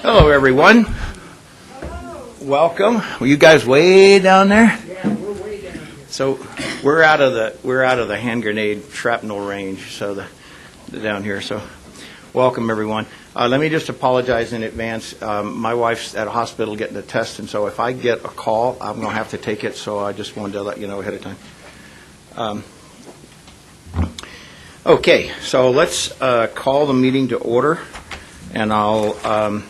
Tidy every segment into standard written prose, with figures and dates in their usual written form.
Hello, everyone. Welcome. Were you guys way down there? Yeah, we're way down here. So we're out of the hand grenade shrapnel range. So the down here. So welcome, everyone. Let me just apologize in advance. My wife's at a hospital getting a test, and so if I get a call, I'm going to have to take it. So I just wanted to let you know ahead of time. Okay, so let's call the meeting to order, and I'll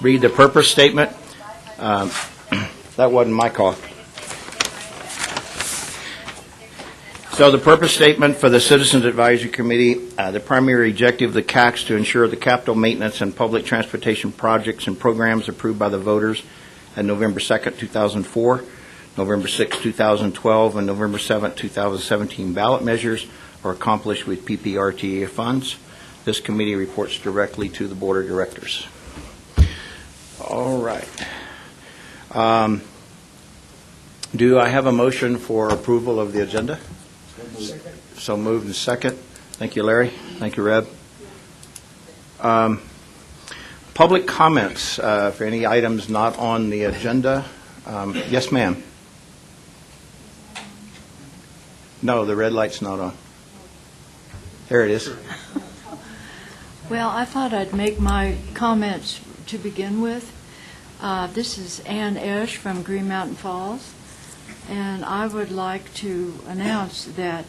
read the purpose statement. That wasn't my call. So the purpose statement for the Citizens Advisory Committee, the primary objective of the CAC is to ensure the capital maintenance and public transportation projects and programs approved by the voters on November 2nd, 2004, November 6, 2012, and November 7th, 2017 ballot measures are accomplished with PPRTA funds. This committee reports directly to the Board of Directors. All right. Do I have a motion for approval of the agenda? So moved and second. Thank you, Larry. Thank you, Reb. Public comments for any items not on the agenda. Yes, ma'am. No, the red light's not on. There it is. Well, I thought I'd make my comments to begin with. This is Ann Esch from Green Mountain Falls, and I would like to announce that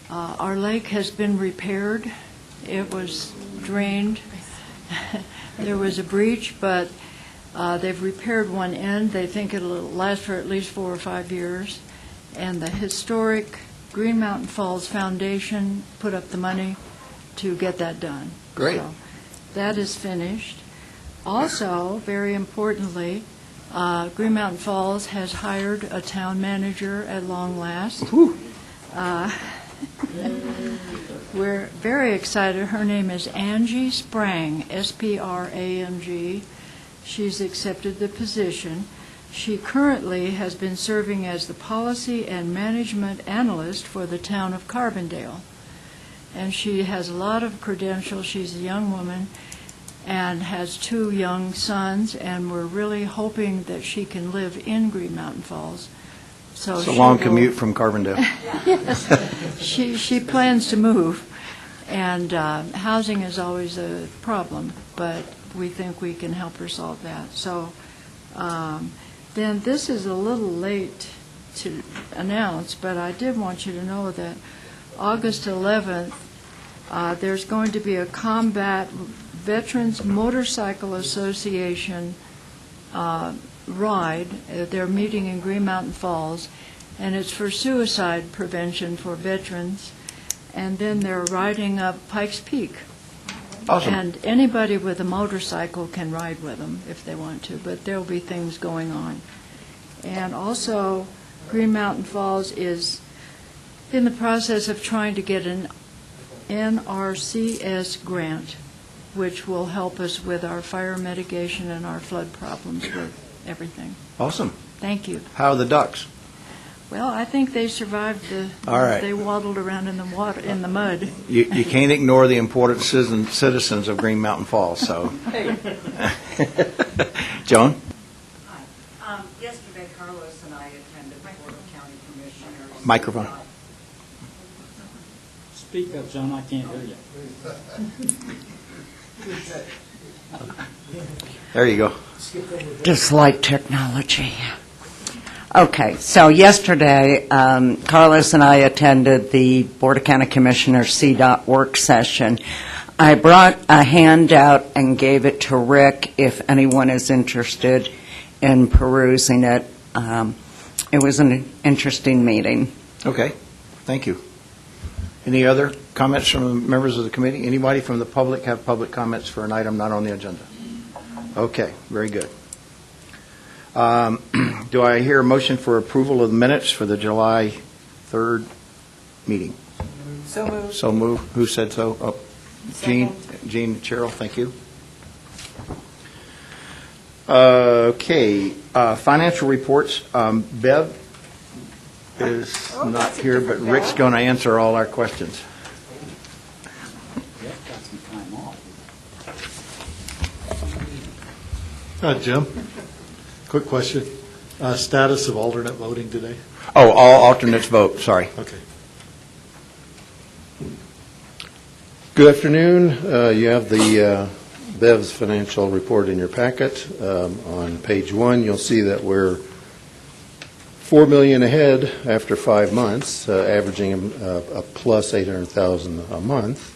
our lake has been repaired. It was drained there was a breach, but they've repaired one end. They think it'll last for at least 4 or 5 years. And the historic Green Mountain Falls Foundation put up the money to get that done. Great. So that is finished. Also, very importantly, Green Mountain Falls has hired a town manager at long last. We're very excited. Her name is Angie Sprang, S-P-R-A-N-G. She's accepted the position. She currently has been serving as the Policy and Management Analyst for the town of Carbondale. And she has a lot of credentials. She's a young woman and has 2 young sons, and we're really hoping that she can live in Green Mountain Falls. So It's a long commute from Carbondale. Yes, she plans to move, and housing is always a problem, but we think we can help her solve that. So then this is a little late to announce, but I did want you to know that August 11th, there's going to be a Combat Veterans Motorcycle Association ride. They're meeting in Green Mountain Falls, and it's for suicide prevention for veterans. And then they're riding up Pikes Peak. Awesome. And anybody with a motorcycle can ride with them if they want to, but there'll be things going on. And also, Green Mountain Falls is in the process of trying to get an NRCS grant, which will help us with our fire mitigation and our flood problems with everything. Awesome. Thank you. How are the ducks? Well, I think they survived All right. They waddled around in the water, in the mud. You can't ignore the important citizens of Green Mountain Falls, so. Joan? Hi. Yesterday, Carlos and I attended the Board of County Commissioners. Microphone. Speak up, John, I can't hear you. There you go. Just like technology. Okay, so yesterday, Carlos and I attended the Board of County Commissioners CDOT work session. I brought a handout and gave it to Rick if anyone is interested in perusing it. It was an interesting meeting. Okay, thank you. Any other comments from members of the committee? Anybody from the public have public comments for an item not on the agenda? Okay, very good. Do I hear a motion for approval of the minutes for the July 3rd meeting? So moved. So moved. Who said so? Oh, Jean, Cheryl, thank you. Okay, financial reports. Bev is not here, but Rick's going to answer all our questions. Yep, got some time off. Jim, quick question. Status of alternate voting today? Oh, all alternates vote, sorry. Okay. Good afternoon. You have the Bev's financial report in your packet. On page 1, you'll see that we're $4 million ahead after 5 months, averaging a plus $800,000 a month.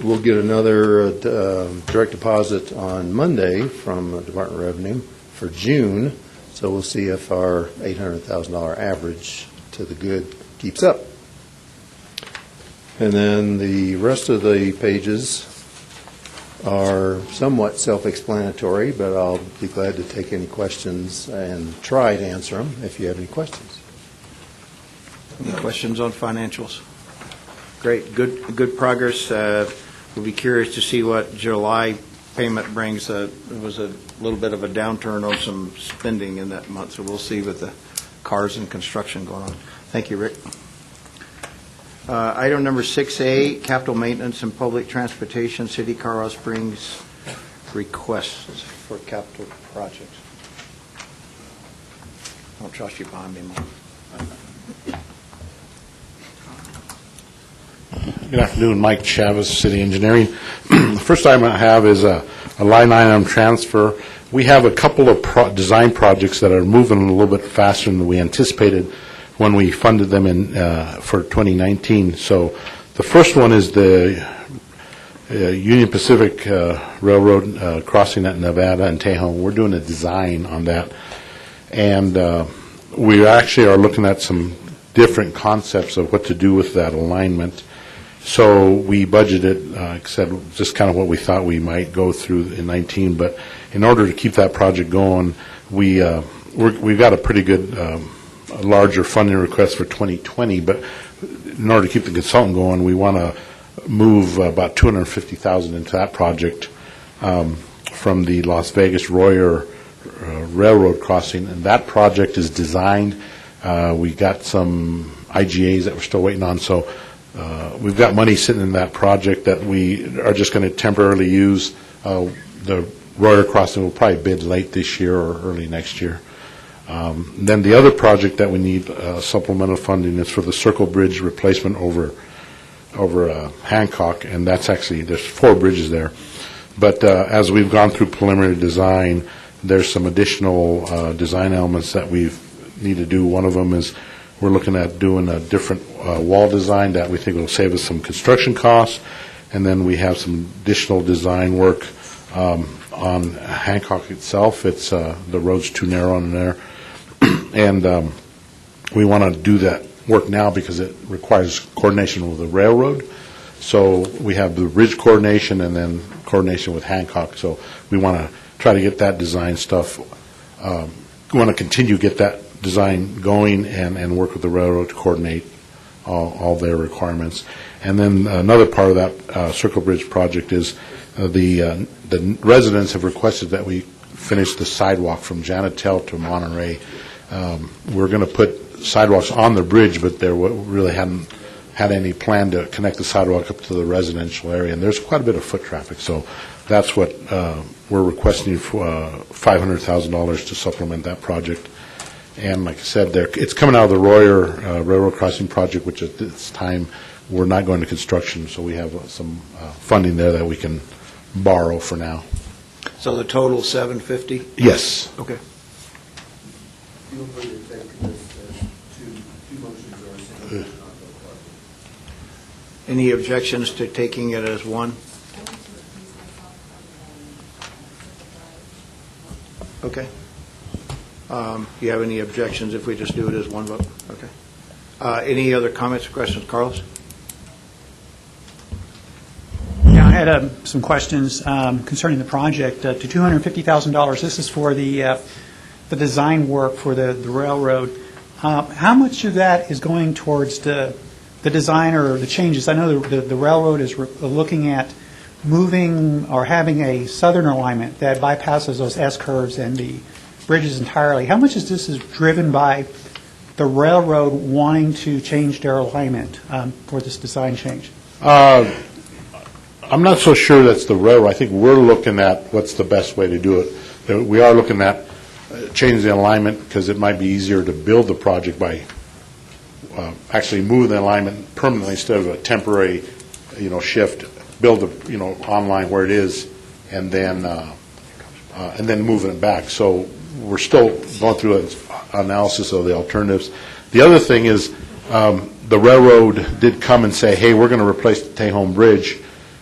We'll get another direct deposit on Monday from Department of Revenue for June, so we'll see if our $800,000 average to the good keeps up. And then the rest of the pages are somewhat self-explanatory, but I'll be glad to take any questions and try to answer them if you have any questions. Any questions on financials? Great, good progress. We'll be curious to see what July payment brings. It was a little bit of a downturn on some spending in that month, so we'll see with the cars and construction going on. Thank you, Rick. Item number 6A, capital maintenance and public transportation, City Colorado Springs requests for capital projects. I don't trust you behind me, Mom. Good afternoon, Mike Chavez, City Engineering. The first item I have is a line item transfer. We have a couple of design projects that are moving a little bit faster than we anticipated when we funded them in for 2019. So the first one is the Union Pacific Railroad crossing at Nevada and Tejon. We're doing a design on that. And we actually are looking at some different concepts of what to do with that alignment. So we budgeted, like I said, just kind of what we thought we might go through in 19. But in order to keep that project going, we've got a pretty good, larger funding request for 2020. But in order to keep the consultant going, we want to move about $250,000 into that project from the Las Vegas Royer Railroad crossing. And that project is designed. We got some IGAs that we're still waiting on. So we've got money sitting in that project that we are just going to temporarily use. The Royer crossing will probably bid late this year or early next year. Then the other project that we need supplemental funding is for the Circle Bridge replacement over Hancock, and that's actually, there's 4 bridges there. But as we've gone through preliminary design, there's some additional design elements that we need to do. One of them is we're looking at doing a different wall design that we think will save us some construction costs, and then we have some additional design work on Hancock itself. It's the road's too narrow in there, and we want to do that work now because it requires coordination with the railroad. So we have the bridge coordination and then coordination with Hancock. So we want to try to get that design stuff. We want to continue to get that design going and work with the railroad to coordinate all their requirements. And then another part of that Circle Bridge project is the residents have requested that we finish the sidewalk from Janitel to Monterey. We're going to put sidewalks on the bridge, but there really hadn't had any plan to connect the sidewalk up to the residential area, and there's quite a bit of foot traffic. So that's what we're requesting for $500,000 to supplement that project. And like I said, it's coming out of the Royer Railroad Crossing project, which at this time we're not going to construction, so we have some funding there that we can borrow for now. So the total $750? Yes. Okay. Any objections to taking it as one? Okay. Do you have any objections if we just do it as one vote? Okay. Any other comments or questions? Carlos? Yeah, I had some questions concerning the project. To $250,000, this is for the design work for the railroad. How much of that is going towards the design or the changes? I know the railroad is looking at moving or having a southern alignment that bypasses those S-curves and the bridges entirely. How much of this is driven by the railroad wanting to change their alignment for this design change? I'm not so sure that's the railroad. I think we're looking at what's the best way to do it. We are looking at changing the alignment because it might be easier to build the project by actually moving the alignment permanently instead of a temporary, shift. Build the, online where it is, and then moving it back. So we're still going through an analysis of the alternatives. The other thing is the railroad did come and say, hey, we're going to replace the Tejon Bridge,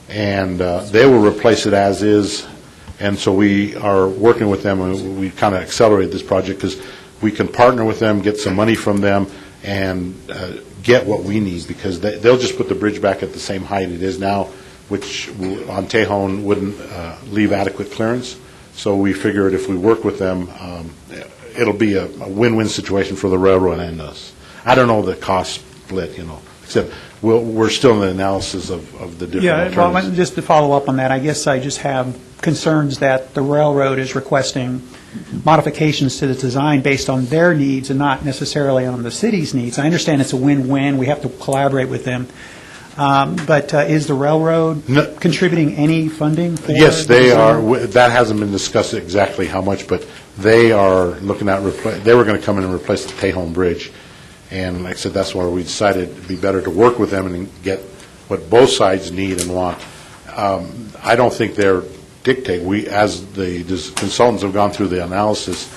and they will replace it as is. And so we are working with them, and we kind of accelerated this project because we can partner with them, get some money from them, and get what we need, because they'll just put the bridge back at the same height it is now, which on Tejon wouldn't leave adequate clearance. So we figured if we work with them, it'll be a win-win situation for the railroad and us. I don't know the cost split, except we're still in the analysis of the different alternatives. Well, just to follow up on that, I guess I just have concerns that the railroad is requesting modifications to the design based on their needs and not necessarily on the city's needs. I understand it's a win-win. We have to collaborate with them. But is the railroad contributing any funding for Yes, the they design? are. That hasn't been discussed exactly how much, but they are looking at they were going to come in and replace the Tejon Bridge. And like I said, that's why we decided it'd be better to work with them and get what both sides need and want. I don't think they're dictating. We, as the consultants have gone through the analysis,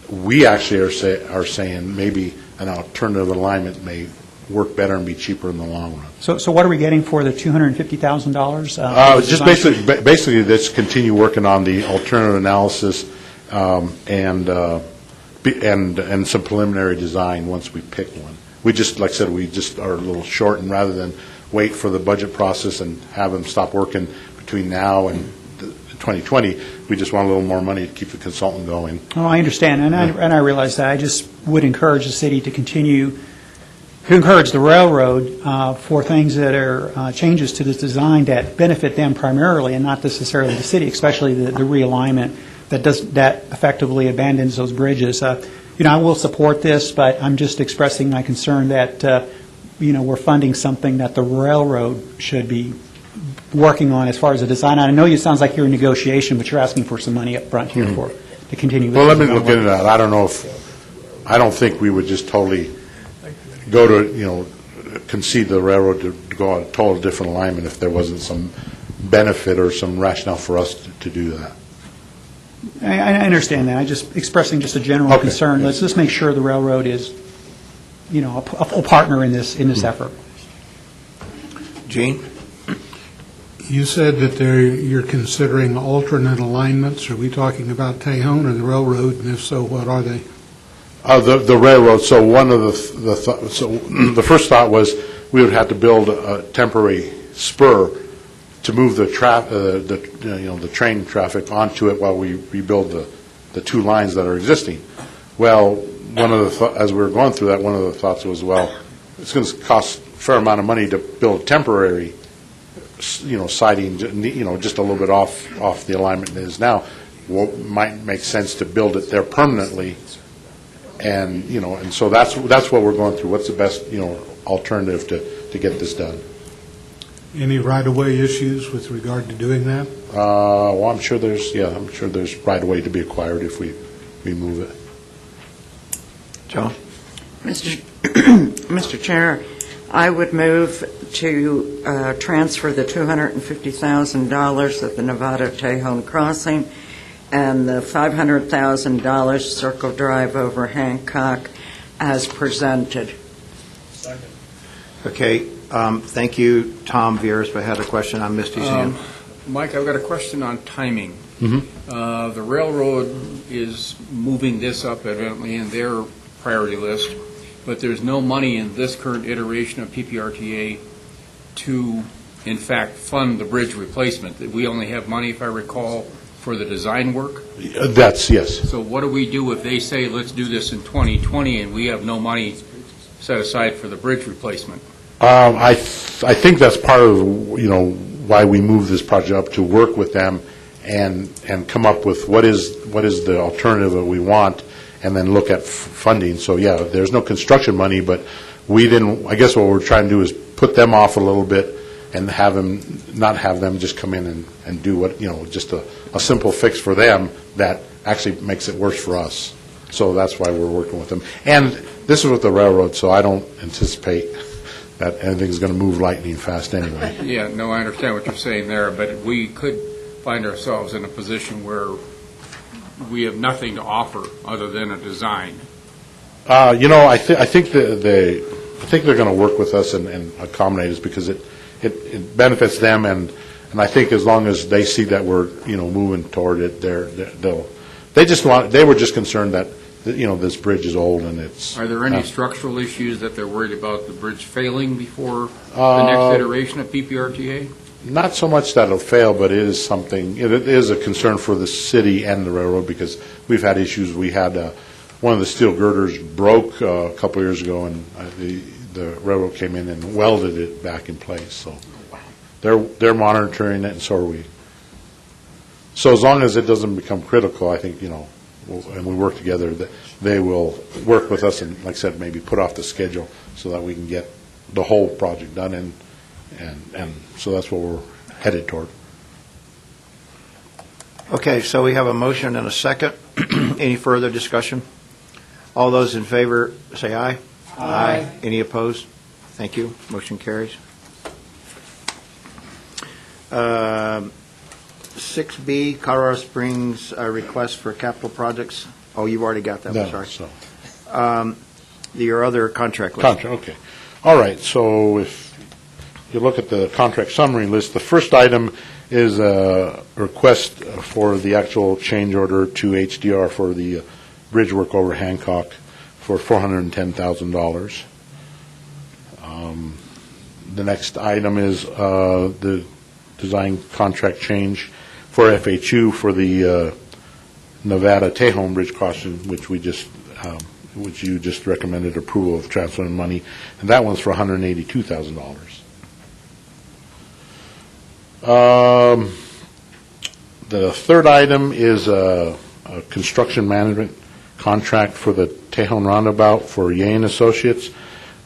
we actually are saying maybe an alternative alignment may work better and be cheaper in the long run. So what are we getting for the $250,000? Just basically, let's continue working on the alternative analysis and some preliminary design once we pick one. We just, like I said, we just are a little short, and rather than wait for the budget process and have them stop working between now and 2020, we just want a little more money to keep the consultant going. Oh, I understand, and I realize that. I just would encourage the city to continue to encourage the railroad for things that are changes to this design that benefit them primarily and not necessarily the city, especially the realignment that effectively abandons those bridges. I will support this, but I'm just expressing my concern that we're funding something that the railroad should be working on as far as the design. I know it sounds like you're in negotiation, but you're asking for some money up front here to continue. Well, let me look into that. I don't think we would just totally go to, concede the railroad to go on a total different alignment if there wasn't some benefit or some rationale for us to do that. I understand that. I'm just expressing just a general concern. Let's just make sure the railroad is, a partner in this effort. Gene? You said that you're considering alternate alignments. Are we talking about Tejon or the railroad, and if so, what are they? The railroad. So one of the first thought was we would have to build a temporary spur to move the train traffic onto it while we rebuild the two lines that are existing. Well, as we were going through that, one of the thoughts was, well, it's going to cost a fair amount of money to build temporary, siding, just a little bit off the alignment it is now. What might make sense to build it there permanently, and so that's what we're going through. What's the best alternative to get this done? Any right-of-way issues with regard to doing that? Well, I'm sure there's right-of-way to be acquired if we move it. John? Mr. Chair, I would move to transfer the $250,000 at the Nevada-Tejon crossing and the $500,000 Circle Drive over Hancock as presented. Okay, thank you, Tom Vieras, but I had a question. I missed his hand. Mike, I've got a question on timing. The railroad is moving this up evidently in their priority list, but there's no money in this current iteration of PPRTA to, in fact, fund the bridge replacement. We only have money, if I recall, for the design work. That's yes. So what do we do if they say, let's do this in 2020, and we have no money set aside for the bridge replacement? I think that's part of why we moved this project up, to work with them and come up with what is the alternative that we want, and then look at funding. So yeah, there's no construction money, but we didn't. I guess what we're trying to do is put them off a little bit and not have them just come in and do what just a simple fix for them that actually makes it worse for us. So that's why we're working with them. And this is with the railroad, so I don't anticipate that anything's going to move lightning fast anyway. Yeah, no, I understand what you're saying there, but we could find ourselves in a position where we have nothing to offer other than a design. I think they're going to work with us and accommodate us because it benefits them, and I think as long as they see that we're moving toward it, they were just concerned that this bridge is old and it's. Are there any structural issues that they're worried about the bridge failing before the next iteration of PPRTA? Not so much that it'll fail, but it is something. It is a concern for the city and the railroad because we've had issues. We had one of the steel girders broke a couple years ago, and the railroad came in and welded it back in place. So they're monitoring it, and so are we. So as long as it doesn't become critical, I think and we work together, they will work with us and, like I said, maybe put off the schedule so that we can get the whole project done, and so that's what we're headed toward. Okay, so we have a motion and a second. Any further discussion? All those in favor say aye. Aye. Any opposed? Thank you. Motion carries. 6B, Colorado Springs request for capital projects. Oh, you've already got that. I'm sorry. So. Your other contract list. Contract, okay. All right, so if you look at the contract summary list, the first item is a request for the actual change order to HDR for the bridge work over Hancock for $410,000. The next item is the design contract change for FHU for the Nevada Tejon Bridge crossing, which you just recommended approval of transferring money, and that one's for $182,000. The third item is a construction management contract for the Tejon Roundabout for Ye and Associates.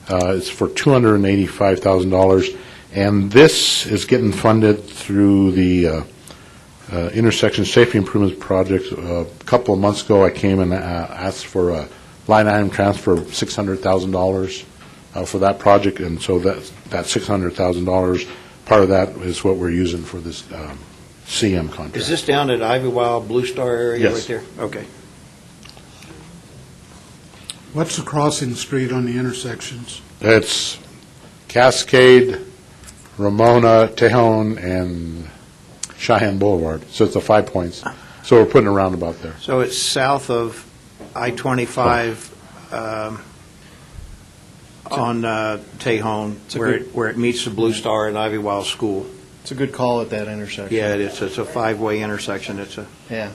It's for $285,000, and this is getting funded through the Intersection Safety Improvements Project. A couple of months ago, I came and asked for a line item transfer of $600,000 for that project, and so that $600,000, part of that is what we're using for this CM contract. Is this down at Ivywild, Blue Star area Yes. right there? Okay. What's the crossing street on the intersections? It's Cascade, Ramona, Tejon, and Cheyenne Boulevard, so it's the 5 points. So we're putting a roundabout there. So it's south of I-25 on Tejon, where it meets the Blue Star and Ivywild School. It's a good call at that intersection. Yeah, it's a five-way intersection. It's a Yeah.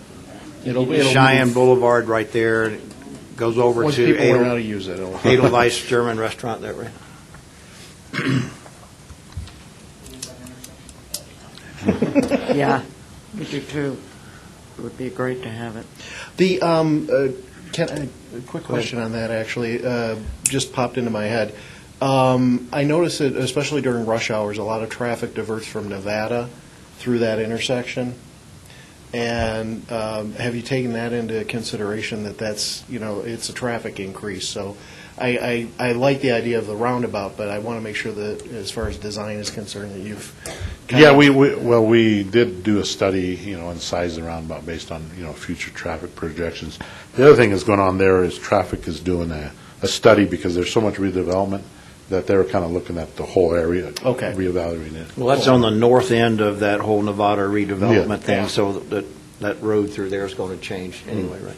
Cheyenne move- Boulevard right there. It goes over Once to people learn how to use it, it'll. Edelweiss German restaurant that way. Yeah, we do too. It would be great to have it. The, a quick question on that, actually, just popped into my head. I noticed that, especially during rush hours, a lot of traffic diverts from Nevada through that intersection. And have you taken that into consideration, that that's, it's a traffic increase? So I like the idea of the roundabout, but I want to make sure that, as far as design is concerned, that you've. Yeah, we did do a study, on size of the roundabout based on, future traffic projections. The other thing that's going on there is traffic is doing a study, because there's so much redevelopment that they're kind of looking at the whole area. Okay. Reevaluating it. Well, that's on the north end of that whole Nevada redevelopment Yeah. thing, Yeah. so that road through there is going to change anyway, right?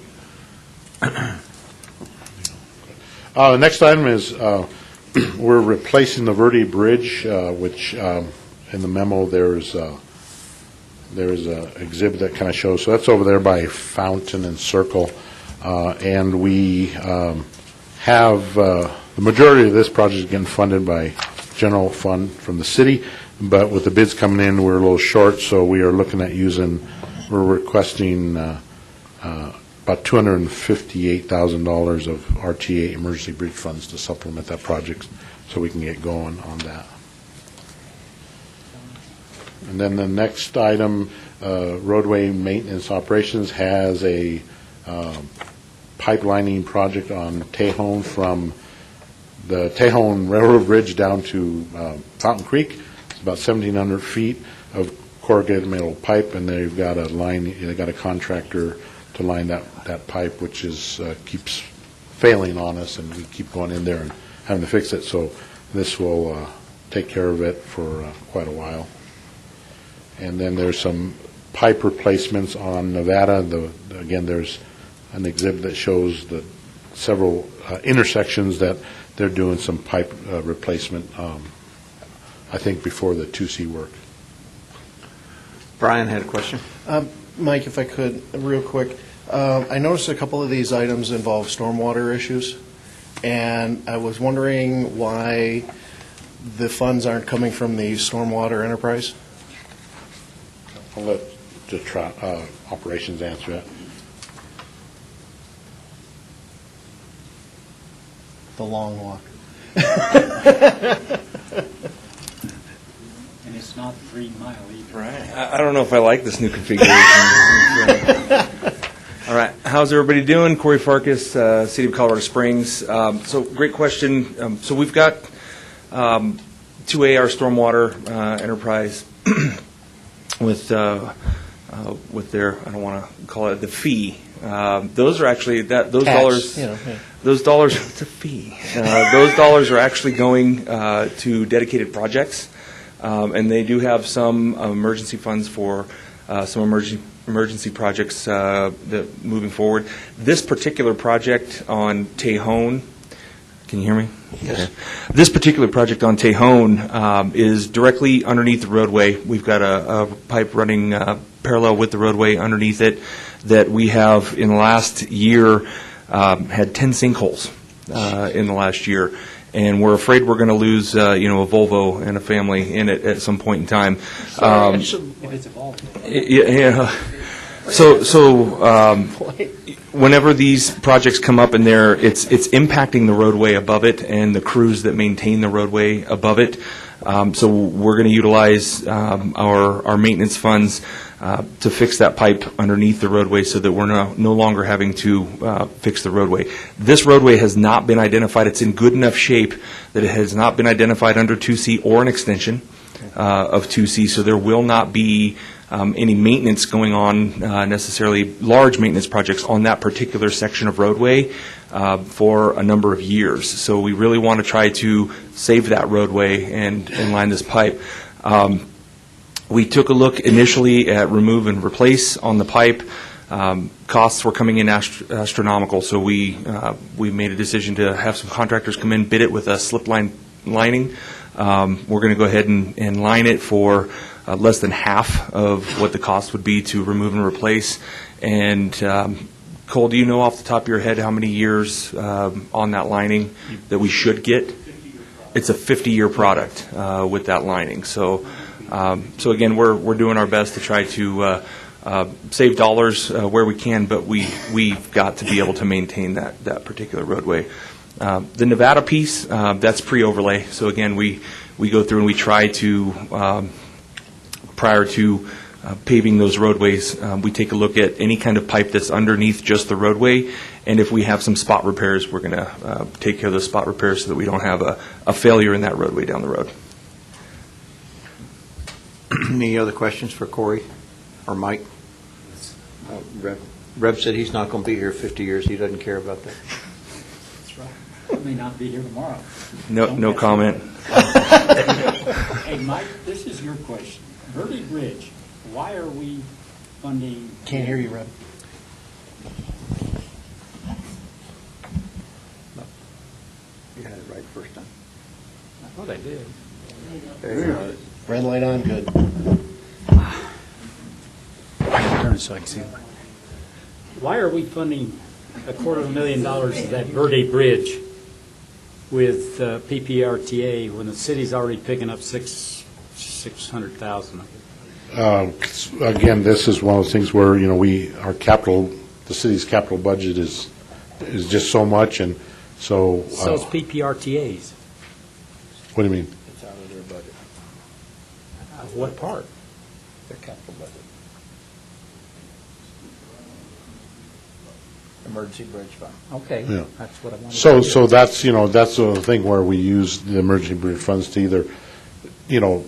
The next item is we're replacing the Verde Bridge, which in the memo there's a exhibit that kind of shows. So that's over there by Fountain and Circle, and we have the majority of this project is getting funded by general fund from the city, but with the bids coming in, we're a little short, so we are looking at we're requesting about $258,000 of RTA emergency bridge funds to supplement that project, so we can get going on that. And then the next item, roadway maintenance operations, has a pipelining project on Tejon from the Tejon Railroad Bridge down to Fountain Creek. It's about 1,700 feet of corrugated metal pipe, and they've got a contractor to line that pipe, which keeps failing on us, and we keep going in there and having to fix it. So this will take care of it for quite a while. And then there's some pipe replacements on Nevada. Again, there's an exhibit that shows the several intersections that they're doing some pipe replacement, I think, before the 2C work. Brian had a question. Mike, if I could, real quick, I noticed a couple of these items involve stormwater issues, and I was wondering why the funds aren't coming from the stormwater enterprise? I'll let the operations answer that. The long walk. And it's not 3 mile either. Right. I don't know if I like this new configuration. All right. How's everybody doing? Corey Farkas, City of Colorado Springs. So great question. So we've got 2A, our stormwater enterprise, with with their, I don't want to call it the fee. Those are actually, those Tax, dollars, you know, yeah. those dollars, it's a fee. Those dollars are actually going to dedicated projects, and they do have some emergency funds for some emergency projects that moving forward. This particular project on Tejon, can you hear me? Yes. Okay. This particular project on Tejon is directly underneath the roadway. We've got a pipe running parallel with the roadway underneath it that we have in the last year had 10 sinkholes in the last year. And we're afraid we're going to lose, a Volvo and a family in it at some point in time. If it's evolved. Whenever these projects come up and it's impacting the roadway above it and the crews that maintain the roadway above it. So we're going to utilize our maintenance funds to fix that pipe underneath the roadway so that we're no longer having to fix the roadway. This roadway has not been identified. It's in good enough shape that it has not been identified under 2C or an extension of 2C, so there will not be any maintenance going on, necessarily large maintenance projects on that particular section of roadway for a number of years. So we really want to try to save that roadway and line this pipe. We took a look initially at remove and replace on the pipe. Costs were coming in astronomical, so we made a decision to have some contractors come in, bid it with a slip line lining. We're going to go ahead and line it for less than half of what the cost would be to remove and replace. And Cole, do you know off the top of your head how many years on that lining that we should get? It's a 50-year product with that lining. So again, we're doing our best to try to save dollars where we can, but we've got to be able to maintain that particular roadway. The Nevada piece, that's pre-overlay. So again, we go through and we try to, prior to paving those roadways, we take a look at any kind of pipe that's underneath just the roadway, and if we have some spot repairs, we're going to take care of those spot repairs so that we don't have a failure in that roadway down the road. Any other questions for Corey or Mike? Reb said he's not going to be here 50 years. He doesn't care about that. That's right. I may not be here tomorrow. No comment. Hey, Mike, this is your question. Verde Bridge, why are we funding? Can't hear you, Reb. You had it right first time. I thought I did. Red light on, good. Turn so I can see. Why are we funding $250,000 of that Verde Bridge with PPRTA when the city's already picking up $600,000? Again, this is one of those things where, the city's capital budget is just so much, and so. So it's PPRTA's. What do you mean? It's out of their budget, What part? their capital budget. Emergency Bridge Fund. Okay, Yeah. that's what I wanted. So that's, that's the thing where we use the emergency bridge funds to either,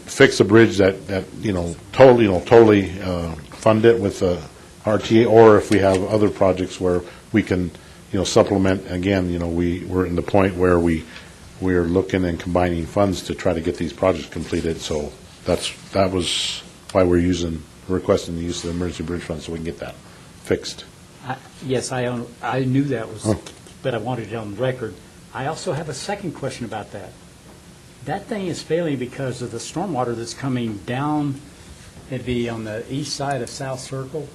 fix a bridge that totally fund it with the RTA, or if we have other projects where we can, supplement. Again, we're in the point where we're looking and combining funds to try to get these projects completed. So that was why we're requesting the use of the emergency bridge fund, so we can get that fixed. Yes, I knew that was, but I wanted it on record. I also have a second question about that. That thing is failing because of the stormwater that's coming down, it'd be on the east side of South Circle,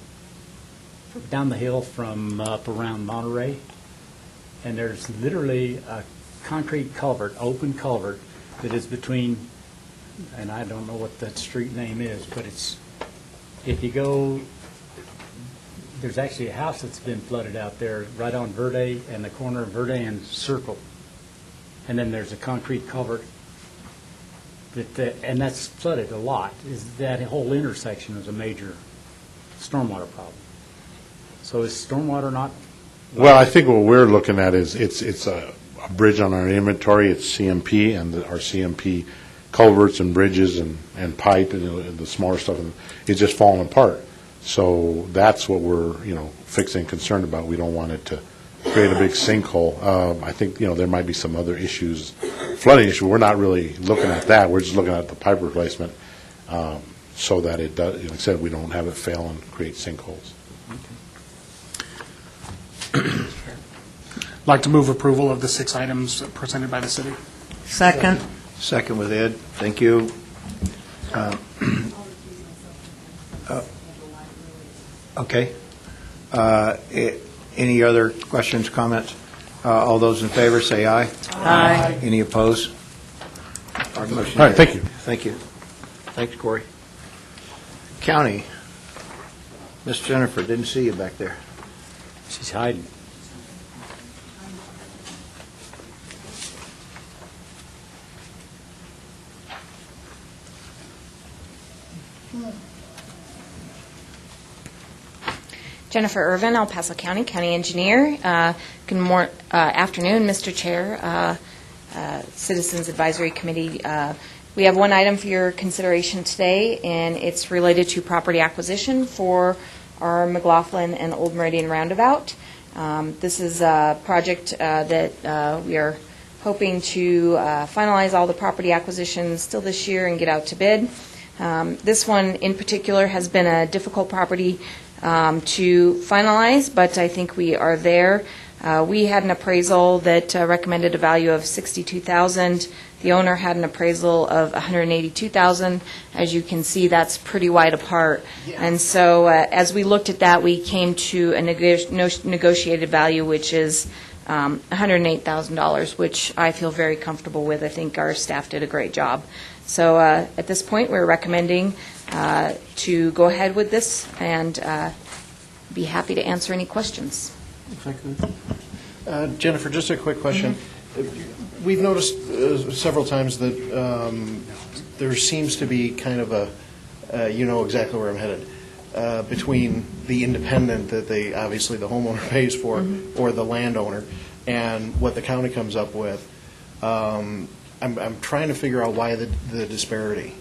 down the hill from up around Monterey. And there's literally a concrete culvert, open culvert, that is between, and I don't know what that street name is, but it's, if you go, there's actually a house that's been flooded out there, right on Verde and the corner of Verde and Circle. And then there's a concrete culvert, and that's flooded a lot. That whole intersection is a major stormwater problem. So is stormwater not? Well, I think what we're looking at is it's a bridge on our inventory. It's CMP, and our CMP culverts and bridges and pipe and the smaller stuff, and it's just falling apart. So that's what we're, fixing, concerned about. We don't want it to create a big sinkhole. I think, there might be some other issues, flooding issue. We're not really looking at that. We're just looking at the pipe replacement so that it does, like I said, we don't have it fail and create sinkholes. I'd like to move approval of the 6 items presented by the city. Second. Second with Ed. Thank you. Okay. Any other questions, comments? All those in favor, say aye. Aye. Any opposed? Our motion All right, thank you. Thank you. Thanks, Corey. County, Miss Jennifer, didn't see you back there. She's hiding. Jennifer Irvin, El Paso County, County Engineer. Good afternoon, Mr. Chair, Citizens Advisory Committee. We have one item for your consideration today, and it's related to property acquisition for our McLaughlin and Old Meridian Roundabout. This is a project that we are hoping to finalize all the property acquisitions still this year and get out to bid. This one in particular has been a difficult property to finalize, but I think we are there. We had an appraisal that recommended a value of $62,000. The owner had an appraisal of $182,000. As you can see, that's pretty wide apart. Yeah. And so as we looked at that, we came to a negotiated value, which is $108,000, which I feel very comfortable with. I think our staff did a great job. So at this point, we're recommending to go ahead with this and be happy to answer any questions. If I could. Jennifer, just a quick question. We've noticed several times that there seems to be kind of a, you know exactly where I'm headed, between the independent that obviously the homeowner pays for, or the landowner, and what the county comes up with. I'm trying to figure out why the disparity.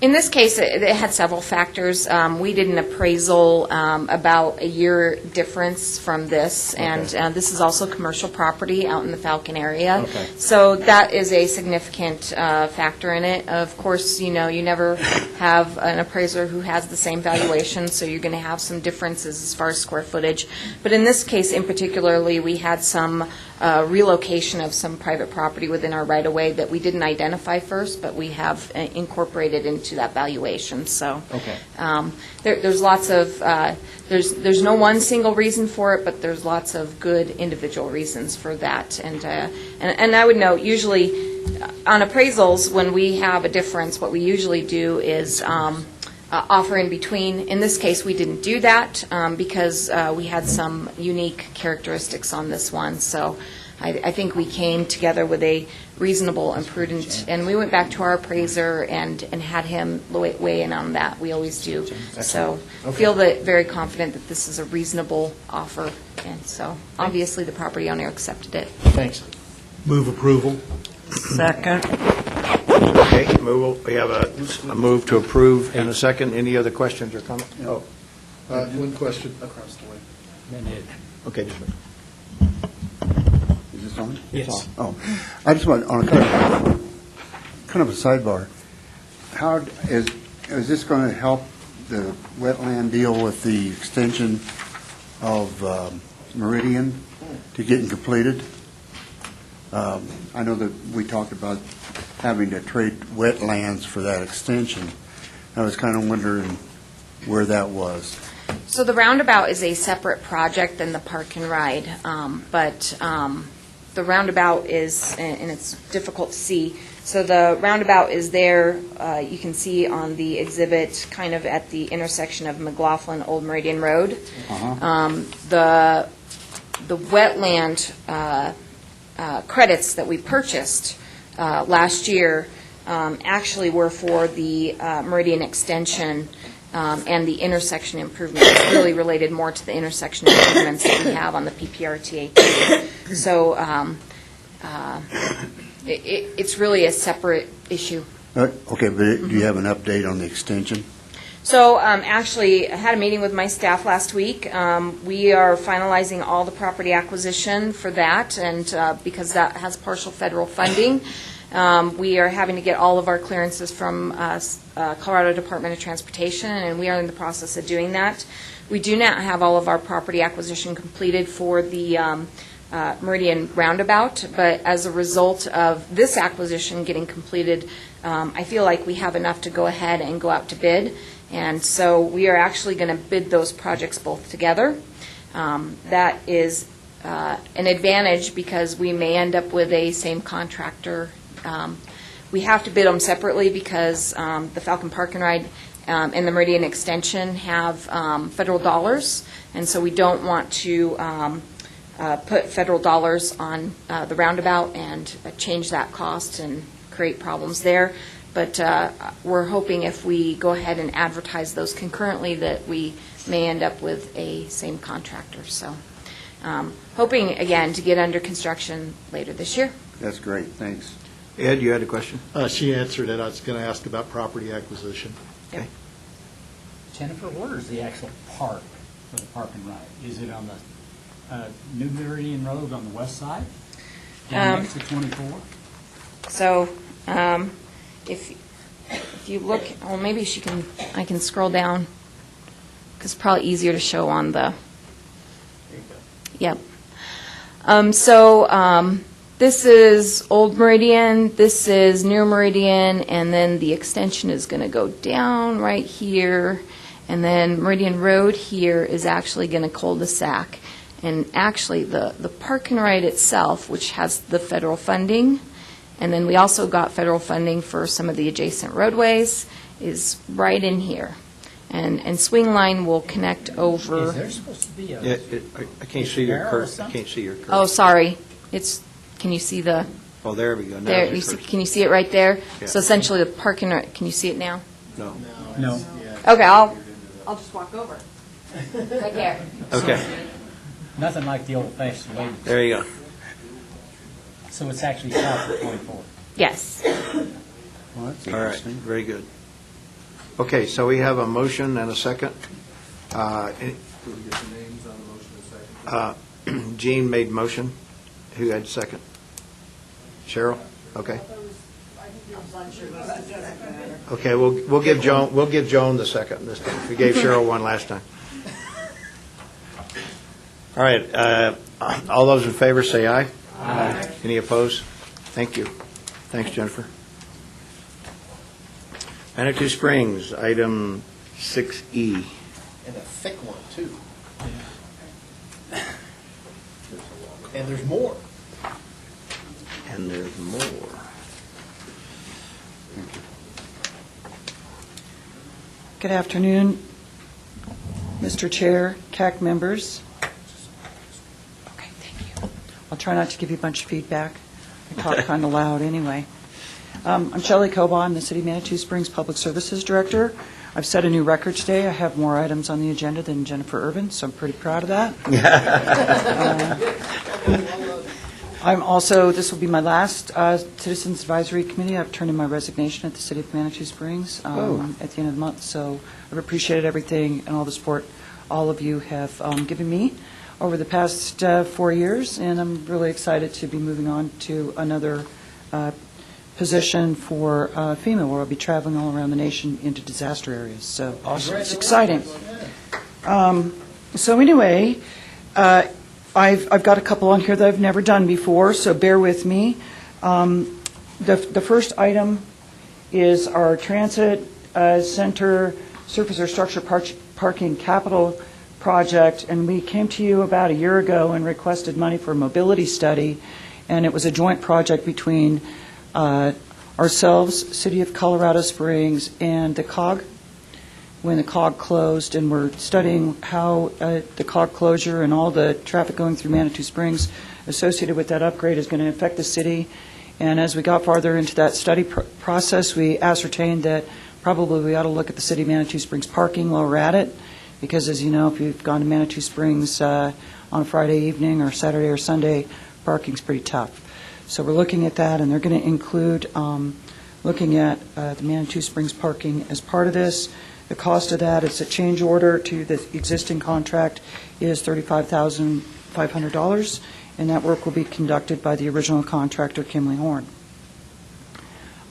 In this case, it had several factors. We did an appraisal about a year difference from this, and this is also commercial property out in the Falcon area. Okay. So that is a significant factor in it. Of course, you never have an appraiser who has the same valuation, so you're going to have some differences as far as square footage. But in this case in particularly, we had some relocation of some private property within our right-of-way that we didn't identify first, but we have incorporated into that valuation. So there's lots of there's no one single reason for it, but there's lots of good individual reasons for that. And I would note, usually on appraisals, when we have a difference, what we usually do is offer in between. In this case, we didn't do that because we had some unique characteristics on this one. So I think we came together with a reasonable and prudent, and we went back to our appraiser and had him weigh in on that. We always do. So feel very confident that this is a reasonable offer, and so obviously the property owner accepted it. Thanks. Move approval. Second. Okay, we have a move to approve and a second. Any other questions or comments? Oh, One question. Across the way. Then Ed. okay. Just Is this on? Yes. Oh, I just want, on a kind of a sidebar, how is this going to help the wetland deal with the extension of Meridian to getting completed? I know that we talked about having to trade wetlands for that extension. I was kind of wondering where that was. So the roundabout is a separate project than the park and ride, but the roundabout is, and it's difficult to see, so the roundabout is there, you can see on the exhibit, kind of at the intersection of McLaughlin, Old Meridian Road. The wetland credits that we purchased last year actually were for the Meridian extension and the intersection improvements. It's really related more to the intersection improvements that we have on the PPRTA. So it's really a separate issue. Okay, but do you have an update on the extension? So actually, I had a meeting with my staff last week. We are finalizing all the property acquisition for that, and because that has partial federal funding, we are having to get all of our clearances from Colorado Department of Transportation, and we are in the process of doing that. We do not have all of our property acquisition completed for the Meridian Roundabout, but as a result of this acquisition getting completed, I feel like we have enough to go ahead and go out to bid. And so we are actually going to bid those projects both together. That is an advantage because we may end up with a same contractor. We have to bid them separately because the Falcon Park and Ride and the Meridian Extension have federal dollars, and so we don't want to put federal dollars on the roundabout and change that cost and create problems there. But we're hoping if we go ahead and advertise those concurrently that we may end up with a same contractor. So hoping, again, to get under construction later this year. That's great, thanks. Ed, you had a question? She answered it. I was going to ask about property acquisition. Okay. Jennifer, where is the actual park for the park and ride? Is it on the New Meridian Road on the west side, down next to 24? So if you look, well, maybe I can scroll down, because it's probably easier to show on the, yep. This is Old Meridian, this is New Meridian, and then the extension is going to go down right here, and then Meridian Road here is actually going to cul-de-sac. And actually, the park and ride itself, which has the federal funding, and then we also got federal funding for some of the adjacent roadways, is right in here. And Swing Line will connect over. Is there supposed to be a... Yeah, I can't see your curve. I can't see your curve. Oh, sorry. Can you see the... Oh, there we go. Now There, it's your curve. can you see it right there? Yeah. So essentially, the park and ride, can you see it now? No. No. Okay, I'll just walk over. Right there. Okay, Nothing like the old-fashioned way. there you go. So it's actually south of 24. Yes. Well, that's All right, interesting. very good. Okay, so we have a motion and a second. Jean made motion. Who had second? Cheryl? Okay. Okay, we'll give Joan the second this time. We gave Cheryl one last time. All right, all those in favor say aye. Aye. Any opposed? Thank you. Thanks, Jennifer. Manitou Springs, item 6E. And a thick one, too. And there's more. And there's more. Good afternoon, Mr. Chair, CAC members. Okay, thank you. I'll try not to give you a bunch of feedback. I talk kind of loud anyway. I'm Shelley Coba. I'm the City of Manitou Springs Public Services Director. I've set a new record today. I have more items on the agenda than Jennifer Irvin, so I'm pretty proud of that. I'm also, this will be my last Citizens Advisory Committee. I've turned in my resignation at the City of Manitou Springs at the end of the month, so I've appreciated everything and all the support all of you have given me over the past 4 years, and I'm really excited to be moving on to another position for FEMA, where I'll be traveling all around the nation into disaster areas. So awesome. It's exciting. So anyway, I've got a couple on here that I've never done before, so bear with me. The first item is our transit center surface or structure parking capital project, and we came to you about a year ago and requested money for a mobility study, and it was a joint project between ourselves, City of Colorado Springs, and the COG, when the COG closed, and we're studying how the COG closure and all the traffic going through Manitou Springs associated with that upgrade is going to affect the city. And as we got farther into that study process, we ascertained that probably we ought to look at the City of Manitou Springs parking while we're at it, because as you know, if you've gone to Manitou Springs on a Friday evening or Saturday or Sunday, parking's pretty tough. So we're looking at that, and they're going to include looking at the Manitou Springs parking as part of this. The cost of that is a change order to the existing contract is $35,500, and that work will be conducted by the original contractor, Kimley Horn.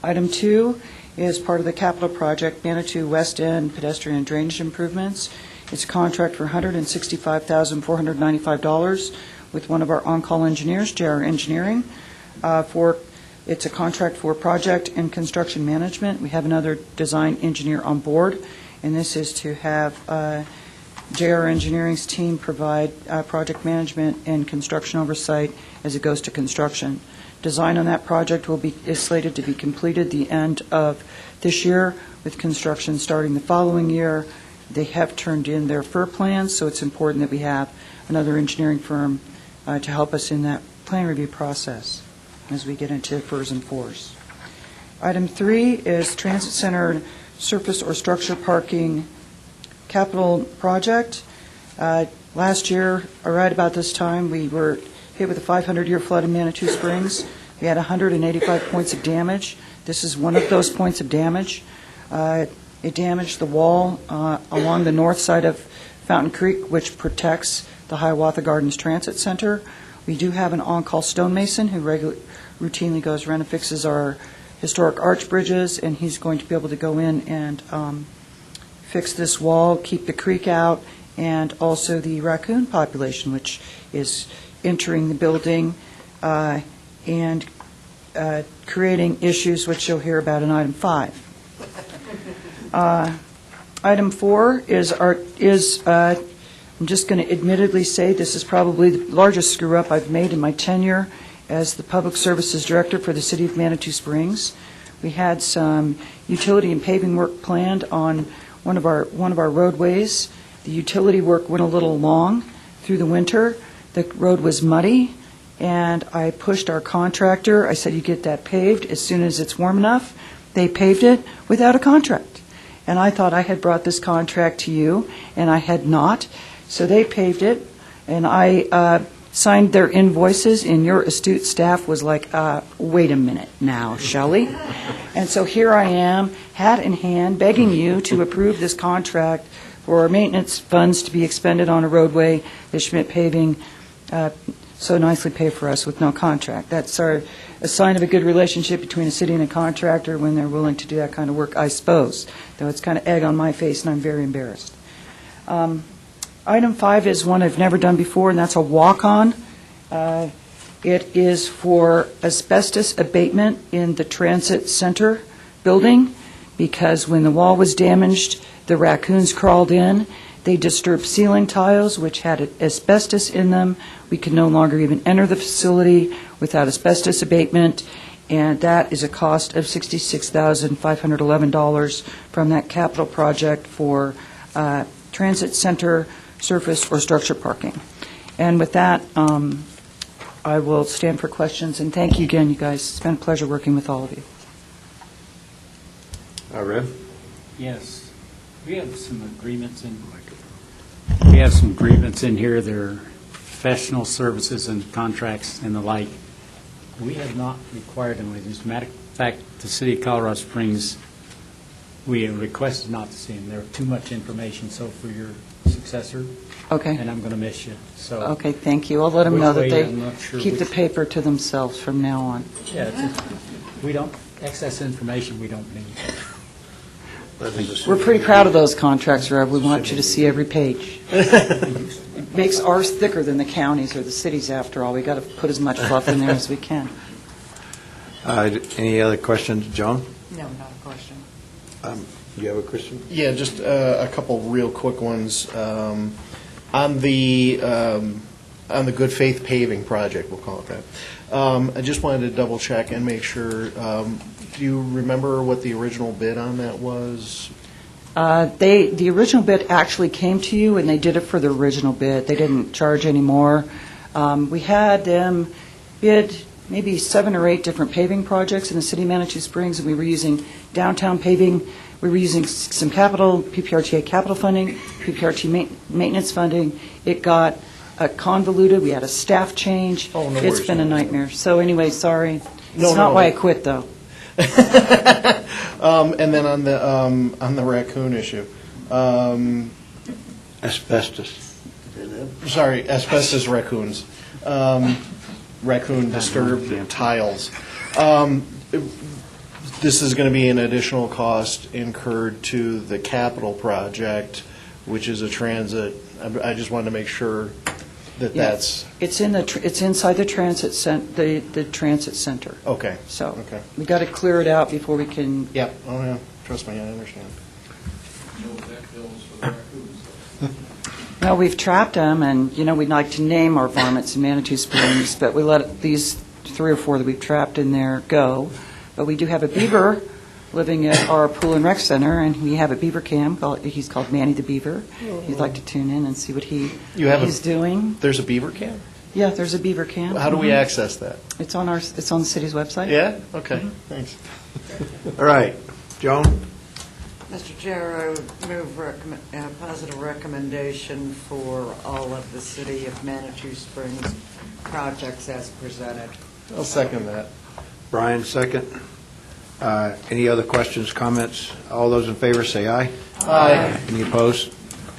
Item 2 is part of the capital project, Manitou West End pedestrian drainage improvements. It's a contract for $165,495 with one of our on-call engineers, JR Engineering. It's a contract for project and construction management. We have another design engineer on board, and this is to have JR Engineering's team provide project management and construction oversight as it goes to construction. Design on that project is slated to be completed the end of this year, with construction starting the following year. They have turned in their FIR plans, so it's important that we have another engineering firm to help us in that plan review process as we get into FIRs and FORs. Item 3 is Transit Center surface or structure parking capital project. Last year, right about this time, we were hit with a 500-year flood in Manitou Springs. We had 185 points of damage. This is one of those points of damage. It damaged the wall along the north side of Fountain Creek, which protects the Hiawatha Gardens Transit Center. We do have an on-call stonemason who routinely goes around and fixes our historic arch bridges, and he's going to be able to go in and fix this wall, keep the creek out, and also the raccoon population, which is entering the building and creating issues, which you'll hear about in item 5. Item 4 is I'm just going to admittedly say this is probably the largest screw-up I've made in my tenure as the Public Services Director for the City of Manitou Springs. We had some utility and paving work planned on one of our roadways. The utility work went a little long through the winter. The road was muddy, and I pushed our contractor. I said, you get that paved as soon as it's warm enough. They paved it without a contract. And I thought I had brought this contract to you, and I had not. So they paved it, and I signed their invoices, and your astute staff was like, wait a minute now, Shelley. And so here I am, hat in hand, begging you to approve this contract for our maintenance funds to be expended on a roadway that Schmidt Paving so nicely paid for us with no contract. That's a sign of a good relationship between a city and a contractor when they're willing to do that kind of work, I suppose, though it's kind of egg on my face, and I'm very embarrassed. Item 5 is one I've never done before, and that's a walk-on. It is for asbestos abatement in the Transit Center building, because when the wall was damaged, the raccoons crawled in. They disturbed ceiling tiles, which had asbestos in them. We could no longer even enter the facility without asbestos abatement, and that is a cost of $66,511 from that capital project for Transit Center surface or structure parking. And with that, I will stand for questions, and thank you again, you guys. It's been a pleasure working with all of you. Red? Yes. We have some agreements in here. They're professional services and contracts and the like. We have not required them. As a matter of fact, the City of Colorado Springs, we have requested not to see them. They're too much information. So for your successor, Okay. and I'm going to miss you. So Okay, thank you. I'll let them know that I'm they not sure keep the which- paper to themselves from now on. Yeah, we don't excess information we don't need. We're pretty proud of those contracts, Rev. We want you to see every page. It makes ours thicker than the counties or the cities, after all. We got to put as much fluff in there as we can. Any other questions, Joan? No, not a question. Do you have a question? Yeah, just a couple real quick ones. On the good faith paving project, we'll call it that. I just wanted to double check and make sure. Do you remember what the original bid on that was? The original bid actually came to you, and they did it for the original bid. They didn't charge any more. We had them bid maybe 7 or 8 different paving projects in the city of Manitou Springs, and we were using downtown paving. We were using some capital, PPRTA capital funding, PPRTA maintenance funding. It got convoluted. We had a staff change. Oh, no It's worries. been a nightmare. So anyway, sorry. No, It's not no. why I quit, though. And then on the raccoon issue, Asbestos. Sorry, asbestos raccoons. Raccoon disturbed tiles. This is going to be an additional cost incurred to the capital project, which is a transit. I just wanted to make sure that Yeah. that's, It's it's inside the the transit center. okay. So Okay. we got to clear it out before we can. Yep, oh yeah, trust me, I understand. Well, we've trapped them, and, we'd like to name our varmints in Manitou Springs, but we let these 3 or 4 that we've trapped in there go. But we do have a beaver living at our pool and rec center, and we have a beaver cam. He's called Manny the Beaver. You'd like to tune in and see what he's doing. There's a beaver cam? Yeah, there's a beaver cam. How do we access that? It's on the city's website. Yeah? Okay, thanks. All right. Joan? Mr. Chair, I would move a positive recommendation for all of the City of Manitou Springs projects as presented. I'll second that. Brian, second. Any other questions, comments? All those in favor say aye. Aye. Any opposed?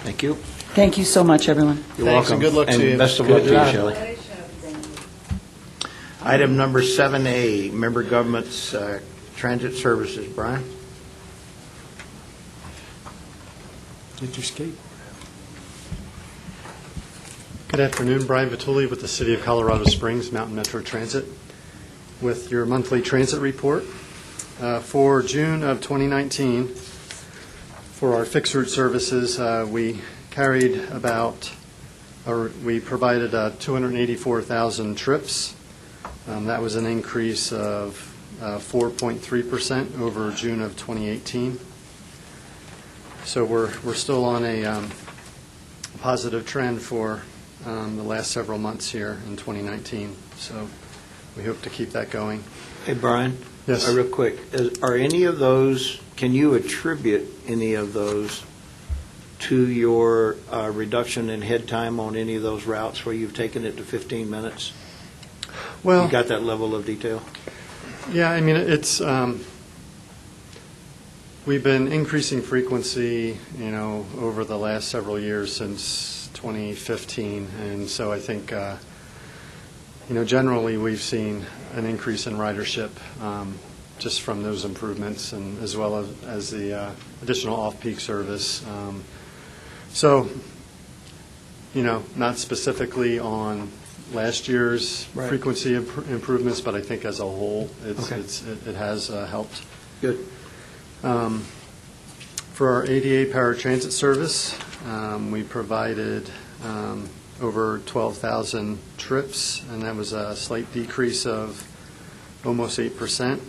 Thank you. Thank you so much, everyone. You're Thanks, welcome. and good luck to you. And best of luck Good to you, job. Shelley. Item number 7A, Member Government's Transit Services. Brian? Get your skate. Good afternoon, Brian Vitulli with the City of Colorado Springs Mountain Metro Transit with your monthly transit report. For June of 2019, for our fixed route services, we provided 284,000 trips. That was an increase of 4.3% over June of 2018. So we're still on a positive trend for the last several months here in 2019. So we hope to keep that going. Hey, Brian? Yes. Real quick, are any of those, can you attribute any of those to your reduction in head time on any of those routes where you've taken it to 15 minutes? Well, You got that level of detail? yeah, I mean, it's, we've been increasing frequency, over the last several years since 2015. And so I think, generally we've seen an increase in ridership just from those improvements and as well as the additional off-peak service. So, not specifically on last year's Right. frequency improvements, but I think as a whole, Okay. it has helped. Good. For our ADA paratransit service, we provided over 12,000 trips, and that was a slight decrease of almost 8%.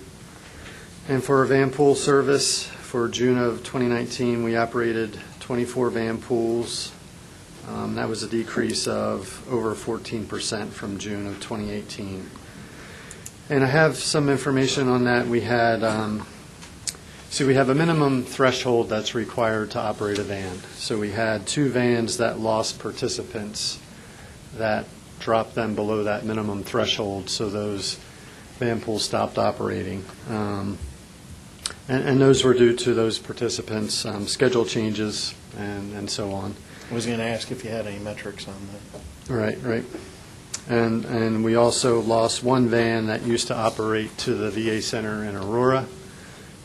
And for our van pool service, for June of 2019, we operated 24 van pools. That was a decrease of over 14% from June of 2018. And I have some information on that. We had, we have a minimum threshold that's required to operate a van. So we had 2 vans that lost participants that dropped them below that minimum threshold, so those van pools stopped operating. And those were due to those participants' schedule changes and so on. I was going to ask if you had any metrics on that. Right. And we also lost 1 van that used to operate to the VA Center in Aurora,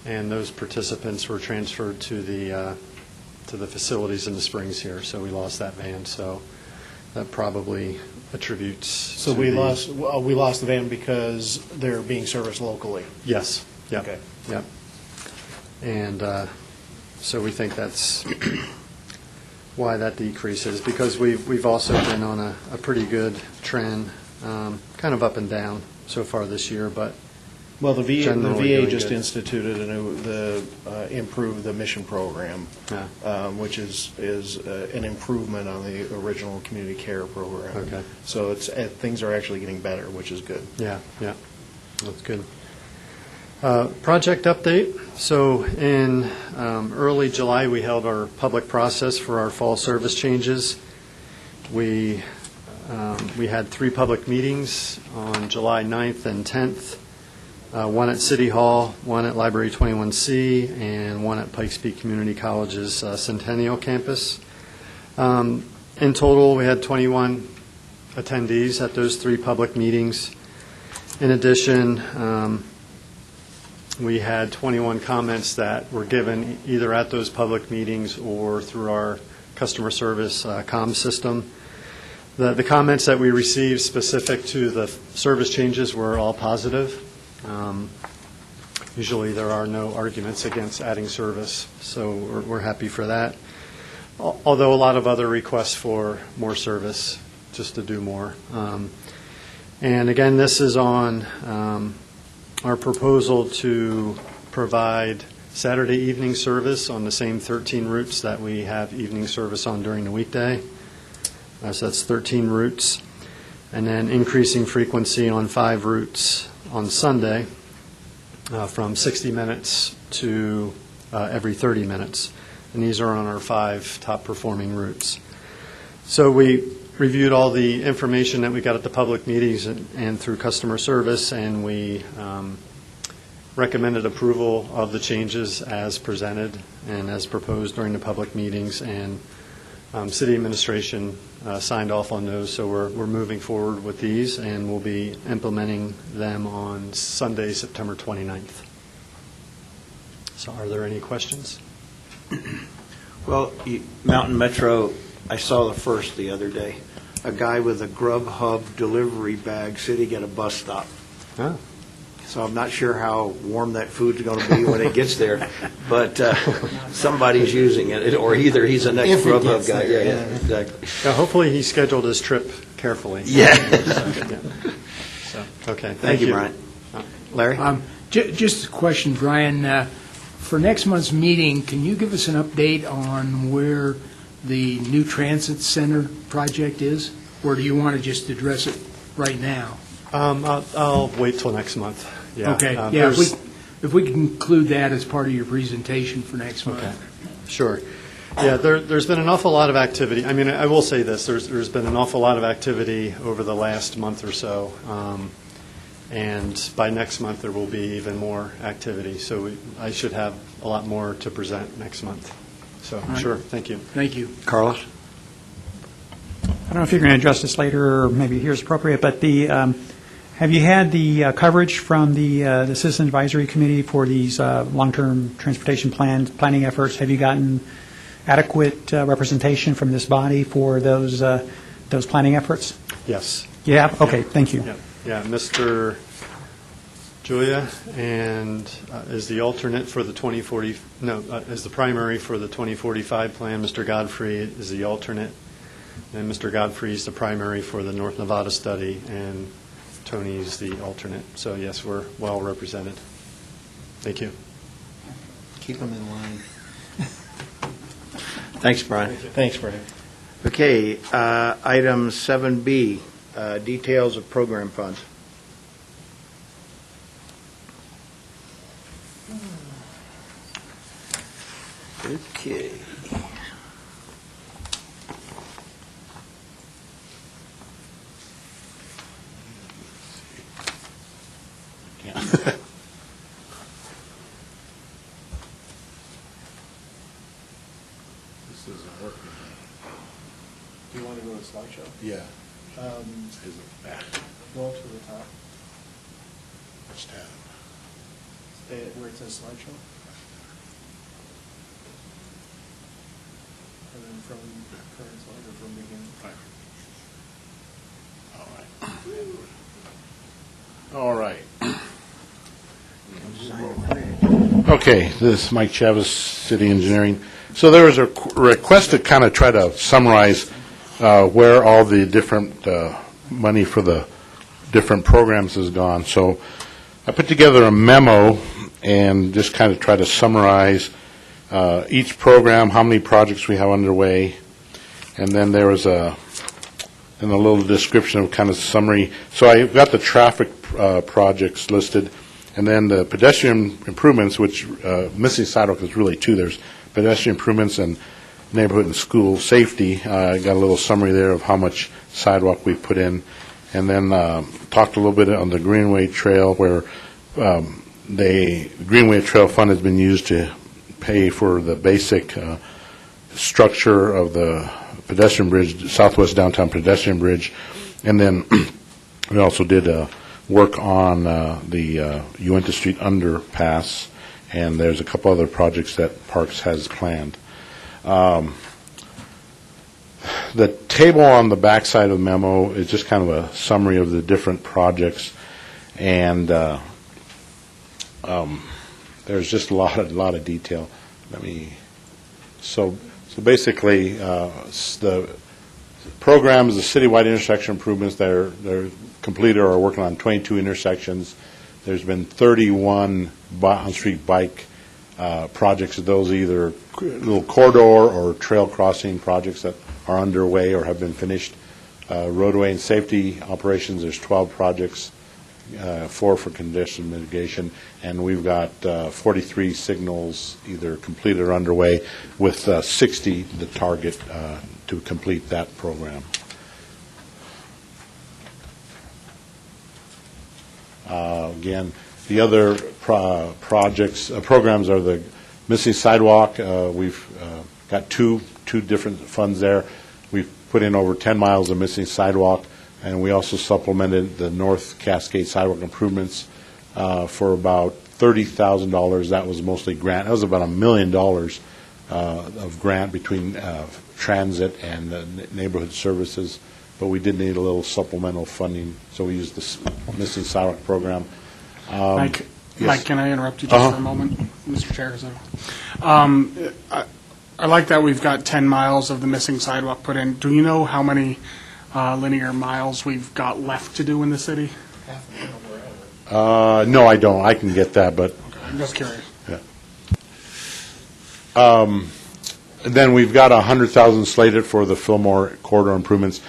and those participants were transferred to the facilities in the Springs here, so we lost that van. So that probably attributes. So to we the- lost the van because they're being serviced locally? Yes. Yep. Okay. Yep. And so we think that's why that decrease is, because we've also been on a pretty good trend, kind of up and down so far this year, but Well, the generally VA doing just good. instituted improved the mission program, which is an improvement on the original community care program. Okay. So things are actually getting better, which is good. Yeah, that's good. Project update. So in early July, we held our public process for our fall service changes. We had 3 public meetings on July 9th and 10th. one at City Hall, one at Library 21C, and one at Pikes Peak Community College's Centennial Campus. In total, we had 21 attendees at those 3 public meetings. In addition, we had 21 comments that were given either at those public meetings or through our customer service comm system. The comments that we received specific to the service changes were all positive. Usually there are no arguments against adding service, so we're happy for that. Although a lot of other requests for more service, just to do more. And again, this is on our proposal to provide Saturday evening service on the same 13 routes that we have evening service on during the weekday. So that's 13 routes. And then increasing frequency on 5 routes on Sunday from 60 minutes to every 30 minutes. And these are on our 5 top performing routes. So we reviewed all the information that we got at the public meetings and through customer service, and we recommended approval of the changes as presented and as proposed during the public meetings, and city administration signed off on those. So we're moving forward with these, and we'll be implementing them on Sunday, September 29th. So are there any questions? Well, Mountain Metro, I saw the first the other day. A guy with a Grubhub delivery bag sitting at a bus stop. Oh. So I'm not sure how warm that food's going to be when it gets there, but somebody's using it, or either he's a next Grubhub guy. Yeah, exactly. Hopefully he scheduled his trip carefully. Yeah. So, okay. Thank you, Brian. Larry? Just a question, Brian. For next month's meeting, can you give us an update on where the new transit center project is? Or do you want to just address it right now? I'll wait till next month. Yeah. Okay. Yeah. If we can include that as part of your presentation for next month. Okay. Sure. Yeah. There's been an awful lot of activity. I mean, I will say this: there's been an awful lot of activity over the last month or so, and by next month there will be even more activity. So I should have a lot more to present next month. So right. Sure. Thank you. Thank you, Carlos. I don't know if you're going to address this later, or maybe here's appropriate, but have you had the coverage from the Citizen Advisory Committee for these long-term transportation planning efforts? Have you gotten adequate representation from this body for those planning efforts? Yes. You have? Okay, thank you. Yeah. Mr. Julia and is the alternate for the 2040. No, is the primary for the 2045 plan. Mr. Godfrey is the alternate. And Mr. Godfrey is the primary for the North Nevada study, and Tony's the alternate. So, yes, we're well represented. Thank you. Keep them in line. Thanks, Brian. Thanks, Brian. Okay, item 7B, details of program funds. Okay. This isn't working. Do you want to go to slideshow? Yeah. Is it back? Go to the top. Which tab? Stay at where it says slideshow. And then from current slide or from beginning. All right. Okay, this is Mike Chavez, City Engineering. So there was a request to kind of try to summarize where all the different money for the different programs has gone. So I put together a memo and just kind of try to summarize each program, how many projects we have underway, and then there was a little description of kind of summary. So I've got the traffic projects listed, and then the pedestrian improvements, which missing sidewalk is really two. There's pedestrian improvements and neighborhood and school safety. I got a little summary there of how much sidewalk we put in, and then talked a little bit on the Greenway Trail, where the Greenway Trail Fund has been used to pay for the basic structure of the pedestrian bridge, Southwest Downtown Pedestrian Bridge, and then we also did work on the Uinta Street underpass, and there's a couple other projects that Parks has planned. The table on the backside of the memo is just kind of a summary of the different projects, and there's just a lot of detail. So basically, the programs, the citywide intersection improvements, they're completed or are working on 22 intersections. There's been 31 on-street bike projects. Those either little corridor or trail crossing projects that are underway or have been finished. Roadway and safety operations, there's 12 projects, 4 for congestion mitigation, and we've got 43 signals either completed or underway, with 60 the target to complete that program. Again, the other programs are the missing sidewalk. We've got two different funds there. We've put in over 10 miles of missing sidewalk, and we also supplemented the North Cascade sidewalk improvements for about $30,000. That was mostly grant. That was about $1 million of grant between transit and neighborhood services, but we did need a little supplemental funding, so we used the missing sidewalk program. Mike, yes. Mike, can I interrupt you just for a moment, Mr. Chair? I like that we've got 10 miles of the missing sidewalk put in. Do you know how many linear miles we've got left to do in the city? No, I don't. I can get that, but... Okay, I'm just curious. Yeah. Then we've got $100,000 slated for the Fillmore corridor improvements.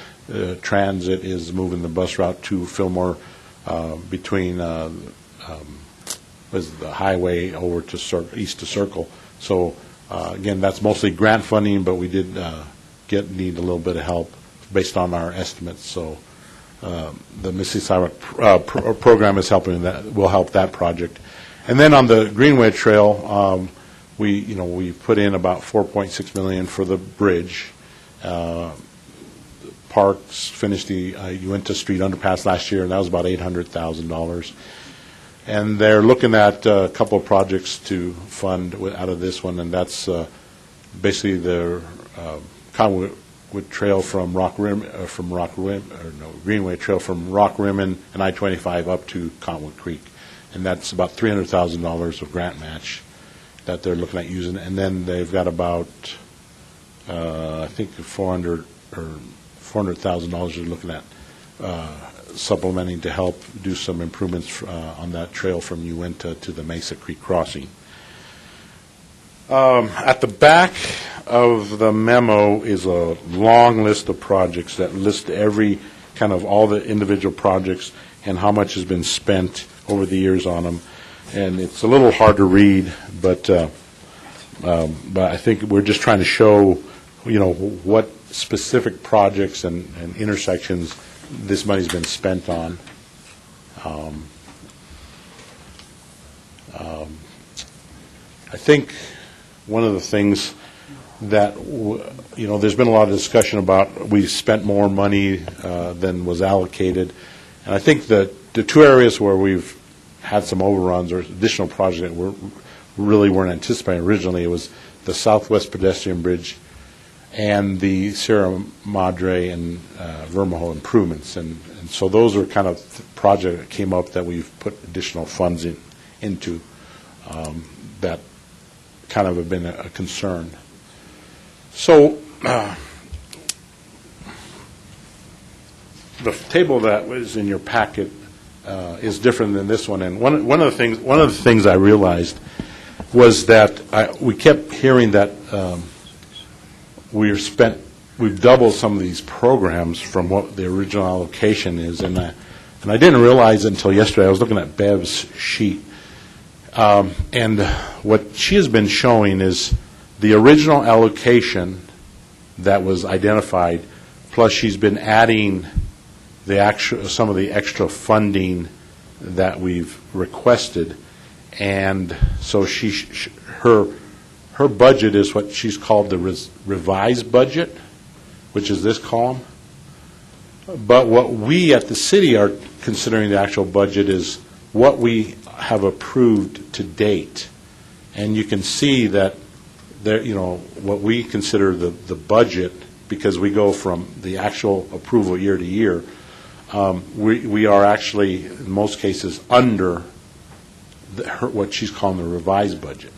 Transit is moving the bus route to Fillmore between the highway over to east to Circle. So again, that's mostly grant funding, but we did need a little bit of help based on our estimates. So the Mississippi Sidewalk program is helping that. Will help that project. And then on the Greenway Trail, we put in about $4.6 million for the bridge. Parks finished the Uinta Street underpass last year, and that was about $800,000. And they're looking at a couple of projects to fund out of this one, and that's basically the Conwood Trail from Greenway Trail from Rock Rimmon and I-25 up to Conwood Creek, and that's about $300,000 of grant match that they're looking at using. And then they've got about I think $400,000 they're looking at supplementing to help do some improvements on that trail from Uinta to the Mesa Creek crossing. At the back of the memo is a long list of projects that list all the individual projects and how much has been spent over the years on them. And it's a little hard to read, but I think we're just trying to show, what specific projects and intersections this money's been spent on. I think one of the things that, there's been a lot of discussion about we spent more money than was allocated. And I think that the two areas where we've had some overruns or additional projects that really weren't anticipating originally, it was the Southwest Pedestrian Bridge and the Sierra Madre and Vermejo improvements. And so those are kind of projects that came up that we've put additional funds into that kind of have been a concern. So the table that was in your packet is different than this one. And one of the things I realized was that we kept hearing that we've doubled some of these programs from what the original allocation is, and I didn't realize it until yesterday. I was looking at Bev's sheet, and what she has been showing is the original allocation that was identified, plus she's been adding some of the extra funding that we've requested. And so her budget is what she's called the revised budget, which is this column. But what we at the city are considering the actual budget is what we have approved to date. And you can see that there, what we consider the budget, because we go from the actual approval year to year, we are actually, in most cases, under what she's calling the revised budget.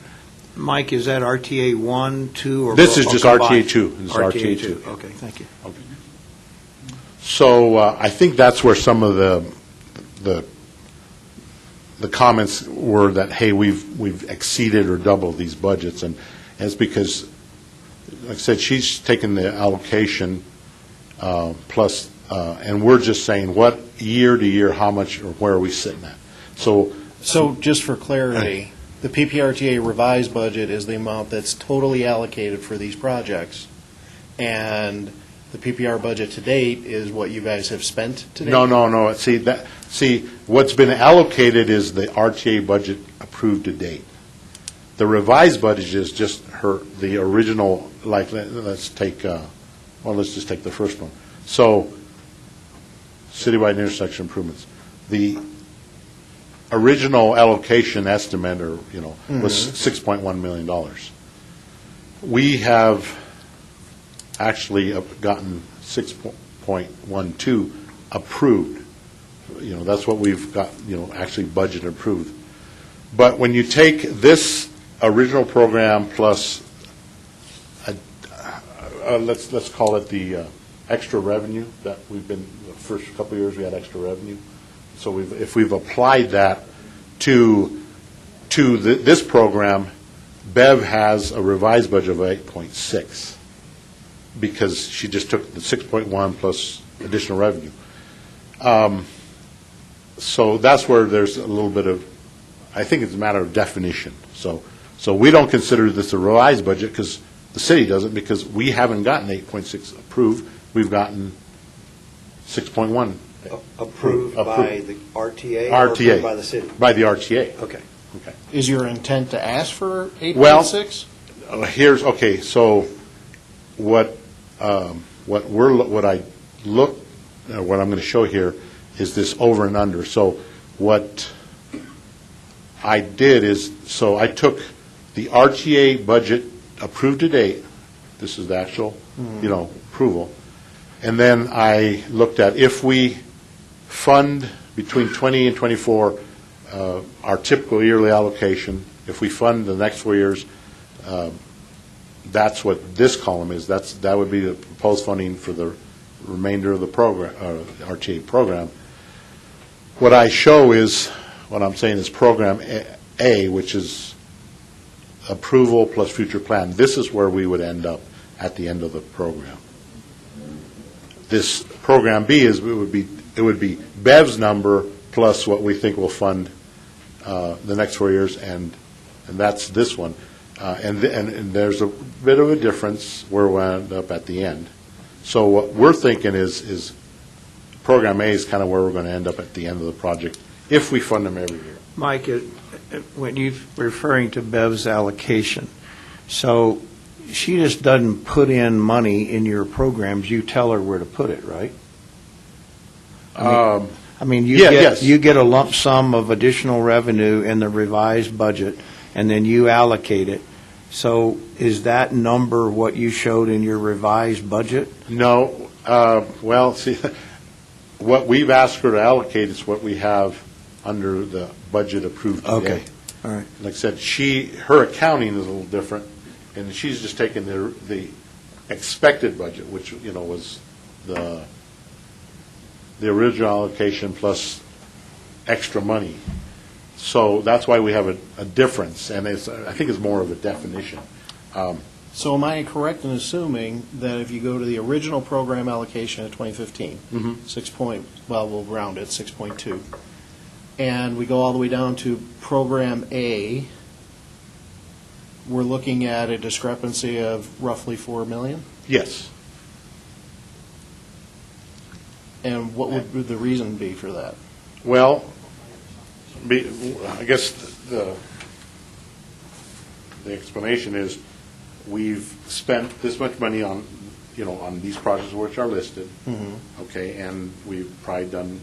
Mike, is that RTA 1, 2, or This is just combined? RTA 2. This is RTA 2. 2. Okay, thank you. Okay. So I think that's where some of the comments were that, hey, we've exceeded or doubled these budgets, and it's because, like I said, she's taken the allocation plus, and we're just saying what year to year, how much, or where are we sitting at? So just for clarity, the PPRTA revised budget is the amount that's totally allocated for these projects, and the PPR budget to date is what you guys have spent to date? No. See, what's been allocated is the RTA budget approved to date. The revised budget is just the original, like, let's just take the first one. So, citywide intersection improvements. The original allocation estimate, or, was $6.1 million. We have actually gotten 6.12 approved. That's what we've got, actually budget approved. But when you take this original program plus, let's call it the extra revenue that we've been, the first couple of years we had extra revenue. So if we've applied that to this program, Bev has a revised budget of 8.6. Because she just took the 6.1 plus additional revenue. So that's where there's a little bit of, I think it's a matter of definition. So we don't consider this a revised budget because the city doesn't, because we haven't gotten 8.6 approved. We've gotten 6.1 Approved by the RTA? RTA. Or approved by the city? By the RTA. Okay. Is your intent to ask for 8.6? Well, so what I'm going to show here is this over and under. So what I did is, so I took the RTA budget approved to date. This is the actual, approval. And then I looked at if we fund between 20 and 24 our typical yearly allocation, if we fund the next 4 years, that's what this column is. That would be the proposed funding for the remainder of the program, RTA program. What I show is, what I'm saying is Program A, which is approval plus future plan. This is where we would end up at the end of the program. This Program B it would be Bev's number plus what we think will fund the next 4 years, and that's this one. And there's a bit of a difference where we'll end up at the end. So what we're thinking is Program A is kind of where we're going to end up at the end of the project if we fund them every year. Mike, when you're referring to Bev's allocation, so she just doesn't put in money in your programs, you tell her where to put it, right? You get a lump sum of additional revenue in the revised budget, and then you allocate it. So is that number what you showed in your revised budget? No. See, what we've asked her to allocate is what we have under the budget approved today. Okay. All right. Like I said, her accounting is a little different, and she's just taken the expected budget, which, was the original allocation plus extra money. So that's why we have a difference, and I think it's more of a definition. So am I correct in assuming that if you go to the original program allocation of 2015, we'll round it, 6.2, and we go all the way down to Program A, we're looking at a discrepancy of roughly $4 million? Yes. And what would the reason be for that? Well, I guess the explanation is, we've spent this much money on, on these projects which are listed, okay, and we've probably done,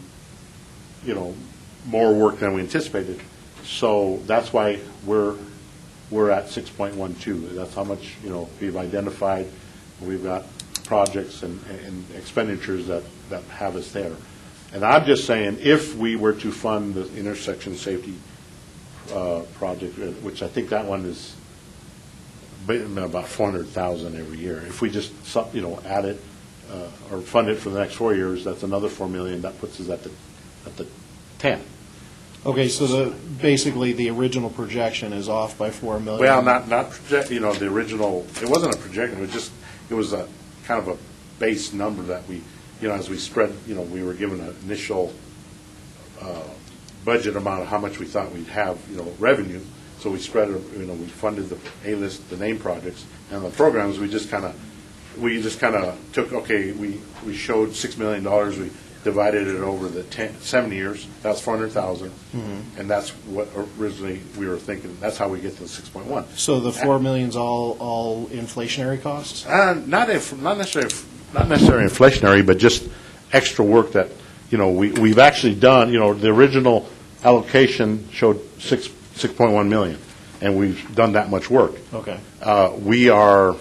more work than we anticipated. So that's why we're at 6.12. That's how much, we've identified. We've got projects and expenditures that have us there. And I'm just saying, if we were to fund the intersection safety project, which I think that one is about $400,000 every year. If we just, add it or fund it for the next 4 years, that's another $4 million. That puts us at the 10. Okay, so basically the original projection is off by $4 million. Well, not project. The original. It wasn't a projection. It was a kind of a base number that we, as we spread. We were given an initial budget amount of how much we thought we'd have, revenue. So we spread it. We funded the A-list, the name projects, and the programs. We just kind of took. Okay, we showed $6 million. We divided it over the 7 years. That's $400,000, and that's what originally we were thinking. That's how we get to the 6.1. So the $4 million's all inflationary costs? Not necessarily inflationary, but just extra work that we've actually done. The original allocation showed 6.1 million, and we've done that much work. Okay. We are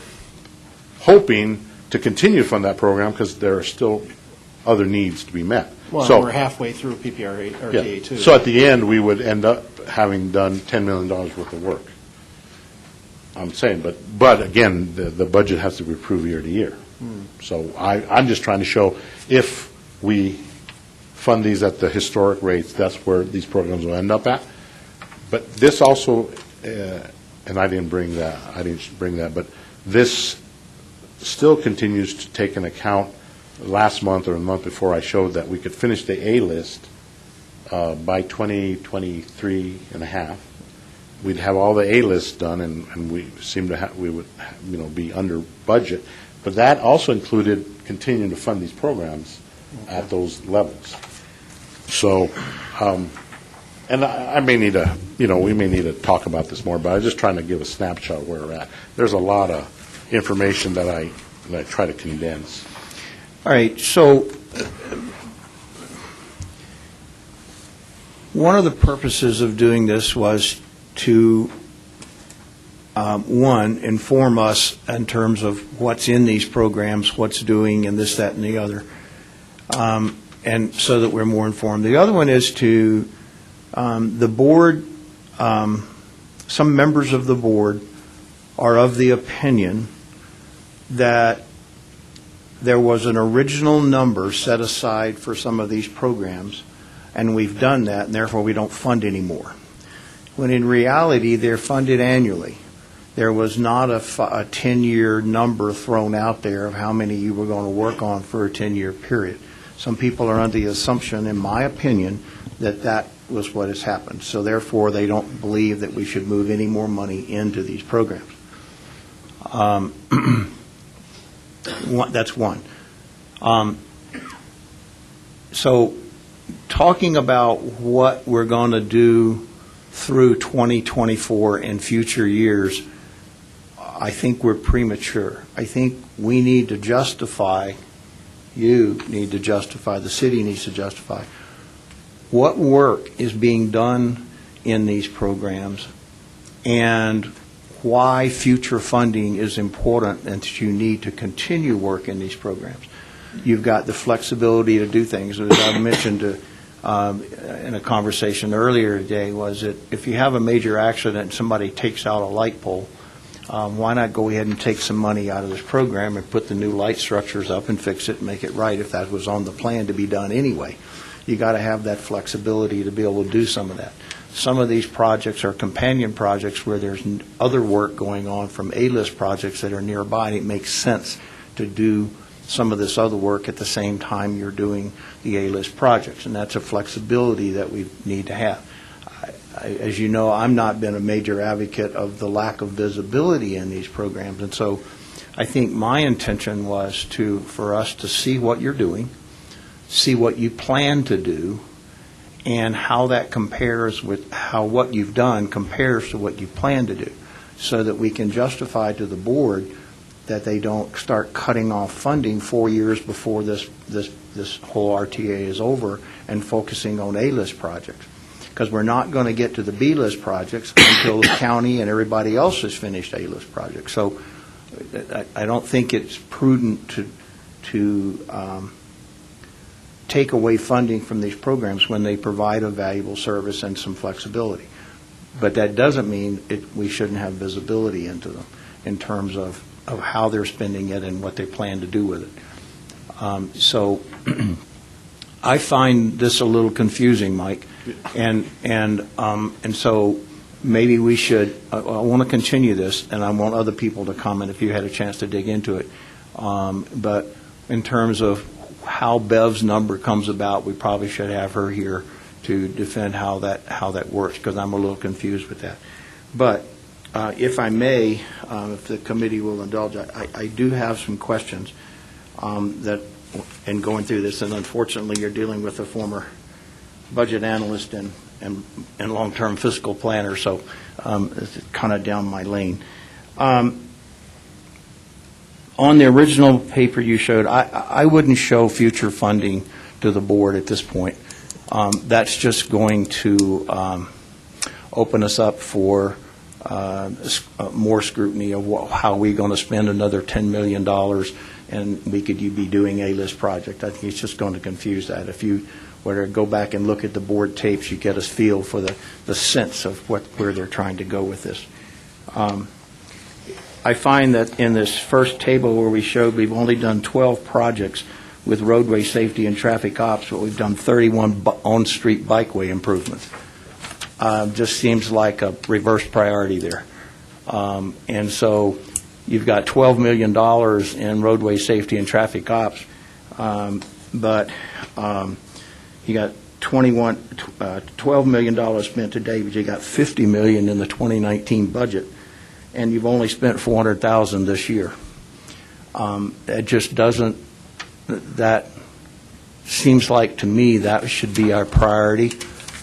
hoping to continue to fund that program because there are still other needs to be met. Well, so we're halfway through PPRTA too. So at the end, we would end up having done $10 million worth of work. I'm saying, but again, the budget has to be approved year to year. So I'm just trying to show, if we fund these at the historic rates, that's where these programs will end up at. But this also, and I didn't bring that, but this still continues to take into account. Last month or the month before, I showed that we could finish the A list by 2023 and a half. We'd have all the A lists done, and we seem to we would be under budget. But that also included continuing to fund these programs at those levels. So, and I may need to, we may need to talk about this more, but I'm just trying to give a snapshot of where we're at. There's a lot of information that I try to condense. All right, so one of the purposes of doing this was to, one, inform us in terms of what's in these programs, what's doing, and this, that, and the other, and so that we're more informed. The other one is to, the board, some members of the board are of the opinion that there was an original number set aside for some of these programs, and we've done that, and therefore we don't fund anymore. When in reality, they're funded annually. There was not a 10-year number thrown out there of how many you were going to work on for a 10-year period. Some people are under the assumption, in my opinion, that that was what has happened. So therefore, they don't believe that we should move any more money into these programs. That's one. So talking about what we're going to do through 2024 and future years, I think we're premature. I think we need to justify, you need to justify, the city needs to justify what work is being done in these programs and why future funding is important and that you need to continue work in these programs. You've got the flexibility to do things. As I mentioned in a conversation earlier today, was that if you have a major accident and somebody takes out a light pole, why not go ahead and take some money out of this program and put the new light structures up and fix it and make it right if that was on the plan to be done anyway. You got to have that flexibility to be able to do some of that. Some of these projects are companion projects where there's other work going on from A-list projects that are nearby, and it makes sense to do some of this other work at the same time you're doing the A-list projects, and that's a flexibility that we need to have. As you know, I've not been a major advocate of the lack of visibility in these programs, and so I think my intention was for us to see what you're doing, see what you plan to do, and how that compares with how what you've done compares to what you plan to do, so that we can justify to the board that they don't start cutting off funding 4 years before this whole RTA is over and focusing on A-list projects. Because we're not going to get to the B-list projects until the county and everybody else has finished A-list projects. So I don't think it's prudent to take away funding from these programs when they provide a valuable service and some flexibility. But that doesn't mean we shouldn't have visibility into them in terms of how they're spending it and what they plan to do with it. So I find this a little confusing, Mike, and so maybe we should, I want to continue this, and I want other people to comment if you had a chance to dig into it. But in terms of how Bev's number comes about, we probably should have her here to defend how that works, because I'm a little confused with that. But if I may, if the committee will indulge, I do have some questions that, in going through this, and unfortunately you're dealing with a former budget analyst and long-term fiscal planner, so it's kind of down my lane. On the original paper you showed, I wouldn't show future funding to the board at this point. That's just going to open us up for more scrutiny of how we're going to spend another $10 million, and we could be doing a list project. I think it's just going to confuse that. If you were to go back and look at the board tapes, you get a feel for the sense of where they're trying to go with this. I find that in this first table where we showed we've only done 12 projects with roadway safety and traffic ops, but we've done 31 on-street bikeway improvements. Just seems like a reverse priority there. And so you've got $12 million in roadway safety and traffic ops, but you got $12 million spent today, but you got $50 million in the 2019 budget, and you've only spent $400,000 this year. It just doesn't. That seems like to me that should be our priority,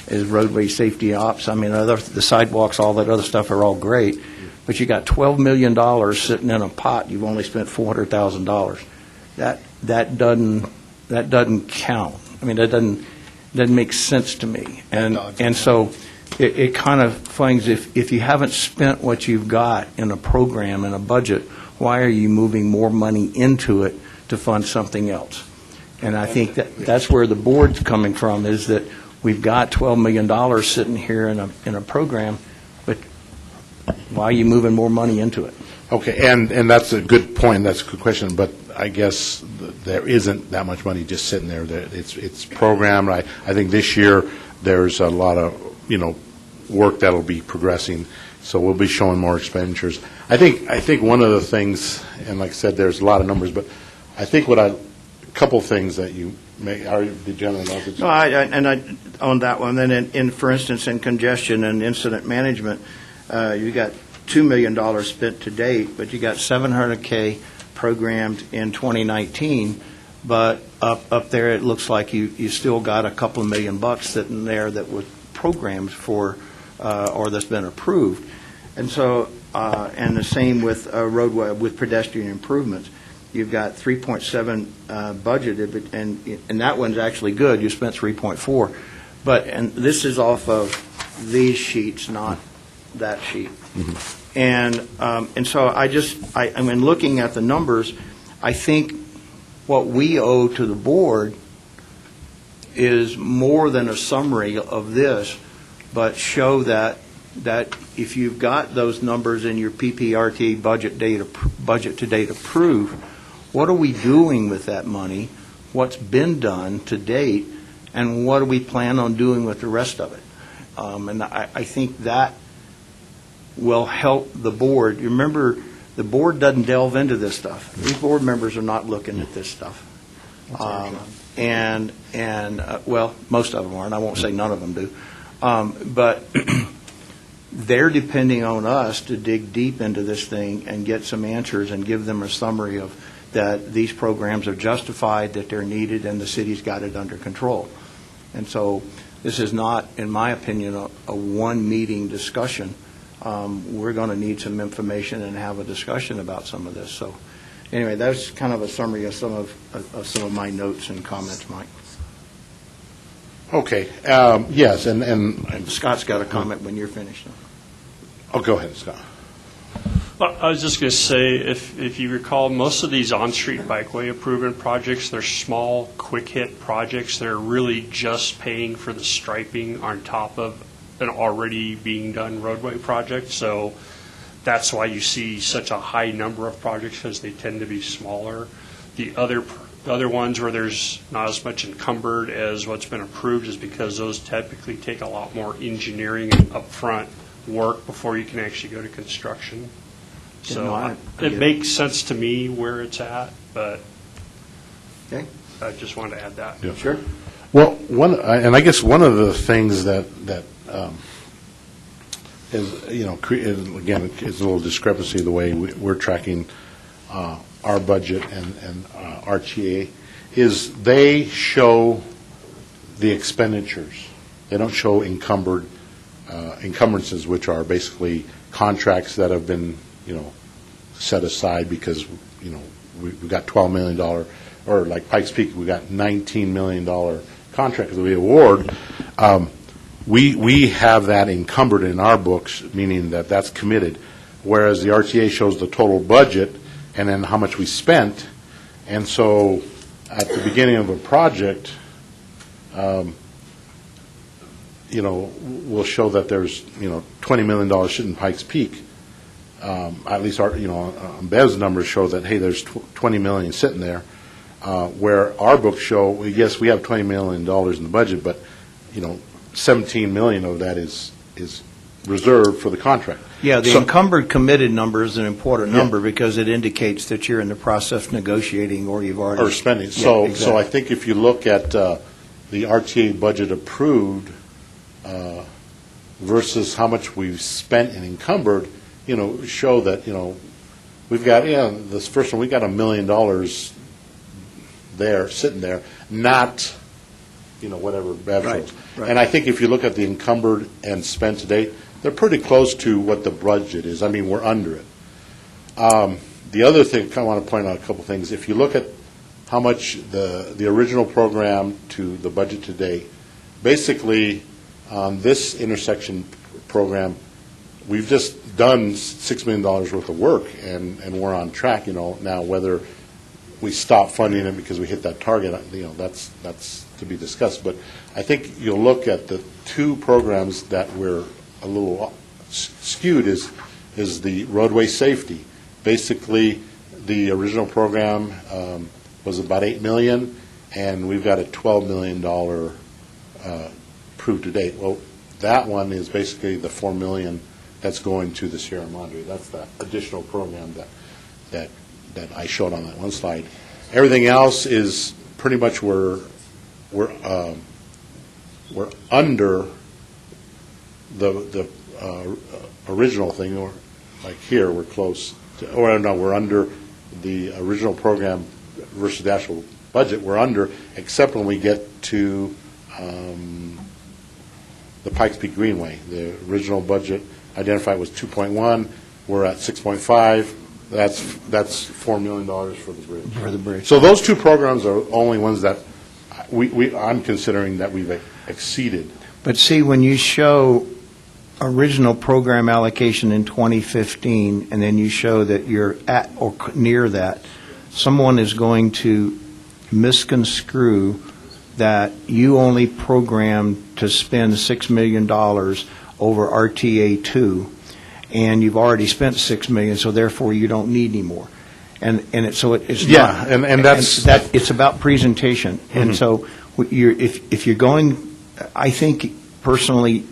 is roadway safety ops. I mean, the sidewalks, all that other stuff are all great, but you got $12 million sitting in a pot. You've only spent $400,000. That doesn't count. I mean, that doesn't make sense to me. And so it kind of finds if you haven't spent what you've got in a program and a budget, why are you moving more money into it to fund something else? And I think that's where the board's coming from, is that we've got $12 million sitting here in a program, but why are you moving more money into it? Okay, and that's a good point. That's a good question, but I guess there isn't that much money just sitting there. It's programmed. I think this year there's a lot of work that'll be progressing, so we'll be showing more expenditures. I think one of the things, and like I said, there's a lot of numbers, but I think a couple things that you may, did you have another? No, I on that one. Then, for instance, in congestion and incident management, you got $2 million spent to date, but you got $700K programmed in 2019. But up there, it looks like you still got a couple of $1 million sitting there that was programmed for or that's been approved. And so, and the same with roadway, with pedestrian improvements. You've got 3.7 budgeted, and that one's actually good. You spent 3.4, and this is off of these sheets, not that sheet. Mm-hmm. And so I mean, looking at the numbers, I think what we owe to the board is more than a summary of this, but show that if you've got those numbers in your PPRTA budget to date approved, what are we doing with that money? What's been done to date, and what do we plan on doing with the rest of it? And I think that will help the board. You remember, the board doesn't delve into this stuff. These board members are not looking at this stuff. Well, most of them aren't. I won't say none of them do. But they're depending on us to dig deep into this thing and get some answers and give them a summary of that these programs are justified, that they're needed, and the city's got it under control. And so this is not, in my opinion, a one-meeting discussion. We're going to need some information and have a discussion about some of this. So anyway, that's kind of a summary of some of my notes and comments, Mike. Okay, yes, and Scott's got a comment when you're finished. oh, go ahead, Scott. Well, I was just going to say, if you recall, most of these on-street bikeway improvement projects, they're small, quick-hit projects. They're really just paying for the striping on top of an already being done roadway project. So that's why you see such a high number of projects, because they tend to be smaller. The other ones where there's not as much encumbered as what's been approved is because those typically take a lot more engineering and upfront work before you can actually go to construction. So it makes sense to me where it's at, but I just wanted to add that. Yeah. Sure. Well, I guess one of the things that is, you know, again, is a little discrepancy the way we're tracking our budget and RTA, is they show the expenditures. They don't show encumbrances, which are basically contracts that have been, you know, set aside because, you know, we got $12 million, or like Pikes Peak, we got $19 million contract that we award. We have that encumbered in our books, meaning that that's committed, whereas the RTA shows the total budget and then how much we spent. And so at the beginning of a project, you know, we'll show that there's, you know, $20 million sitting in Pikes Peak. At least our, you know, Bev's numbers show that, hey, there's $20 million sitting there, where our books show, yes, we have $20 million in the budget, but, you know, $17 million of that is reserved for the contract. Yeah, the encumbered committed number is an important number because it indicates that you're in the process of negotiating or you've already... Or spending. So I think if you look at the RTA budget approved versus how much we've spent and encumbered, you know, show that, you know, we've got, this first one, we got $1 million there, sitting there, not, you know, whatever Bev shows. Right. And I think if you look at the encumbered and spent to date, they're pretty close to what the budget is. I mean, we're under it. The other thing, I want to point out a couple things. If you look at how much the original program to the budget to date, basically, on this intersection program, we've just done $6 million worth of work, and we're on track, you know. Now, whether we stop funding it because we hit that target, you know, that's to be discussed. But I think you'll look at the two programs that we're a little skewed is the roadway safety. Basically, the original program was about $8 million, and we've got a $12 million approved to date. Well, that one is basically the $4 million that's going to the Sierra Madre. That's the additional program that I showed on that one slide. Everything else is pretty much we're under the original thing, or like here we're close to, or no, we're under the original program versus the actual budget. We're under, except when we get to the Pikes Peak Greenway. The original budget identified was 2.1. We're at 6.5. That's $4 million for the bridge. For the bridge. So those two programs are only ones that I'm considering that we've exceeded. But see, when you show original program allocation in 2015, and then you show that you're at or near that, someone is going to misconstrue that you only programmed to spend $6 million over RTA 2, and you've already spent $6 million, so therefore you don't need any more. And it's not. And that's that. It's about presentation. Mm-hmm. And so if you're going, I think personally,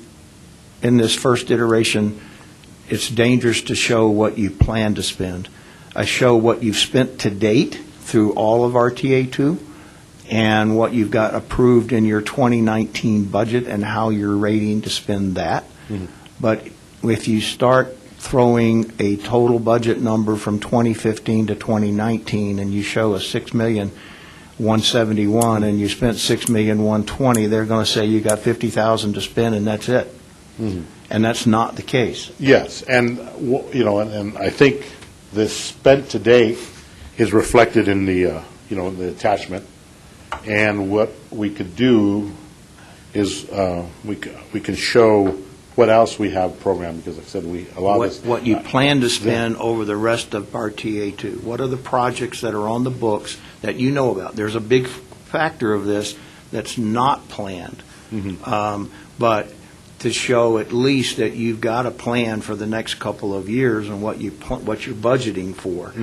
in this first iteration, it's dangerous to show what you plan to spend. I show what you've spent to date through all of RTA 2 and what you've got approved in your 2019 budget and how you're rating to spend that. Mm-hmm. But if you start throwing a total budget number from 2015 to 2019 and you show a $6 million, 171 and you spent $6,120,000, they're going to say you got $50,000 to spend and that's it. And that's not the case. Yes, and, and I think the spent to date is reflected in the, the attachment. And what we could do is we can show what else we have programmed, because like I said, a lot of this. What you plan to spend over the rest of RTA 2. What are the projects that are on the books that you know about? There's a big factor of this that's not planned. But to show at least that you've got a plan for the next couple of years and what you're budgeting for,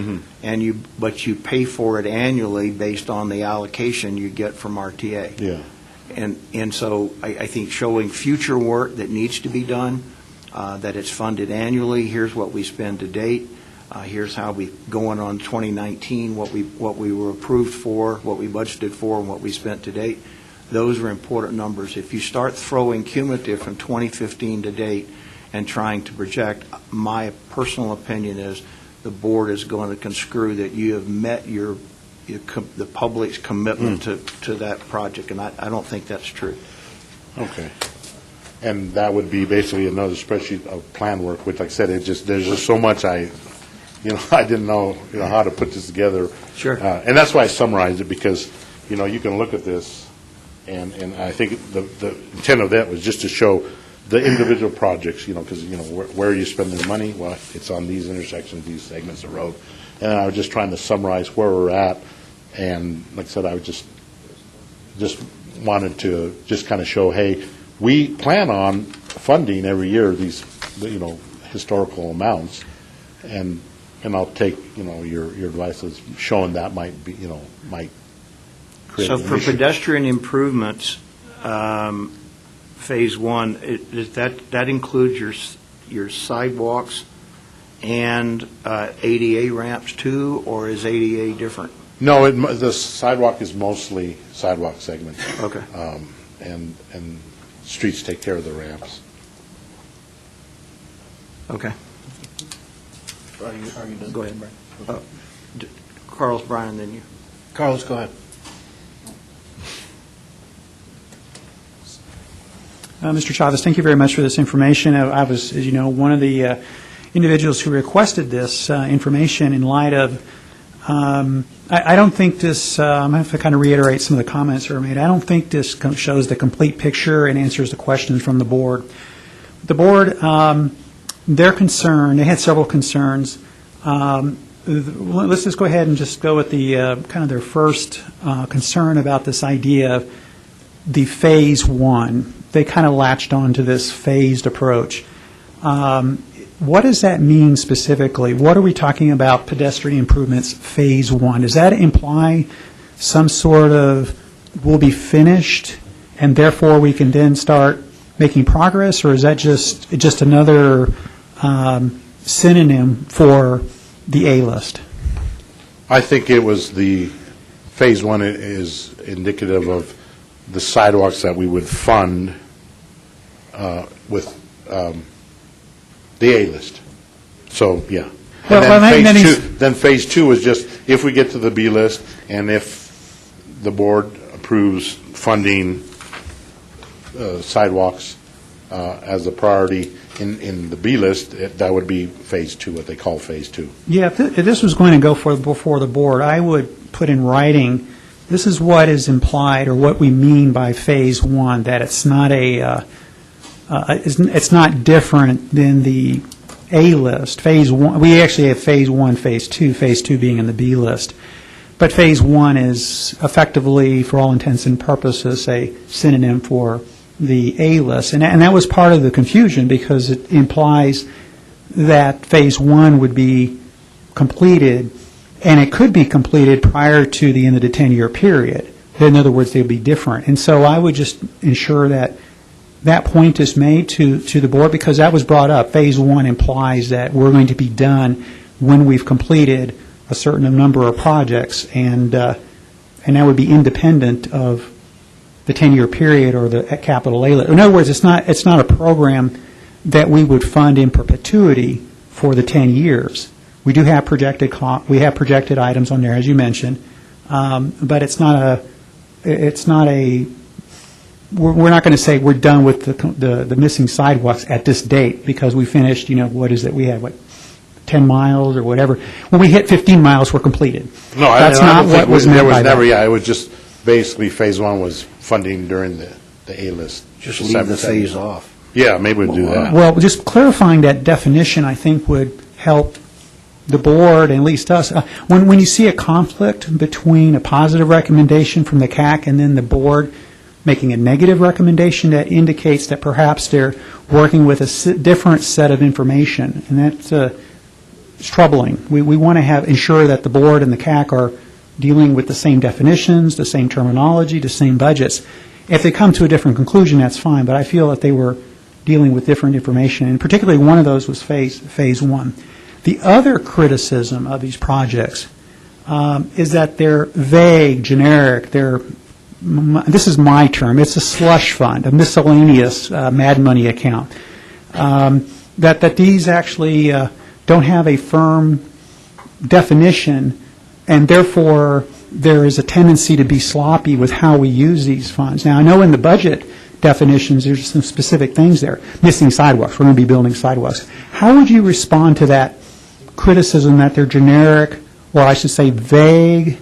but you pay for it annually based on the allocation you get from RTA. Yeah. And so I think showing future work that needs to be done, that it's funded annually. Here's what we spend to date. Here's how we going on 2019, what we were approved for, what we budgeted for, and what we spent to date. Those are important numbers. If you start throwing cumulative from 2015 to date and trying to project, my personal opinion is the board is going to construe that you have met the public's commitment to that project, and I don't think that's true. Okay. And that would be basically another spreadsheet of plan work, which, like I said, there's just so much I didn't know, how to put this together. Sure. And that's why I summarized it, because, you can look at this, and I think the intent of that was just to show the individual projects, because, where are you spending the money? Well, it's on these intersections, these segments of road. And I was just trying to summarize where we're at, and like I said, I was just wanted to just kind of show, hey, we plan on funding every year these, historical amounts, and I'll take, your advice is showing that might be, might create So an for issue. pedestrian improvements, phase one, that includes your sidewalks and ADA ramps too, or is ADA different? No, the sidewalk is mostly sidewalk segment. Okay. And streets take care of the ramps. Okay. Are you done? Go ahead, Brian. Carl's Brian, then you. Carlos, go ahead. Mr. Chavez, thank you very much for this information. I was, as you know, one of the individuals who requested this information in light of, I don't think this, I'm going to have to kind of reiterate some of the comments that were made. I don't think this shows the complete picture and answers the questions from the board. The board, their concern, they had several concerns. Let's just go ahead and just go with the kind of their first concern about this idea of the phase one. They kind of latched on to this phased approach. What does that mean specifically? What are we talking about pedestrian improvements phase one? Does that imply some sort of will be finished and therefore we can then start making progress, or is that just another synonym for the A list? I think it was the phase one is indicative of the sidewalks that we would fund with the A list. So, yeah. Then phase two is just if we get to the B list and if the board approves funding sidewalks as a priority in the B list, that would be phase two, what they call phase two. Yeah, if this was going to go before the board, I would put in writing, this is what is implied or what we mean by phase one, that it's not it's not different than the A list. Phase one, we actually have phase one, phase two being in the B list. But phase one is effectively, for all intents and purposes, a synonym for the A list. And that was part of the confusion because it implies that phase one would be completed, and it could be completed prior to the end of the 10-year period. In other words, they would be different. And so I would just ensure that that point is made to the board, because that was brought up. Phase one implies that we're going to be done when we've completed a certain number of projects, and that would be independent of the 10-year period or the capital A list. In other words, it's not a program that we would fund in perpetuity for the 10 years. We do have projected items on there, as you mentioned. But it's not a, we're not going to say we're done with the missing sidewalks at this date because we finished, what is it, we had, 10 miles or whatever. When we hit 15 miles, we're completed. No, That's not what was meant by that. Yeah, it was just, basically, Phase 1 was funding during the A-list. Just leave the phase off. Yeah, maybe we'll do that. Well, just clarifying that definition, I think, would help the board, and at least us. When you see a conflict between a positive recommendation from the CAC and then the board making a negative recommendation, that indicates that perhaps they're working with a different set of information, and that's it's troubling. We want to ensure that the board and the CAC are dealing with the same definitions, the same terminology, the same budgets. If they come to a different conclusion, that's fine, but I feel that they were dealing with different information, and particularly one of those was phase 1. The other criticism of these projects is that they're vague, generic. This is my term. It's a slush fund, a miscellaneous mad money account. That these actually don't have a firm definition, and therefore there is a tendency to be sloppy with how we use these funds. Now, I know in the budget definitions there's some specific things there. Missing sidewalks. We're going to be building sidewalks. How would you respond to that criticism that they're generic, or I should say vague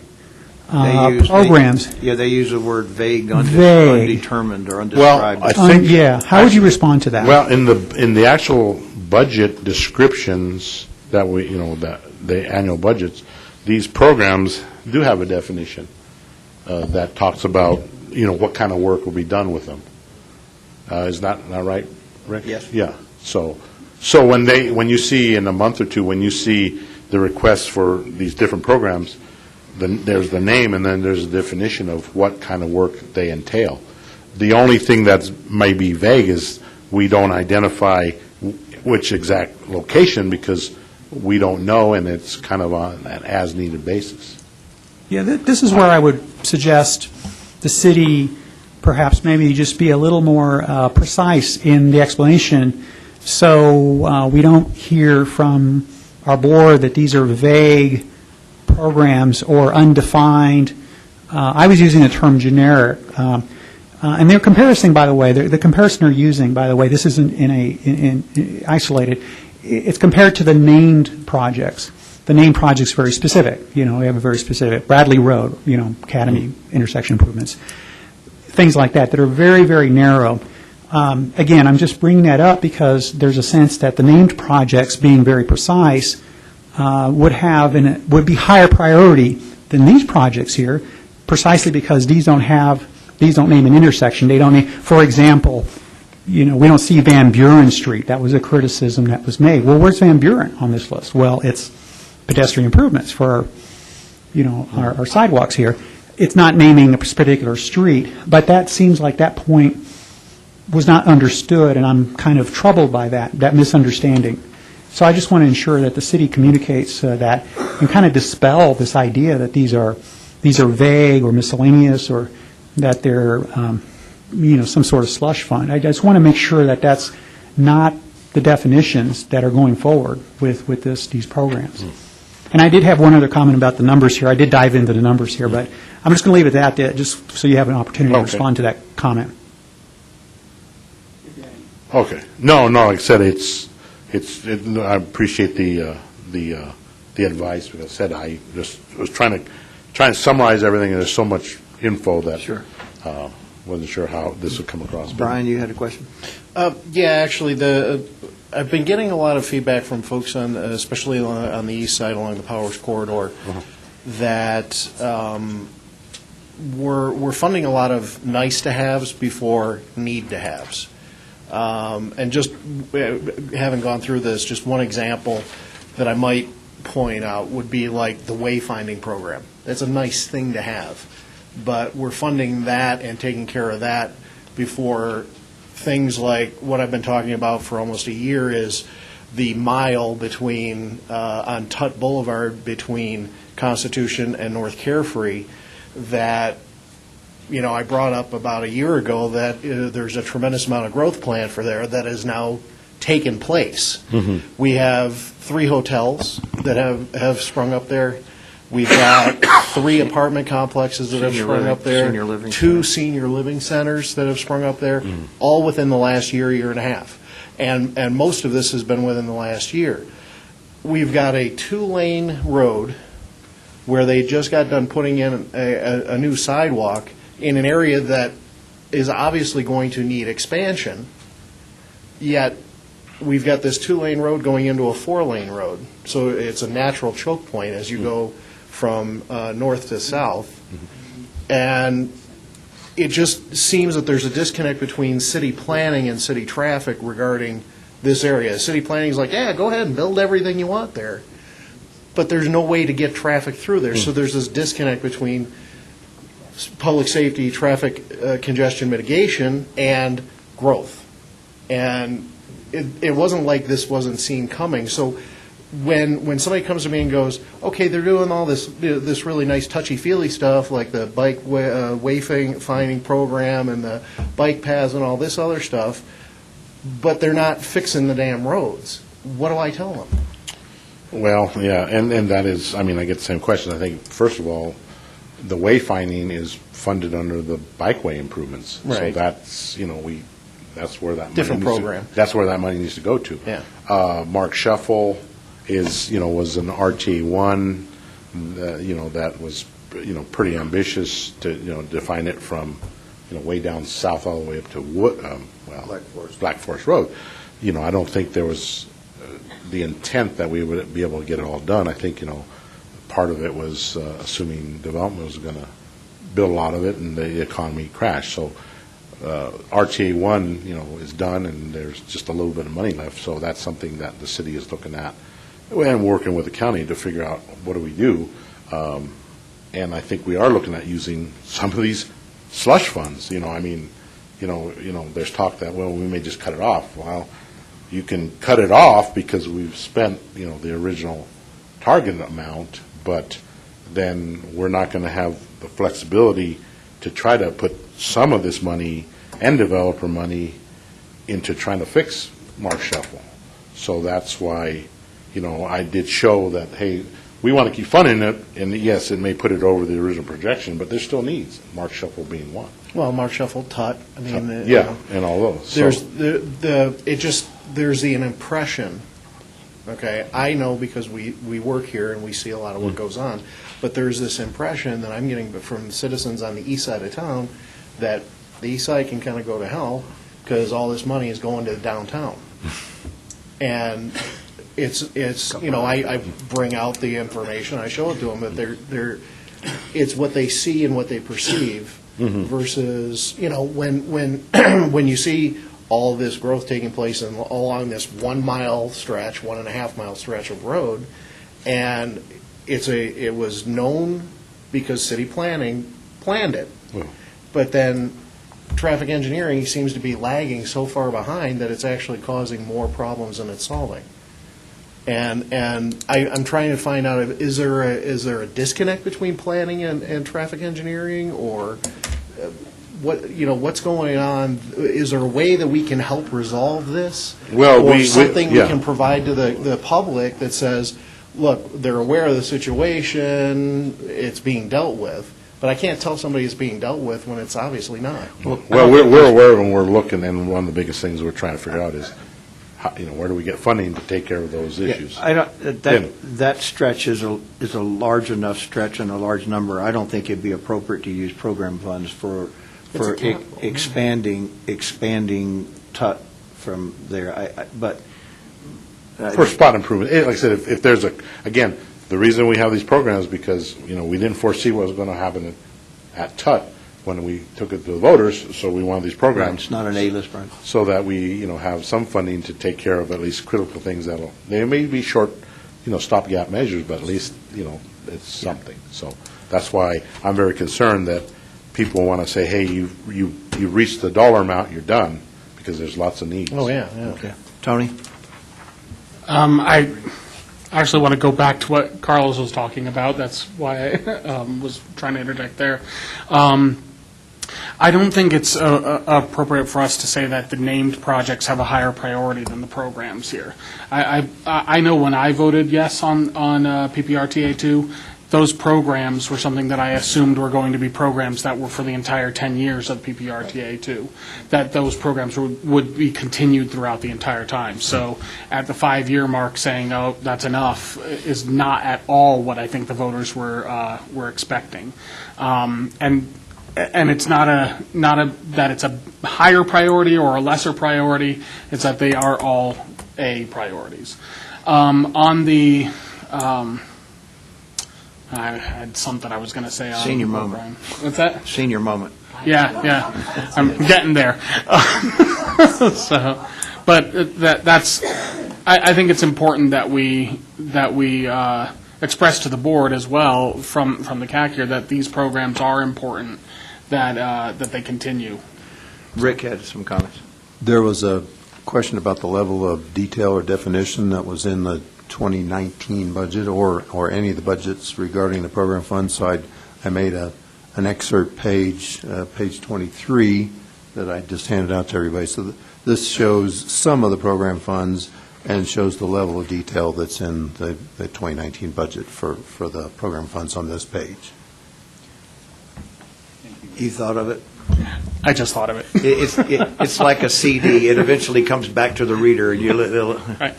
programs? They use the word vague, undetermined, or undescribed. Well, I think... How would you respond to that? Well, in the actual budget descriptions that the annual budgets, these programs do have a definition that talks about, what kind of work will be done with them. Is that not right, Rick? Yes. Yeah. So when you see in a month or two, when you see the requests for these different programs, then there's the name and then there's a definition of what kind of work they entail. The only thing that's maybe vague is we don't identify which exact location because we don't know, and it's kind of on an as-needed basis. Yeah, this is where I would suggest the city perhaps maybe just be a little more precise in the explanation so we don't hear from our board that these are vague programs or undefined. I was using the term generic. And their comparison, by the way, the comparison they're using, by the way, this isn't in isolated. It's compared to the named projects. The named project's very specific. We have a very specific Bradley Road, Academy intersection improvements, things like that are very, very narrow. Again, I'm just bringing that up because there's a sense that the named projects, being very precise, would be higher priority than these projects here, precisely because these don't name an intersection. They don't name, for example, we don't see Van Buren Street. That was a criticism that was made. Well, where's Van Buren on this list? Well, it's pedestrian improvements for our sidewalks here. It's not naming a particular street, but that seems like that point was not understood, and I'm kind of troubled by that misunderstanding. So I just want to ensure that the city communicates that and kind of dispel this idea that these are vague or miscellaneous or that they're some sort of slush fund. I just want to make sure that that's not the definitions that are going forward with these programs. And I did have one other comment about the numbers here. I did dive into the numbers here, but I'm just going to leave it at that just so you have an opportunity to respond to that comment. Okay. No, like I said, I appreciate the advice. Because I said I just was trying to summarize everything, and there's so much info that wasn't sure how this would come across. Brian, you had a question? Yeah, actually, I've been getting a lot of feedback from folks especially on the east side along the Powers Corridor, that we're funding a lot of nice-to-haves before need-to-haves. And just having gone through this, just one example that I might point out would be like the wayfinding program. That's a nice thing to have, but we're funding that and taking care of that before things like what I've been talking about for almost a year is the mile between on Tut Boulevard between Constitution and North Carefree that I brought up about a year ago that there's a tremendous amount of growth plan for there that has now taken place. We have 3 hotels that have sprung up there. We've got 3 apartment complexes that have Senior sprung living- up there, senior living 2 centers. senior living centers that have sprung up there, all within the last year and a half. And most of this has been within the last year. We've got a 2-lane road where they just got done putting in a new sidewalk in an area that is obviously going to need expansion, yet we've got this 2-lane road going into a 4-lane road. So it's a natural choke point as you go from north to south. And it just seems that there's a disconnect between city planning and city traffic regarding this area. City planning is like, yeah, go ahead and build everything you want there. But there's no way to get traffic through there. So there's this disconnect between public safety, traffic congestion mitigation, and growth. And it wasn't like this wasn't seen coming. So when somebody comes to me and goes, okay, they're doing all this really nice touchy-feely stuff like the bike wayfinding program and the bike paths and all this other stuff, but they're not fixing the damn roads, what do I tell them? Well, yeah, and that is, I mean, I get the same question. I think, first of all, the wayfinding is funded under the bikeway improvements. So Right. that's, that's where that money Different needs to- program. That's where that money needs to go to. Yeah. Mark Shuffle is, was an RTA1, that was, pretty ambitious to, define it from, way down south all the way up to Black Forest Road. I don't think there was the intent that we would be able to get it all done. I think, part of it was assuming development was going to build a lot of it and the economy crashed. So RTA1, is done and there's just a little bit of money left. So that's something that the city is looking at and working with the county to figure out what do we do. And I think we are looking at using some of these slush funds. There's talk that, well, we may just cut it off. Well, you can cut it off because we've spent, the original target amount, but then we're not going to have the flexibility to try to put some of this money and developer money into trying to fix Mark Shuffle. So that's why, I did show that, hey, we want to keep funding it, and yes, it may put it over the original projection, but there's still needs, Mark Shuffle being one. Well, Mark Shuffle, Tut, I mean. Yeah, and all those. There's there's an impression, okay, I know because we work here and we see a lot of what goes on, but there's this impression that I'm getting from citizens on the east side of town that the east side can kind of go to hell because all this money is going to downtown. And it's I bring out the information, I show it to them, but it's what they see and what they perceive versus, when you see all this growth taking place along this 1 mile stretch, 1.5 mile stretch of road, and it was known because city planning planned it. But then traffic engineering seems to be lagging so far behind that it's actually causing more problems than it's solving. And I'm trying to find out, is there a disconnect between planning and traffic engineering, or what's going on? Is there a way that we can help resolve this? Well, or something we yeah. can provide to the public that says, look, they're aware of the situation, it's being dealt with. But I can't tell somebody it's being dealt with when it's obviously not. Well, we're aware of it and we're looking, and one of the biggest things we're trying to figure out is, where do we get funding to take care of those issues? That stretch is a large enough stretch and a large number. I don't think it'd be appropriate to use program funds for expanding TUT from there. For spot improvement, like I said, if there's again, the reason we have these programs is because, we didn't foresee what was going to happen at TUT when we took it to the voters, so we wanted these programs. It's not an A-list program. So that we, have some funding to take care of at least critical things they may be short, stopgap measures, but at least, it's something. So that's why I'm very concerned that people want to say, hey, you reached the dollar amount, you're done, because there's lots of needs. Oh, yeah. Okay. Tony? I actually want to go back to what Carlos was talking about. That's why I was trying to interject there. I don't think it's appropriate for us to say that the named projects have a higher priority than the programs here. I know when I voted yes on PPRTA 2, those programs were something that I assumed were going to be programs that were for the entire 10 years of PPRTA too, that those programs would be continued throughout the entire time. So at the 5-year mark, saying, oh, that's enough, is not at all what I think the voters were expecting. And it's not that it's a higher priority or a lesser priority, it's that they are all A priorities. On the I had something I was going to say on Senior moment. Brian. What's that? Senior moment. Yeah. I'm getting there. So, but that's. I think it's important that we express to the board as well from the CAC here that these programs are important, that they continue. Rick had some comments. There was a question about the level of detail or definition that was in the 2019 budget or any of the budgets regarding the program funds. So I made an excerpt page 23 that I just handed out to everybody. So this shows some of the program funds and shows the level of detail that's in the 2019 budget for the program funds on this page. You thought of it? I just thought of it. It's like a CD. It eventually comes back to the reader. And right.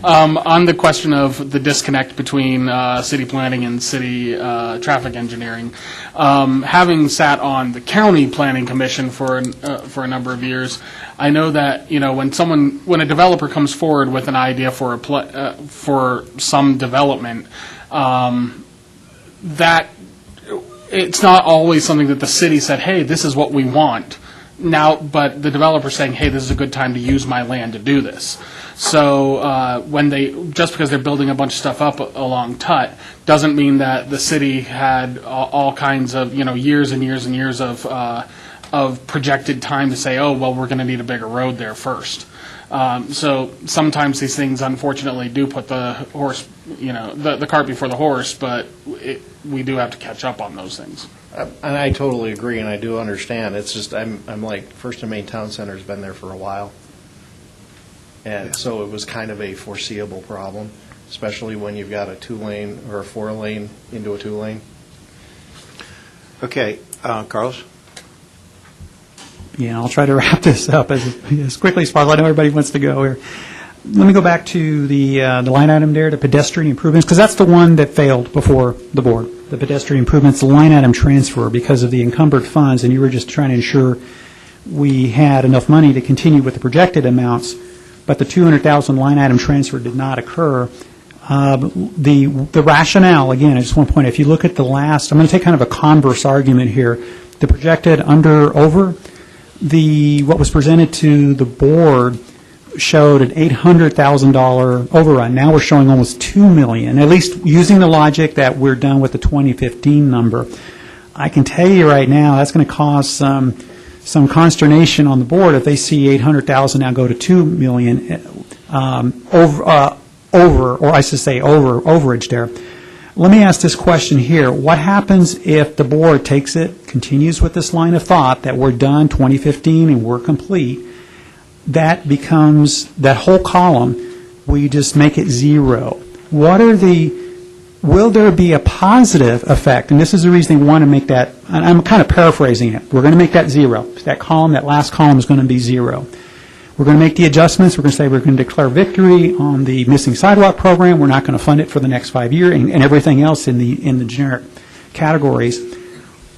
On the question of the disconnect between city planning and city traffic engineering, having sat on the county planning commission for a number of years, I know that when a developer comes forward with an idea for for some development, that it's not always something that the city said, hey, this is what we want. Now, but the developer's saying, hey, this is a good time to use my land to do this. So just because they're building a bunch of stuff up along Tut doesn't mean that the city had all kinds of, years and years and years of projected time to say, oh, well, we're going to need a bigger road there first. So sometimes these things, unfortunately, do put the horse, the cart before the horse, but we do have to catch up on those things. And I totally agree, and I do understand. It's just I'm like, First and Main Town Center's been there for a while, and so it was kind of a foreseeable problem, especially when you've got a 2-lane or a 4-lane into a 2-lane. Okay, Carlos? Yeah, I'll try to wrap this up as quickly as possible. I know everybody wants to go here. Let me go back to the line item there, the pedestrian improvements, because that's the one that failed before the board. The pedestrian improvements, the line item transfer because of the encumbered funds, and you were just trying to ensure we had enough money to continue with the projected amounts, but the $200,000 line item transfer did not occur. The rationale, again, I just want to point out, if you look at the last, I'm going to take kind of a converse argument here. The projected over, what was presented to the board showed an $800,000 overrun. Now we're showing almost $2 million, at least using the logic that we're done with the 2015 number. I can tell you right now that's going to cause some consternation on the board if they see $800,000 now go to $2 million overage there. Let me ask this question here. What happens if the board continues with this line of thought that we're done 2015 and we're complete? That becomes, that whole column, we just make it zero. Will there be a positive effect? And this is the reason they want to make that, and I'm kind of paraphrasing it. We're going to make that zero. That column, that last column is going to be zero. We're going to make the adjustments. We're going to say we're going to declare victory on the missing sidewalk program. We're not going to fund it for the next 5 years and everything else in the generic categories.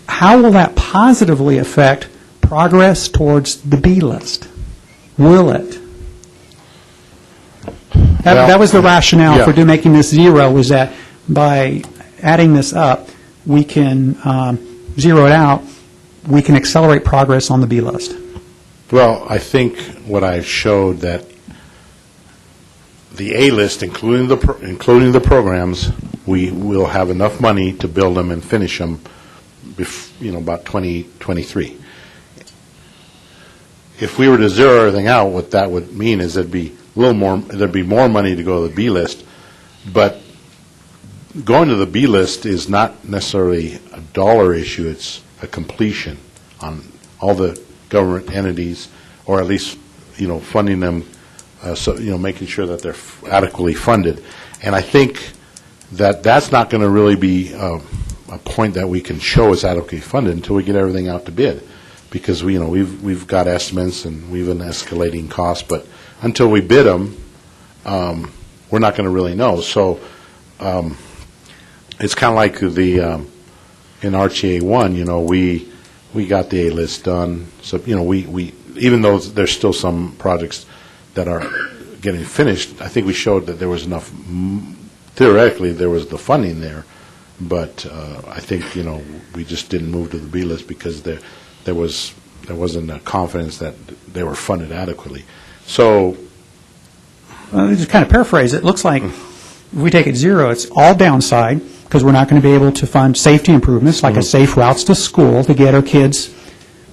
How will that positively affect progress towards the B list? Will it? That was the rationale for making this zero, was that by adding this up, we can zero it out, we can accelerate progress on the B list. Well, I think what I showed that the A list, including the programs, we will have enough money to build them and finish them, about 2023. If we were to zero everything out, what that would mean is there'd be more money to go to the B list, but going to the B list is not necessarily a dollar issue, it's a completion on all the government entities, or at least, funding them, making sure that they're adequately funded. And I think that's not going to really be a point that we can show is adequately funded until we get everything out to bid, because we've got estimates and we've an escalating cost, but until we bid them, we're not going to really know. So it's kind of like in RTA 1, we got the A-list done. So, we even though there's still some projects that are getting finished, I think we showed that there was enough, theoretically, there was the funding there. But I think, we just didn't move to the B-list because there wasn't a confidence that they were funded adequately. So, just kind of paraphrase, it looks like if we take it zero, it's all downside, because we're not going to be able to fund safety improvements, like a safe routes to school to get our kids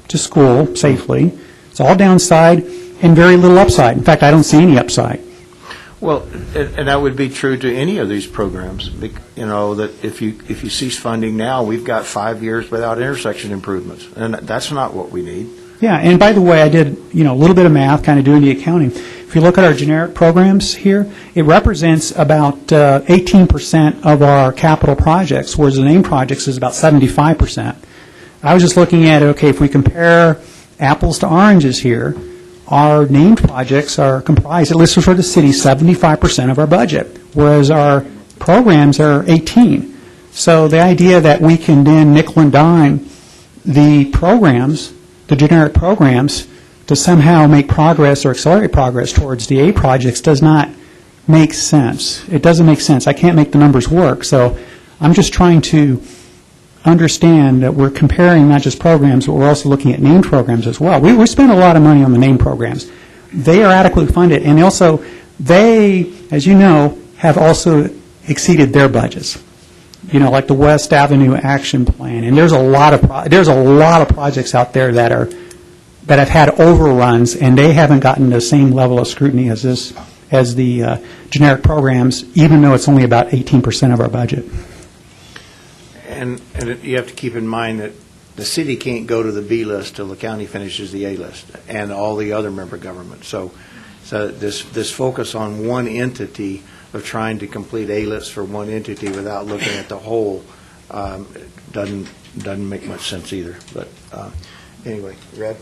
to school safely. It's all downside and very little upside. In fact, I don't see any upside. Well, and that would be true to any of these programs, that if you cease funding now, we've got 5 years without intersection improvements, and that's not what we need. Yeah, and by the way, I did, a little bit of math, kind of doing the accounting. If you look at our generic programs here, it represents about 18% of our capital projects, whereas the named projects is about 75%. I was just looking at, okay, if we compare apples to oranges here, our named projects are comprised, at least for the city, 75% of our budget, whereas our programs are 18. So the idea that we can then nickel and dime the programs, the generic programs, to somehow make progress or accelerate progress towards the A projects does not make sense. It doesn't make sense. I can't make the numbers work. So I'm just trying to understand that we're comparing not just programs, but we're also looking at named programs as well. We spend a lot of money on the named programs. They are adequately funded, and also they, as you know, have also exceeded their budgets. Like the West Avenue Action Plan, and there's a lot of projects out there that have had overruns, and they haven't gotten the same level of scrutiny as the generic programs, even though it's only about 18% of our budget. And you have to keep in mind that the city can't go to the B list till the county finishes the A list, and all the other member governments. So this focus on one entity of trying to complete A lists for one entity without looking at the whole doesn't make much sense either. But anyway, Red?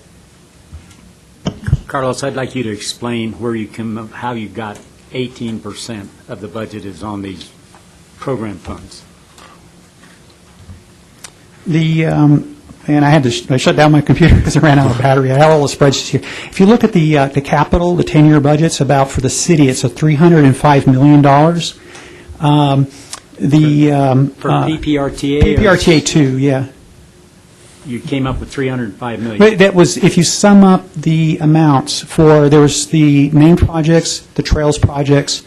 Carlos, I'd like you to explain how you got 18% of the budget is on these program funds. And I shut down my computer because I ran out of battery. I have all the spreadsheets here. If you look at the capital, the 10-year budget's for the city, it's $305 million. For PPRTA? PPRTA 2, yeah. You came up with $305 million. But that was, if you sum up the amounts there was the main projects, the trails projects,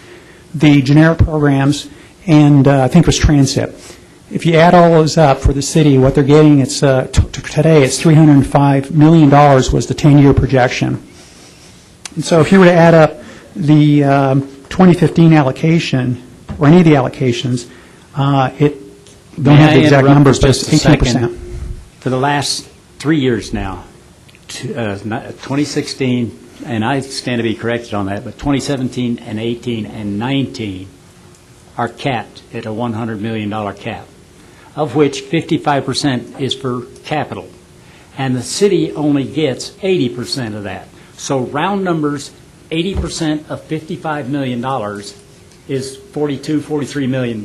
the generic programs, and I think it was transit. If you add all those up for the city, what they're getting, it's today it's $305 million was the 10-year projection. And so if you were to add up the 2015 allocation, or any of the allocations, don't have the exact numbers, but it's 18%. For the last 3 years now, 2016, and I stand to be corrected on that, but 2017 and 18 and 19 are capped at a $100 million cap, of which 55% is for capital. And the city only gets 80% of that. So round numbers, 80% of $55 million is $43 million.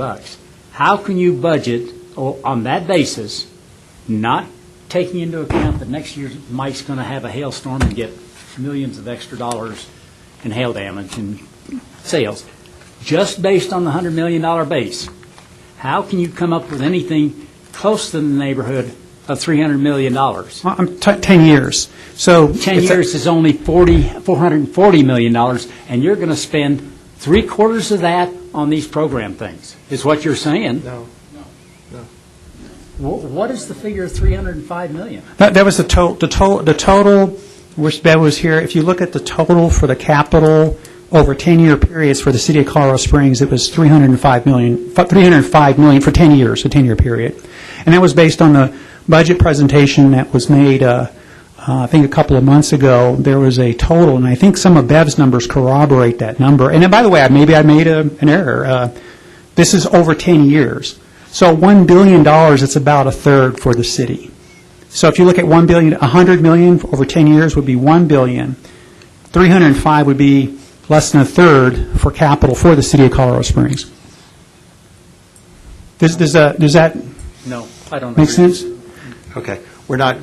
How can you budget on that basis, not taking into account that next year Mike's going to have a hailstorm and get millions of extra dollars in hail damage and sales, just based on the $100 million base? How can you come up with anything close to the neighborhood of $300 million? 10 years. So 10 years is only $440 million, and you're going to spend 3/4 of that on these program things, is what you're saying. No. What is the figure of $305 million? That was the total, which Bev was here. If you look at the total for the capital over 10-year periods for the city of Colorado Springs, it was $305 million for 10 years, a 10-year period. And that was based on the budget presentation that was made, I think a couple of months ago. There was a total, and I think some of Bev's numbers corroborate that number. And then, by the way, maybe I made an error. This is over 10 years. So $1 billion, it's about a third for the city. So if you look at $1 billion, $100 million over 10 years would be $1 billion. 305 would be less than a third for capital for the city of Colorado Springs. Does that No, I don't make agree. sense? Okay, we're not,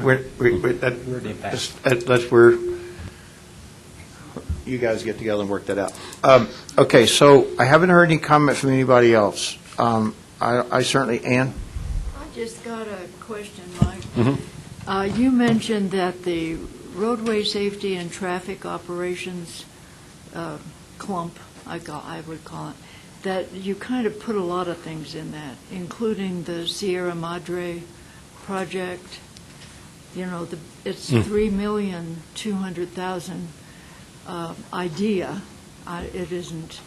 you guys get together and work that out. Okay, so I haven't heard any comment from anybody else. I certainly, Ann? I just got a question, Mike. You mentioned that the roadway safety and traffic operations clump, I would call it, that you kind of put a lot of things in that, including the Sierra Madre project. You know, it's $3,200,000 idea. It isn't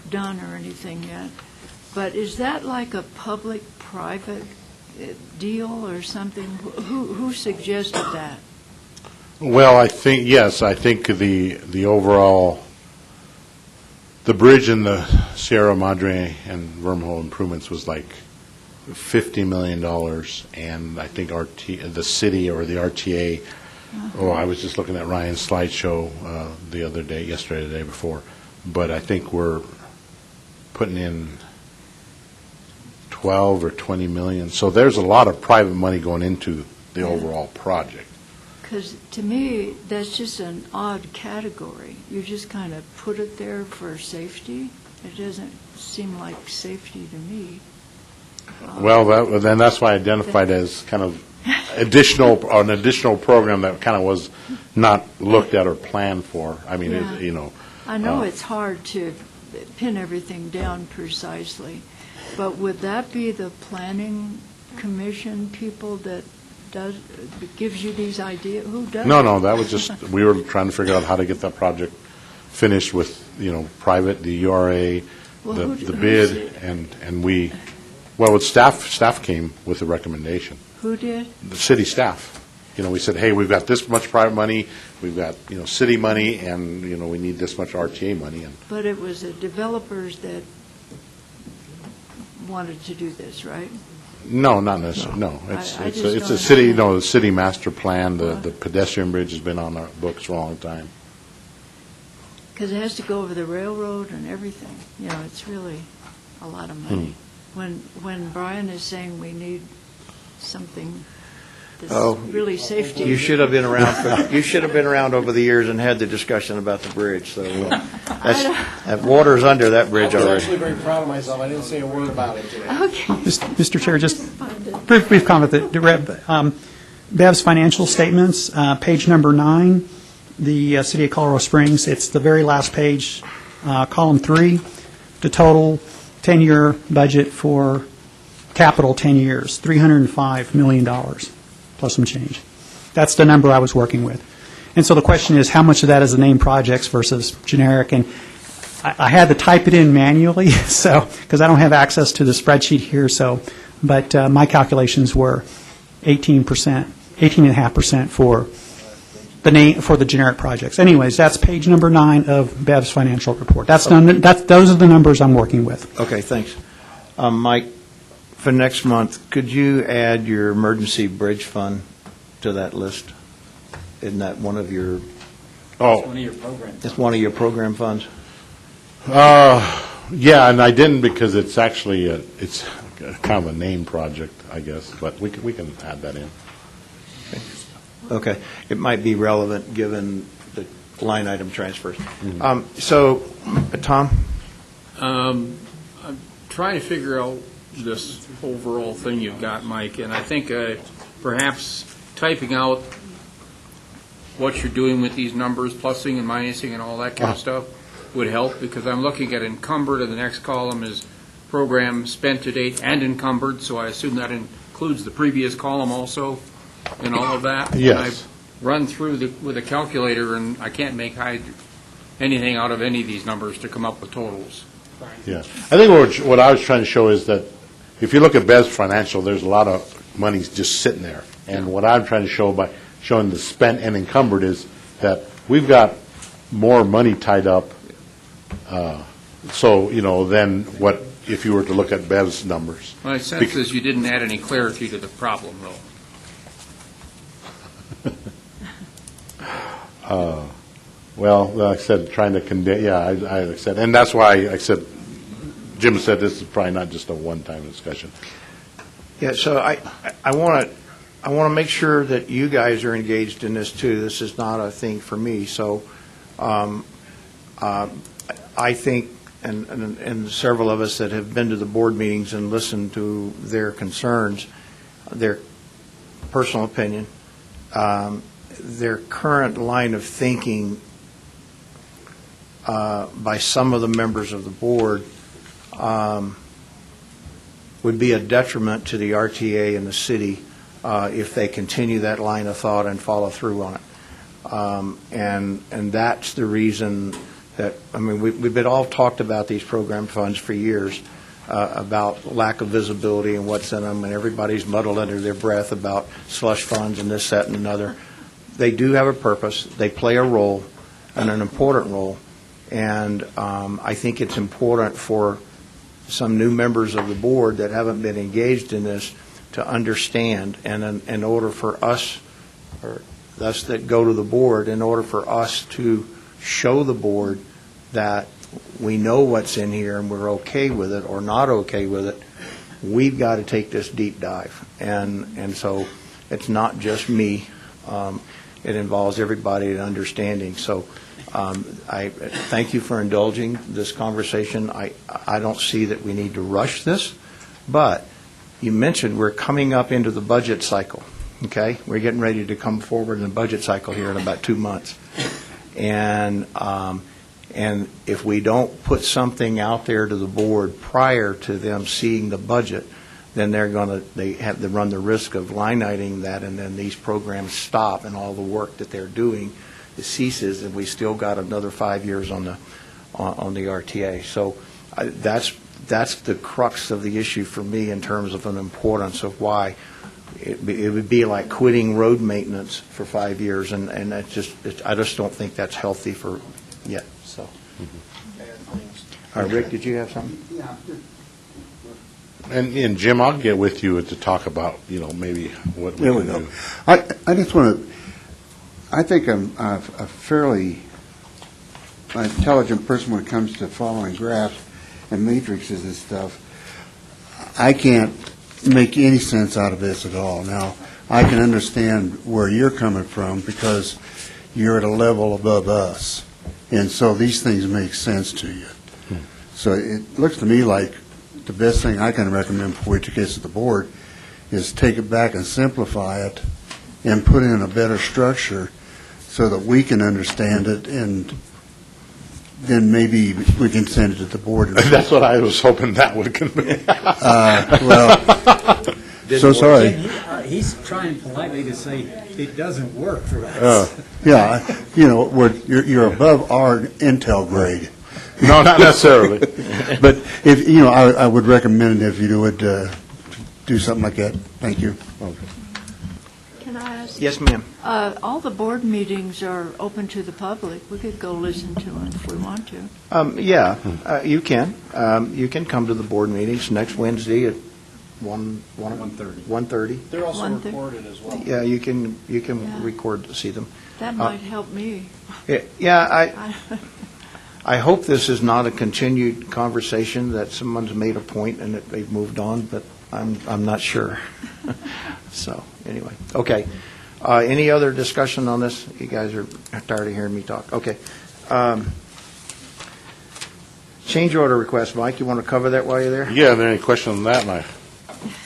done or anything yet. But is that like a public-private deal or something? Who suggested that? Well, I think, yes, I think the overall, the bridge in the Sierra Madre and Wormhole improvements was like $50 million, and I think the city or the RTA, I was just looking at Ryan's slideshow yesterday, the day before, but I think we're putting in 12 or 20 million. So there's a lot of private money going into the overall project. Because to me, that's just an odd category. You just kind of put it there for safety. It doesn't seem like safety to me. Well, then that's why I identified as kind of an additional program that kind of was not looked at or planned for. I mean, Yeah. I know it's hard to pin everything down precisely, but would that be the planning commission people that gives you these ideas? Who does? No, that was just, we were trying to figure out how to get that project finished with, private, the URA, the bid, and we, with staff came with a recommendation. Who did? The city staff. We said, hey, we've got this much private money, we've got, city money, and, we need this much RTA money. But it was the developers that wanted to do this, right? No, not necessarily, no. It's I just a don't city, the city master plan, the pedestrian bridge has been on our books for a long time. Because it has to go over the railroad and everything. It's really a lot of money. When Brian is saying we need something that's really safety. You should have been around. You should have been around over the years and had the discussion about the bridge. So that water's under that bridge I was already. actually very proud of myself. I didn't say a word about it today. Okay. Mr. Chair, just brief comment. Bev's financial statements, page number 9, the City of Colorado Springs, it's the very last page, column 3, the total 10-year budget for capital 10 years, $305 million, plus some change. That's the number I was working with. And so the question is, how much of that is the named projects versus generic? And I had to type it in manually, because I don't have access to the spreadsheet here, but my calculations were 18.5% for the generic projects. Anyways, that's page number 9 of Bev's financial report. Those are the numbers I'm working with. Okay, thanks. Mike, for next month, could you add your emergency bridge fund to that list? Isn't that one of your? It's one of your programs. It's one of your program funds? Yeah, and I didn't because it's actually, it's kind of a name project, I guess, but we can add that in. Okay. It might be relevant given the line item transfers. So, Tom? I'm trying to figure out this overall thing you've got, Mike, and I think perhaps typing out what you're doing with these numbers, plussing and minusing and all that kind of stuff would help, because I'm looking at encumbered, and the next column is program spent to date and encumbered, so I assume that includes the previous column also and all of that. Yes. And I've run through with a calculator, and I can't make anything out of any of these numbers to come up with totals. Yeah. I think what I was trying to show is that if you look at Bev's financial, there's a lot of money just sitting there. And what I'm trying to show by showing the spent and encumbered is that we've got more money tied up, than what if you were to look at Bev's numbers. My sense is you didn't add any clarity to the problem, though. Well, like I said, trying to condense, yeah, I said, and that's why I said, Jim said this is probably not just a one-time discussion. Yeah, so I want to make sure that you guys are engaged in this too. This is not a thing for me. So I think, and several of us that have been to the board meetings and listened to their concerns, their personal opinion, their current line of thinking by some of the members of the board would be a detriment to the RTA and the city if they continue that line of thought and follow through on it. And that's the reason that, I mean, we've been all talked about these program funds for years, about lack of visibility and what's in them, and everybody's muddled under their breath about slush funds and this, that, and another. They do have a purpose. They play a role, and an important role. And I think it's important for some new members of the board that haven't been engaged in this to understand, and in order for us, or us that go to the board, in order for us to show the board that we know what's in here and we're okay with it or not okay with it, we've got to take this deep dive. And so it's not just me. It involves everybody in understanding. So I thank you for indulging this conversation. I don't see that we need to rush this, but you mentioned we're coming up into the budget cycle, okay? We're getting ready to come forward in the budget cycle here in about 2 months. And if we don't put something out there to the board prior to them seeing the budget, then they have to run the risk of line-iting that, and then these programs stop and all the work that they're doing ceases, and we still got another 5 years on the RTA. So that's the crux of the issue for me in terms of an importance of why it would be like quitting road maintenance for 5 years, and I just don't think that's healthy for yet. So, Rick, did you have something? Yeah. And Jim, I'll get with you to talk about, maybe what we can do. I just want to, I think I'm a fairly intelligent person when it comes to following graphs and matrices and stuff. I can't make any sense out of this at all. Now, I can understand where you're coming from because you're at a level above us, and so these things make sense to you. So it looks to me like the best thing I can recommend before we take this to the board is take it back and simplify it and put in a better structure so that we can understand it, and then maybe we can send it to the board. That's what I was hoping that would convey. Well, so sorry. He's trying politely to say it doesn't work for us. Yeah, you're above our Intel grade. No, not necessarily. But if, I would recommend if you would do something like that. Thank you. Can I ask? Yes, ma'am. All the board meetings are open to the public. We could go listen to them if we want to. You can. You can come to the board meetings next Wednesday at 1:30. They're also 1:30. recorded as well. Yeah, you can Yeah. record to see them. That might help me. Yeah, I hope this is not a continued conversation that someone's made a point and that they've moved on, but I'm not sure. So, anyway, okay. Any other discussion on this? You guys are tired of hearing me talk. Okay. Change order request, Mike, you want to cover that while you're there? Yeah, are there any questions on that, Mike?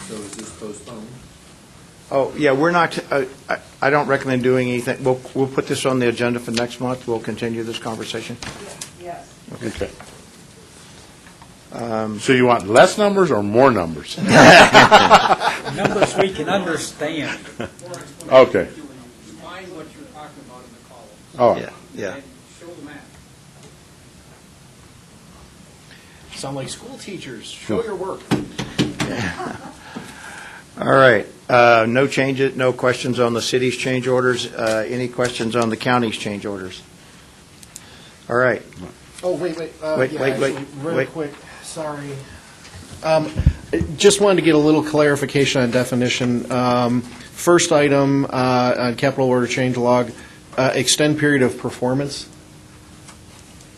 So is this postponed? Oh, yeah, we're not, I don't recommend doing anything. We'll put this on the agenda for next month. We'll continue this conversation. Yes. Okay. So you want less numbers or more numbers? Numbers we can understand. Okay. Find what you're talking about in the column. Oh, Yeah. And show the map. Sound like school teachers. Show your work. All right. No changes, no questions on the city's change orders. Any questions on the county's change orders? All right. Oh, wait. Wait. Really quick. Sorry. Just wanted to get a little clarification on definition. First item on capital order change log, extend period of performance.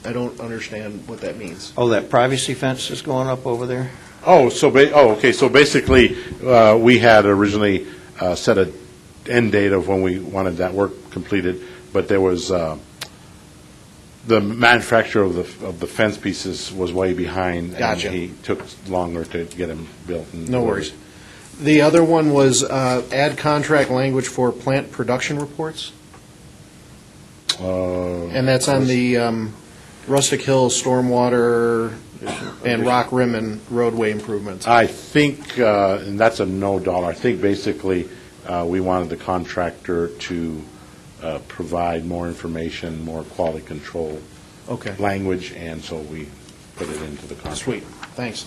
I don't understand what that means. Oh, that privacy fence is going up over there? Okay, so basically, we had originally set an end date of when we wanted that work completed, but there was, the manufacturer of the fence pieces was way behind. Gotcha. And he took longer to get them built. No worries. The other one was add contract language for plant production reports, and that's on the Rustic Hill stormwater and Rock Rim and roadway improvements. I think, and that's a no dollar, I think basically we wanted the contractor to provide more information, more quality control language, and so we put it into the contract. Sweet, thanks.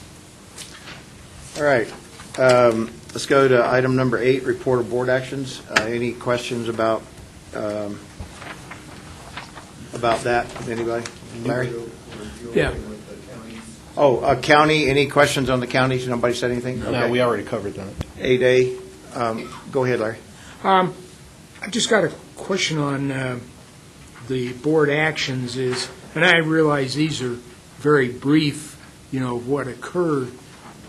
All right. Let's go to item number 8, report of board actions. Any questions about that? Anybody? Larry? Yeah. Oh, county, any questions on the counties? Nobody said anything? No, Okay. we already covered that. 8A, go ahead, Larry. I just got a question on the board actions and I realize these are very brief, of what occurred,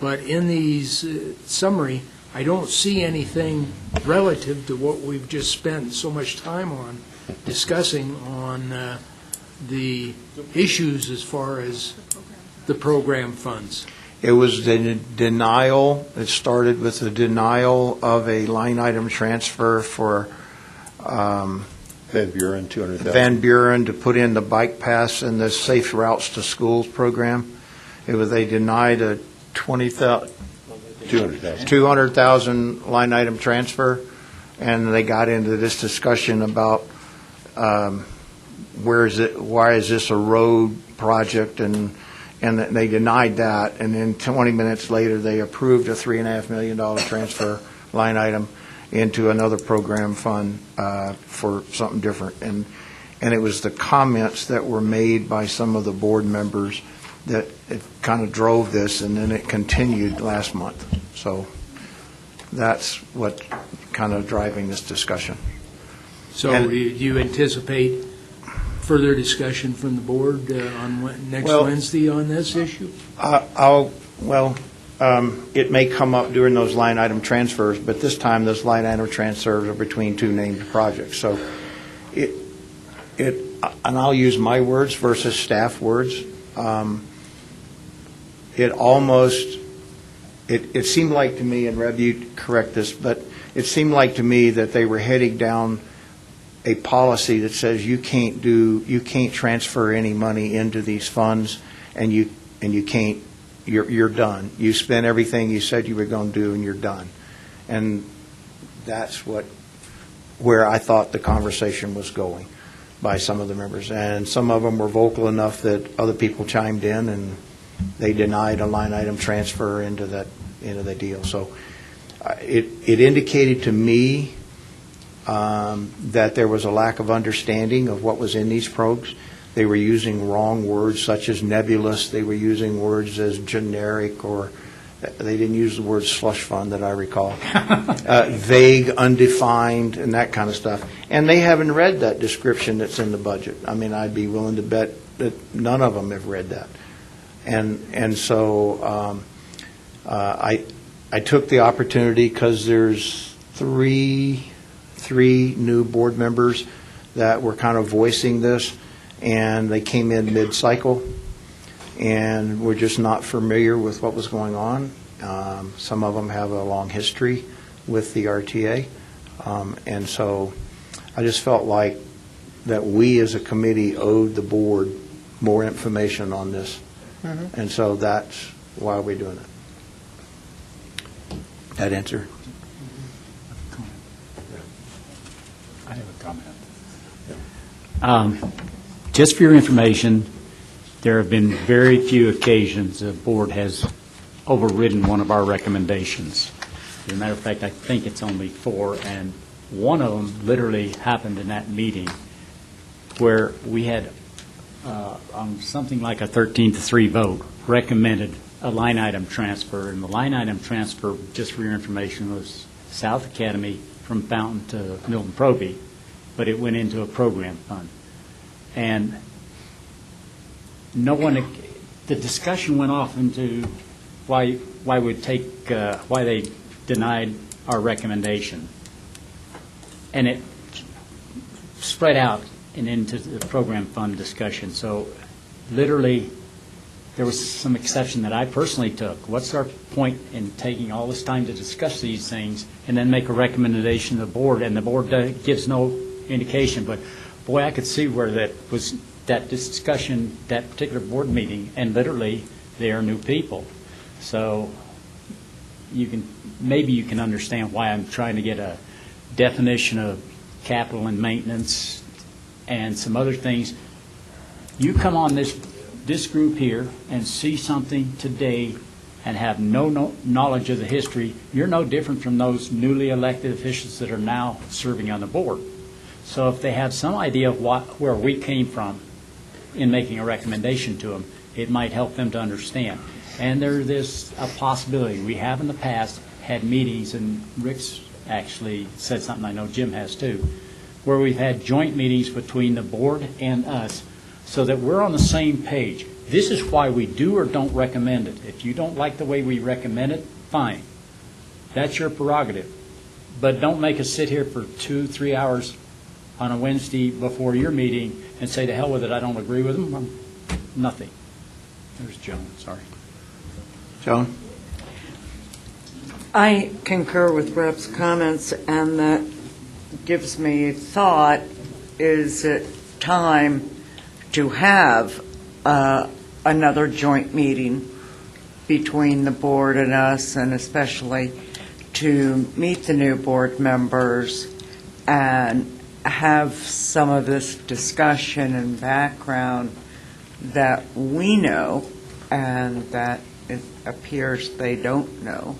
but in these summary, I don't see anything relative to what we've just spent so much time on discussing on the issues as far as the program funds. It was the denial, it started with the denial of a line item transfer for Van Buren, 200,000. Van Buren to put in the bike pass and the Safe Routes to Schools program. They denied a 200,000 line item transfer, and they got into this discussion about why is this a road project, and they denied that, and then 20 minutes later they approved a $3.5 million transfer line item into another program fund for something different, and it was the comments that were made by some of the board members that it kind of drove this, and then it continued last month. So that's what kind of driving this discussion. So do you anticipate further discussion from the board on next Wednesday on this issue? It may come up during those line item transfers, but this time those line item transfers are between two named projects. So and I'll use my words versus staff words. It seemed like to me, and Reb, you correct this, but it seemed like to me that they were heading down a policy that says you can't transfer any money into these funds, and you can't, you're done. You spent everything you said you were going to do, and you're done. And that's where I thought the conversation was going by some of the members. And some of them were vocal enough that other people chimed in, and they denied a line item transfer into the deal. So it indicated to me that there was a lack of understanding of what was in these programs. They were using wrong words such as nebulous. They were using words as generic, or they didn't use the word slush fund that I recall. Vague, undefined, and that kind of stuff. And they haven't read that description that's in the budget. I mean, I'd be willing to bet that none of them have read that. And so I took the opportunity, because there's three new board members that were kind of voicing this, and they came in mid-cycle, and were just not familiar with what was going on. Some of them have a long history with the RTA, and so I just felt like that we as a committee owed the board more information on this. Mm-hmm. And so that's why we're doing it. That answer? I have a comment. Just for your information, there have been very few occasions the board has overridden one of our recommendations. As a matter of fact, I think it's only 4, and one of them literally happened in that meeting where we had on something like a 13-3 vote recommended a line item transfer, and the line item transfer, just for your information, was South Academy from Fountain to Milton Proby, but it went into a program fund. And no one, the discussion went off into why they denied our recommendation. And it spread out and into the program fund discussion. So literally, there was some exception that I personally took. What's our point in taking all this time to discuss these things and then make a recommendation to the board, and the board gives no indication? But boy, I could see where that discussion, that particular board meeting, and literally they are new people. So maybe you can understand why I'm trying to get a definition of capital and maintenance and some other things. You come on this group here and see something today and have no knowledge of the history, you're no different from those newly elected officials that are now serving on the board. So if they have some idea of where we came from in making a recommendation to them, it might help them to understand. And there's a possibility. We have in the past had meetings, and Rick's actually said something, I know Jim has too, where we've had joint meetings between the board and us so that we're on the same page. This is why we do or don't recommend it. If you don't like the way we recommend it, fine. That's your prerogative. But don't make us sit here for 2-3 hours on a Wednesday before your meeting and say, to hell with it, I don't agree with them. Nothing. There's Joan, sorry. Joan? I concur with Reb's comments, and that gives me thought, is it time to have another joint meeting between the board and us, and especially to meet the new board members and have some of this discussion and background that we know and that it appears they don't know,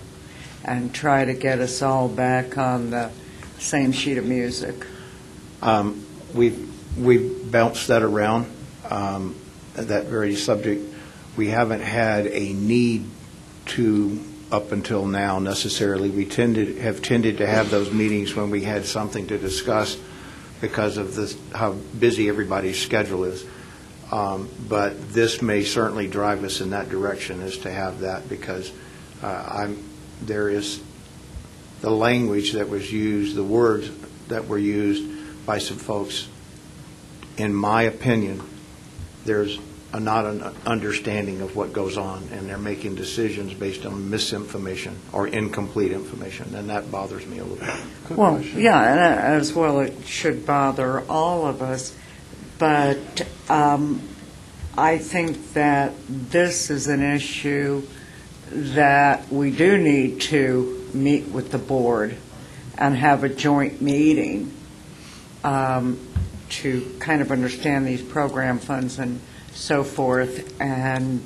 and try to get us all back on the same sheet of music. We've bounced that around, that very subject. We haven't had a need to, up until now, necessarily. We have tended to have those meetings when we had something to discuss because of how busy everybody's schedule is. But this may certainly drive us in that direction, is to have that, because there is the language that was used, the words that were used by some folks. In my opinion, there's not an understanding of what goes on, and they're making decisions based on misinformation or incomplete information, and that bothers me a little bit. Well, yeah, and as well it should bother all of us, but I think that this is an issue that we do need to meet with the board and have a joint meeting to kind of understand these program funds and so forth. And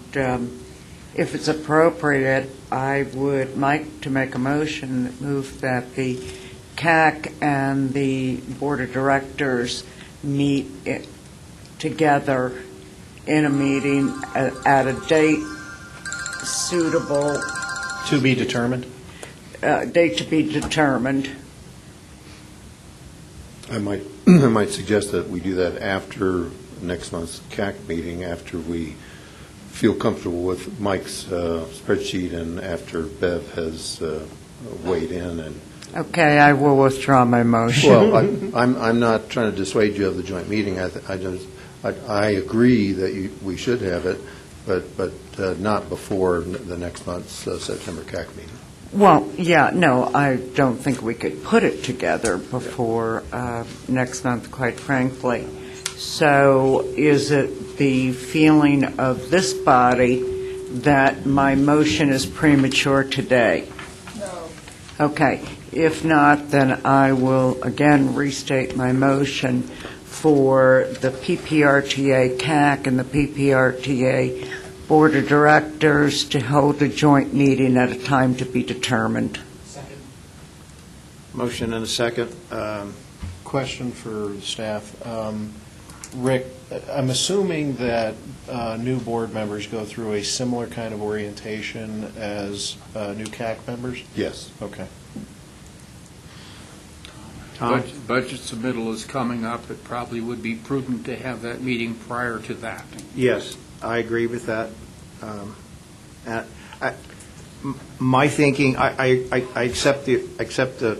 if it's appropriate, I would like to make a motion that move that the CAC and the Board of Directors meet together in a meeting at a date suitable. To be determined? Date to be determined. I might suggest that we do that after next month's CAC meeting, after we feel comfortable with Mike's spreadsheet and after Bev has weighed in. And Okay, I will withdraw my motion. well, I'm not trying to dissuade you of the joint meeting. I agree that we should have it, but not before the next month's September CAC meeting. Well, yeah, no, I don't think we could put it together before next month, quite frankly. So is it the feeling of this body that my motion is premature today? No. Okay. If not, then I will again restate my motion for the PPRTA CAC and the PPRTA Board of Directors to hold a joint meeting at a time to be determined. Second. Motion and a second. Question for staff. Rick, I'm assuming that new board members go through a similar kind of orientation as new CAC members? Yes. Okay. Tom? Budget submittal is coming up. It probably would be prudent to have that meeting prior to that. Yes, I agree with that. My thinking, I accept the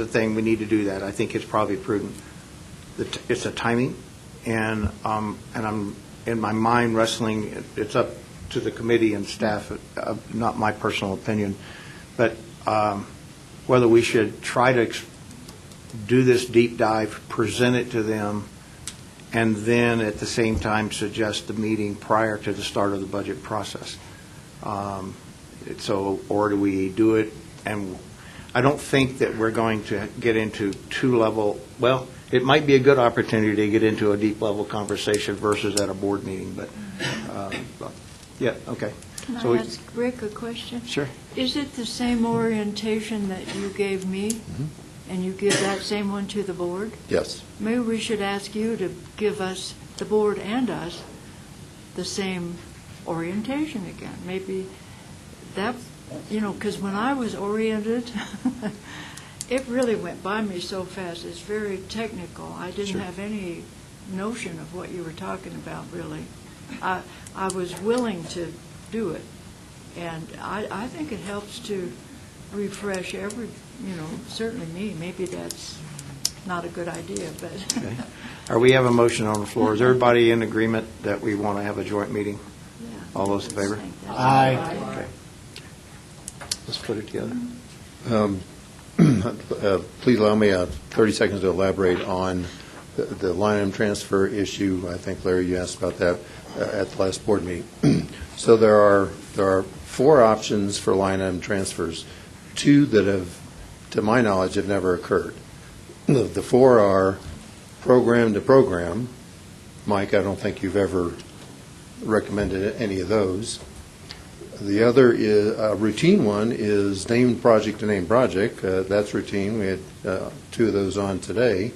thing, we need to do that. I think it's probably prudent. It's a timing, and I'm in my mind wrestling, it's up to the committee and staff, not my personal opinion, but whether we should try to do this deep dive, present it to them, and then at the same time suggest the meeting prior to the start of the budget process. Or do we do it? And I don't think that we're going to get into well, it might be a good opportunity to get into a deep level conversation versus at a board meeting, but yeah, okay. Can I ask Rick a question? Sure. Is it the same orientation that you gave me? And you give that same one to the board? Yes. Maybe we should ask you to give us, the board and us, the same orientation again. Maybe that, because when I was oriented, it really went by me so fast. It's very technical. I didn't have any notion of what you were talking about, really. I was willing to do it. And I think it helps to refresh certainly me. Maybe that's not a good idea, but. Okay. We have a motion on the floor. Is everybody in agreement that we want to have a joint meeting? Yeah. All those in favor? Aye. Okay. Let's put it together. Please allow me 30 seconds to elaborate on the line item transfer issue. I think, Larry, you asked about that at the last board meeting. So there are 4 options for line item transfers. 2 that have, to my knowledge, have never occurred. The 4 are program to program. Mike, I don't think you've ever recommended any of those. The other is, routine one is named project to named project. That's routine. We had 2 of those on today.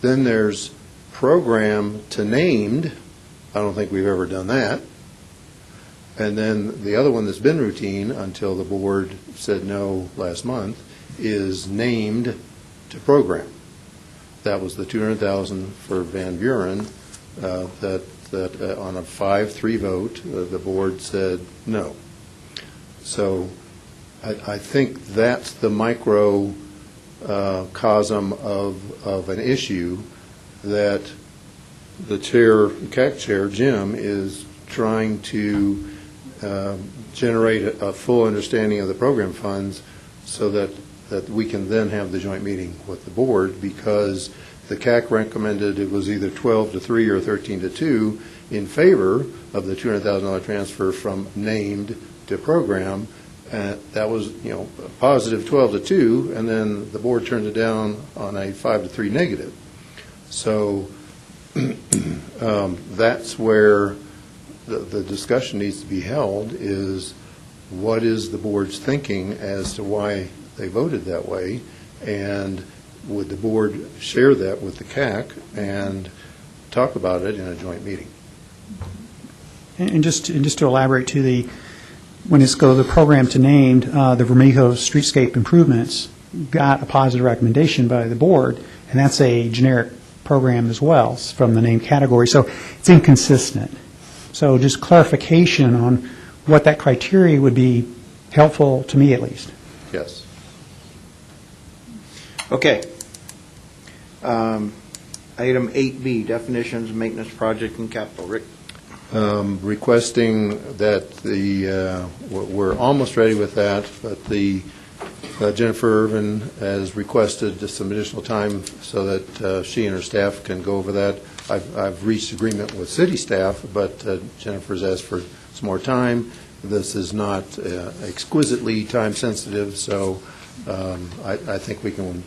Then there's program to named. I don't think we've ever done that. And then the other one that's been routine until the board said no last month is named to program. That was the $200,000 for Van Buren that on a 5-3 vote, the board said no. So I think that's the microcosm of an issue that the CAC chair, Jim, is trying to generate a full understanding of the program funds so that we can then have the joint meeting with the board, because the CAC recommended it was either 12-3 or 13-2 in favor of the $200,000 transfer from named to program. That was, a positive 12-2, and then the board turned it down on a 5-3 negative. So that's where the discussion needs to be held, is what is the board's thinking as to why they voted that way, and would the board share that with the CAC and talk about it in a joint meeting? And just to elaborate to when it's the program to named, the Vermejo streetscape improvements got a positive recommendation by the board, and that's a generic program as well from the named category. So it's inconsistent. So just clarification on what that criteria would be helpful to me, at least. Yes. Okay. Item 8B, definitions, maintenance project, and capital. Rick? Requesting that we're almost ready with that, but Jennifer Irvin has requested just some additional time so that she and her staff can go over that. I've reached agreement with city staff, but Jennifer's asked for some more time. This is not exquisitely time sensitive, so I think we can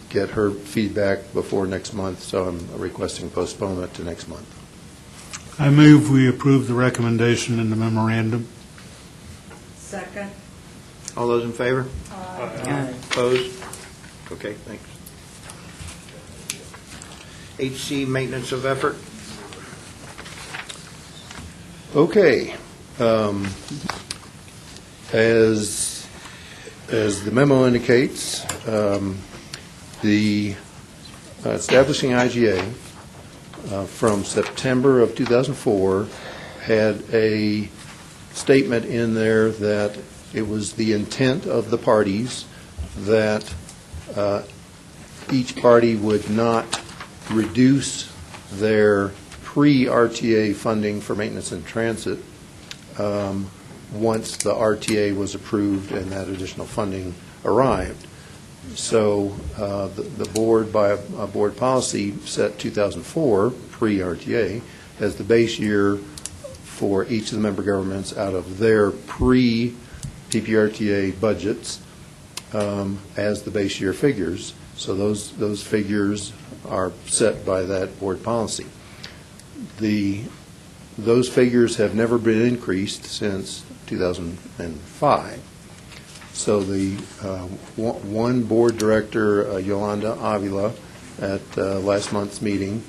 get her feedback before next month, so I'm requesting postponement to next month. I move we approve the recommendation in the memorandum. Second. All those in favor? Aye. Opposed? Okay, thanks. HC, maintenance of effort. Okay. As the memo indicates, the establishing IGA from September of 2004 had a statement in there that it was the intent of the parties that each party would not reduce their pre-RTA funding for maintenance and transit once the RTA was approved and that additional funding arrived. So the board, by a board policy, set 2004, pre-RTA, as the base year for each of the member governments out of their pre-PPRTA budgets as the base year figures. So those figures are set by that board policy. Those figures have never been increased since 2005. So the one board director, Yolanda Avila, at last month's meeting,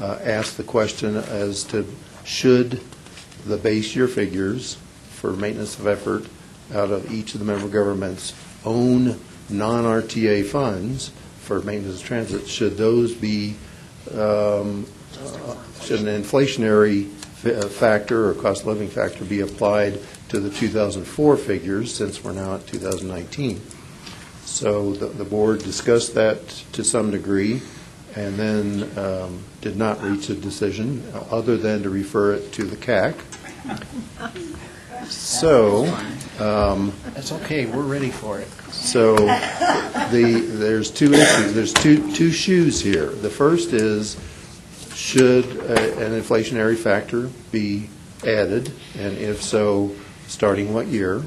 asked the question as to should the base year figures for maintenance of effort out of each of the member governments' own non-RTA funds for maintenance of transit, should those be, should an inflationary factor or cost of living factor be applied to the 2004 figures, since we're now at 2019. So the board discussed that to some degree and then did not reach a decision other than to refer it to the CAC. So That's okay, we're ready for it. So there's two issues. There's two shoes here. The first is, should an inflationary factor be added, and if so, starting what year?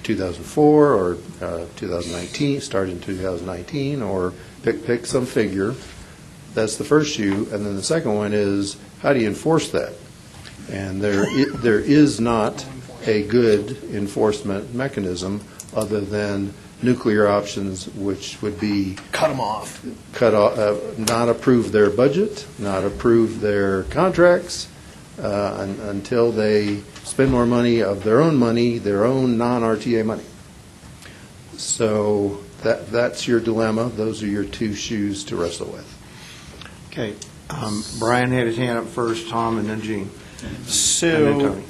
2004 or 2019, start in 2019, or pick some figure. That's the first shoe. And then the second one is, how do you enforce that? And there is not a good enforcement mechanism other than nuclear options, which would be Cut them off. not approve their budget, not approve their contracts until they spend more money of their own non-RTA money. So that's your dilemma. Those are your two shoes to wrestle with. Okay. Brian had his hand up first, Tom, and then Gene. So,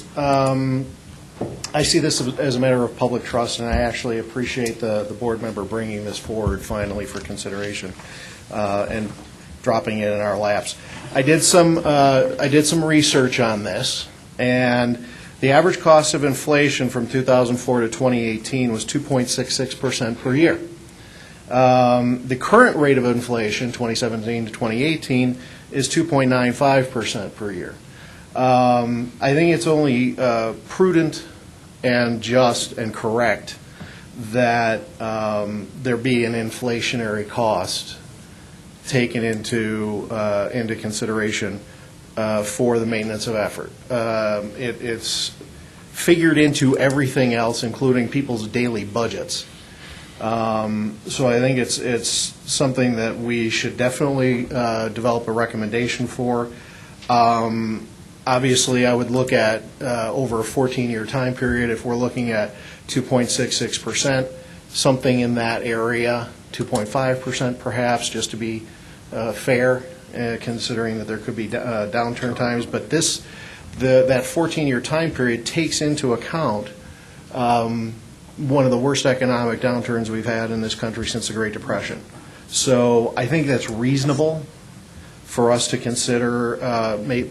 I see this as a matter of public trust, and I actually appreciate the board member bringing this forward finally for consideration and dropping it in our laps. I did some research on this, and the average cost of inflation from 2004 to 2018 was 2.66% per year. The current rate of inflation, 2017 to 2018, is 2.95% per year. I think it's only prudent and just and correct that there be an inflationary cost taken into consideration for the maintenance of effort. It's figured into everything else, including people's daily budgets. So I think it's something that we should definitely develop a recommendation for. Obviously, I would look at over a 14-year time period. If we're looking at 2.66%, something in that area, 2.5% perhaps, just to be fair, considering that there could be downturn times. But that 14-year time period takes into account one of the worst economic downturns we've had in this country since the Great Depression. So I think that's reasonable for us to consider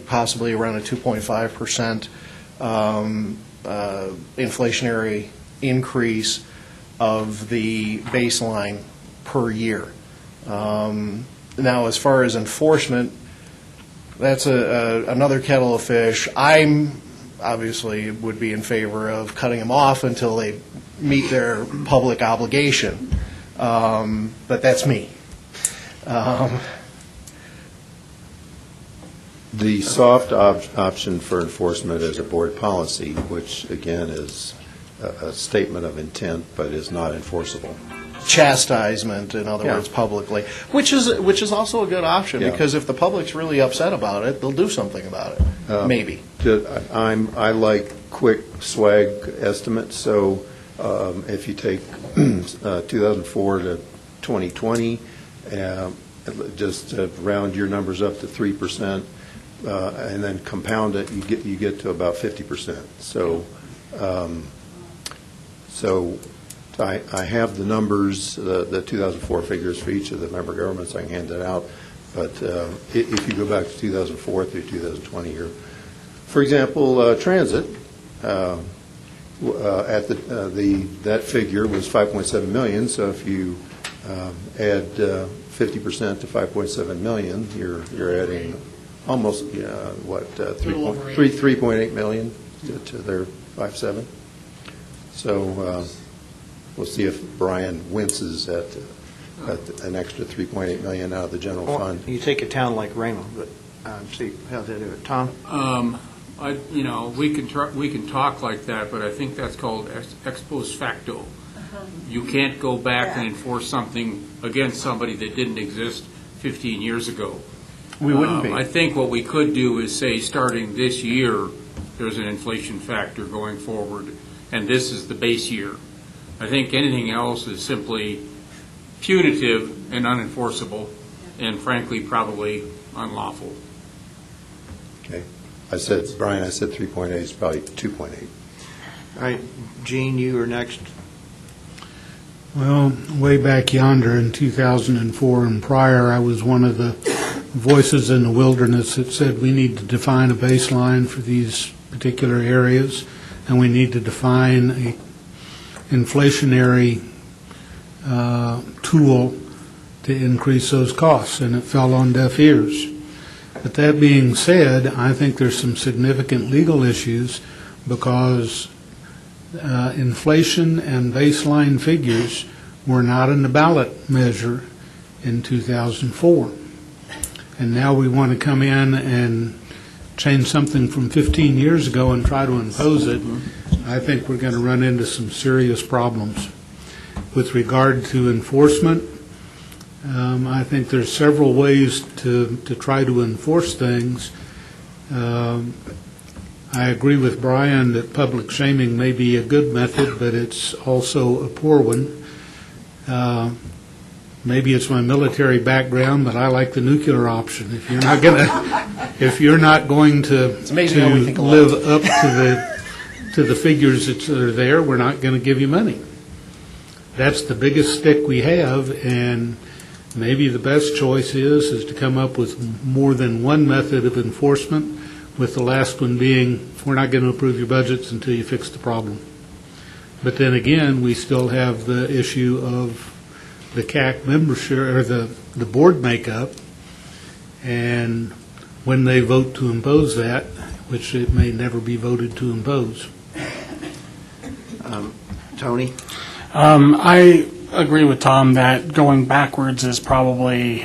possibly around a 2.5% inflationary increase of the baseline per year. Now, as far as enforcement, that's another kettle of fish. I'm obviously would be in favor of cutting them off until they meet their public obligation, but that's me. The soft option for enforcement is a board policy, which again is a statement of intent but is not enforceable. chastisement, in other Yeah. words, publicly, which is also a good option, Yeah. because if the public's really upset about it, they'll do something about it, maybe. I like quick swag estimates, so if you take 2004 to 2020, just round your numbers up to 3%, and then compound it, you get to about 50%. So I have the numbers, the 2004 figures for each of the member governments. I can hand it out. But if you go back to 2004 through 2020 here, for example, transit, that figure was 5.7 million. So if you add 50% to 5.7 million, you're adding almost 3.8 million to their 5.7. So we'll see if Brian winces at an extra 3.8 million out of the general fund. You take a town like Raymond, but see how they do it. Tom? We can talk like that, but I think that's called ex post facto. You can't go back and enforce something against somebody that didn't exist 15 years ago. We wouldn't be. I think what we could do is say, starting this year, there's an inflation factor going forward, and this is the base year. I think anything else is simply punitive and unenforceable, and frankly, probably unlawful. Okay. Brian, I said 3.8, it's probably 2.8. All right, Gene, you are next. Well, way back yonder in 2004 and prior, I was one of the voices in the wilderness that said we need to define a baseline for these particular areas, and we need to define a inflationary tool to increase those costs, and it fell on deaf ears. But that being said, I think there's some significant legal issues because inflation and baseline figures were not in the ballot measure in 2004. And now we want to come in and change something from 15 years ago and try to impose it. I think we're going to run into some serious problems. With regard to enforcement, I think there's several ways to try to enforce things. I agree with Brian that public shaming may be a good method, but it's also a poor one. Maybe it's my military background, but I like the nuclear option. If you're not going to live up to the figures that are there, we're not going to give you money. That's the biggest stick we have, and maybe the best choice is to come up with more than one method of enforcement, with the last one being, we're not going to approve your budgets until you fix the problem. But then again, we still have the issue of the CAC membership, or the board makeup, and when they vote to impose that, which it may never be voted to impose. Tony? I agree with Tom that going backwards is probably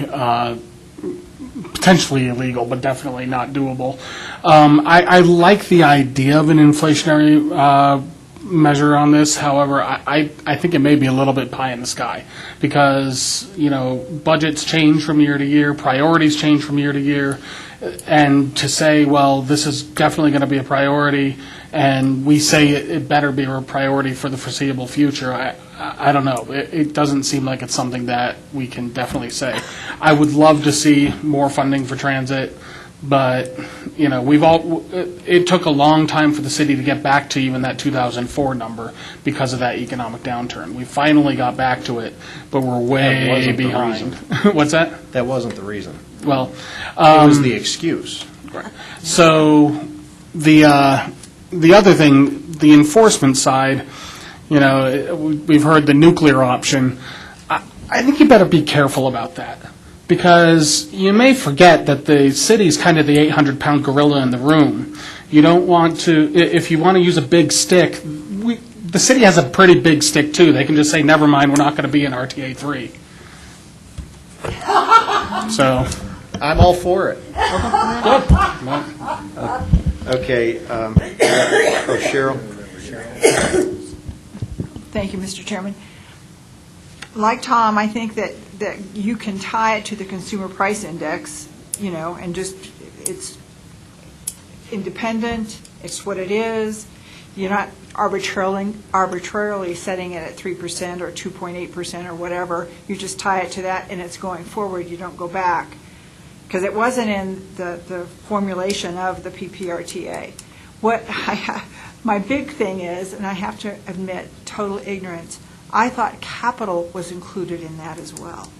potentially illegal, but definitely not doable. I like the idea of an inflationary measure on this. However, I think it may be a little bit pie in the sky because, budgets change from year to year, priorities change from year to year, and to say, well, this is definitely going to be a priority, and we say it better be a priority for the foreseeable future, I don't know. It doesn't seem like it's something that we can definitely say. I would love to see more funding for transit, but it took a long time for the city to get back to even that 2004 number because of that economic downturn. We finally got back to it, but we're way behind. What's that? That wasn't the reason. Well, it was the excuse. Right. So the other thing, the enforcement side, we've heard the nuclear option. I think you better be careful about that because you may forget that the city's kind of the 800-pound gorilla in the room. You don't want to, if you want to use a big stick, the city has a pretty big stick too. They can just say, never mind, we're not going to be in RTA 3. So I'm all for it. Okay. Cheryl? Thank you, Mr. Chairman. like Tom, I think that you can tie it to the consumer price index, and just, it's independent, it's what it is. You're not arbitrarily setting it at 3% or 2.8% or whatever. You just tie it to that, and it's going forward. You don't go back. Because it wasn't in the formulation of the PPRTA. My big thing is, and I have to admit, total ignorance, I thought capital was included in that as well.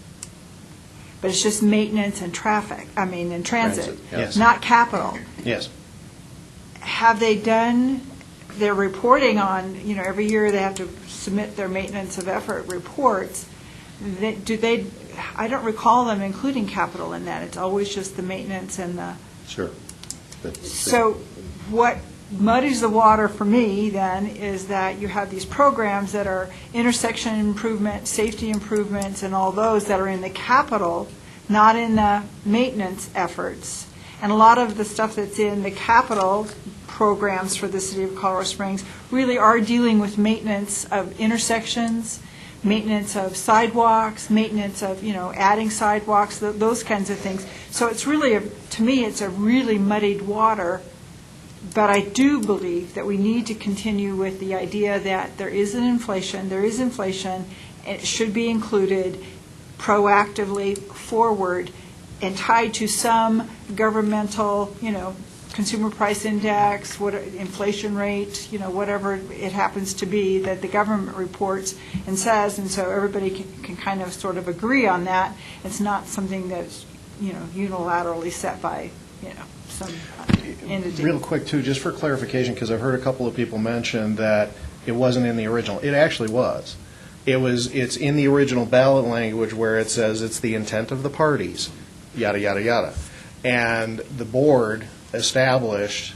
But it's just maintenance and and transit, yes. not capital. Yes. Have they done their reporting on, every year they have to submit their maintenance of effort reports? I don't recall them including capital in that. It's always just the maintenance and the... Sure. So what muddies the water for me then is that you have these programs that are intersection improvement, safety improvements, and all those that are in the capital, not in the maintenance efforts. And a lot of the stuff that's in the capital programs for the city of Colorado Springs really are dealing with maintenance of intersections, maintenance of sidewalks, maintenance of, adding sidewalks, those kinds of things. So it's really, to me, it's a really muddied water. But I do believe that we need to continue with the idea that there is inflation, and it should be included proactively forward and tied to some governmental, consumer price index, inflation rate, whatever it happens to be that the government reports and says, and so everybody can kind of sort of agree on that. It's not something that's, unilaterally set by, some entity. Real quick, too, just for clarification, because I've heard a couple of people mention that it wasn't in the original. It actually was. It's in the original ballot language where it says it's the intent of the parties, yada, yada, yada. And the board established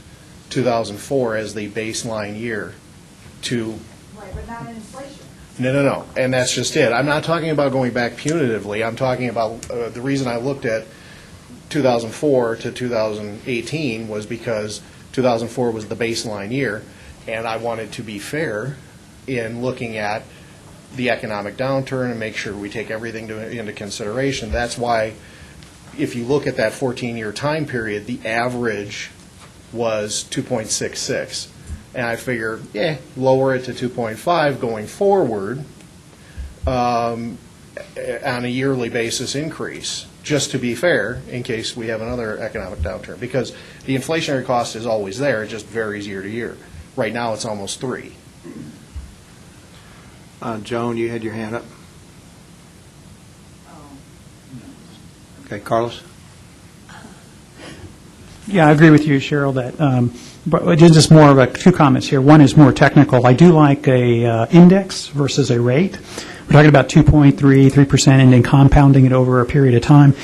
2004 as the baseline year to... Right, but not inflation. No. And that's just it. I'm not talking about going back punitively. I'm talking about the reason I looked at 2004 to 2018 was because 2004 was the baseline year, and I wanted to be fair in looking at the economic downturn and make sure we take everything into consideration. That's why if you look at that 14-year time period, the average was 2.66. And I figure, lower it to 2.5 going forward on a yearly basis increase, just to be fair, in case we have another economic downturn. Because the inflationary cost is always there, it just varies year to year. Right now, it's almost 3. Joan, you had your hand up. Okay, Carlos? Yeah, I agree with you, Cheryl, that, but just more of 2 comments here. One is more technical. I do like a index versus a rate. We're talking about 2.3%, 3%, and then compounding it over a period of time.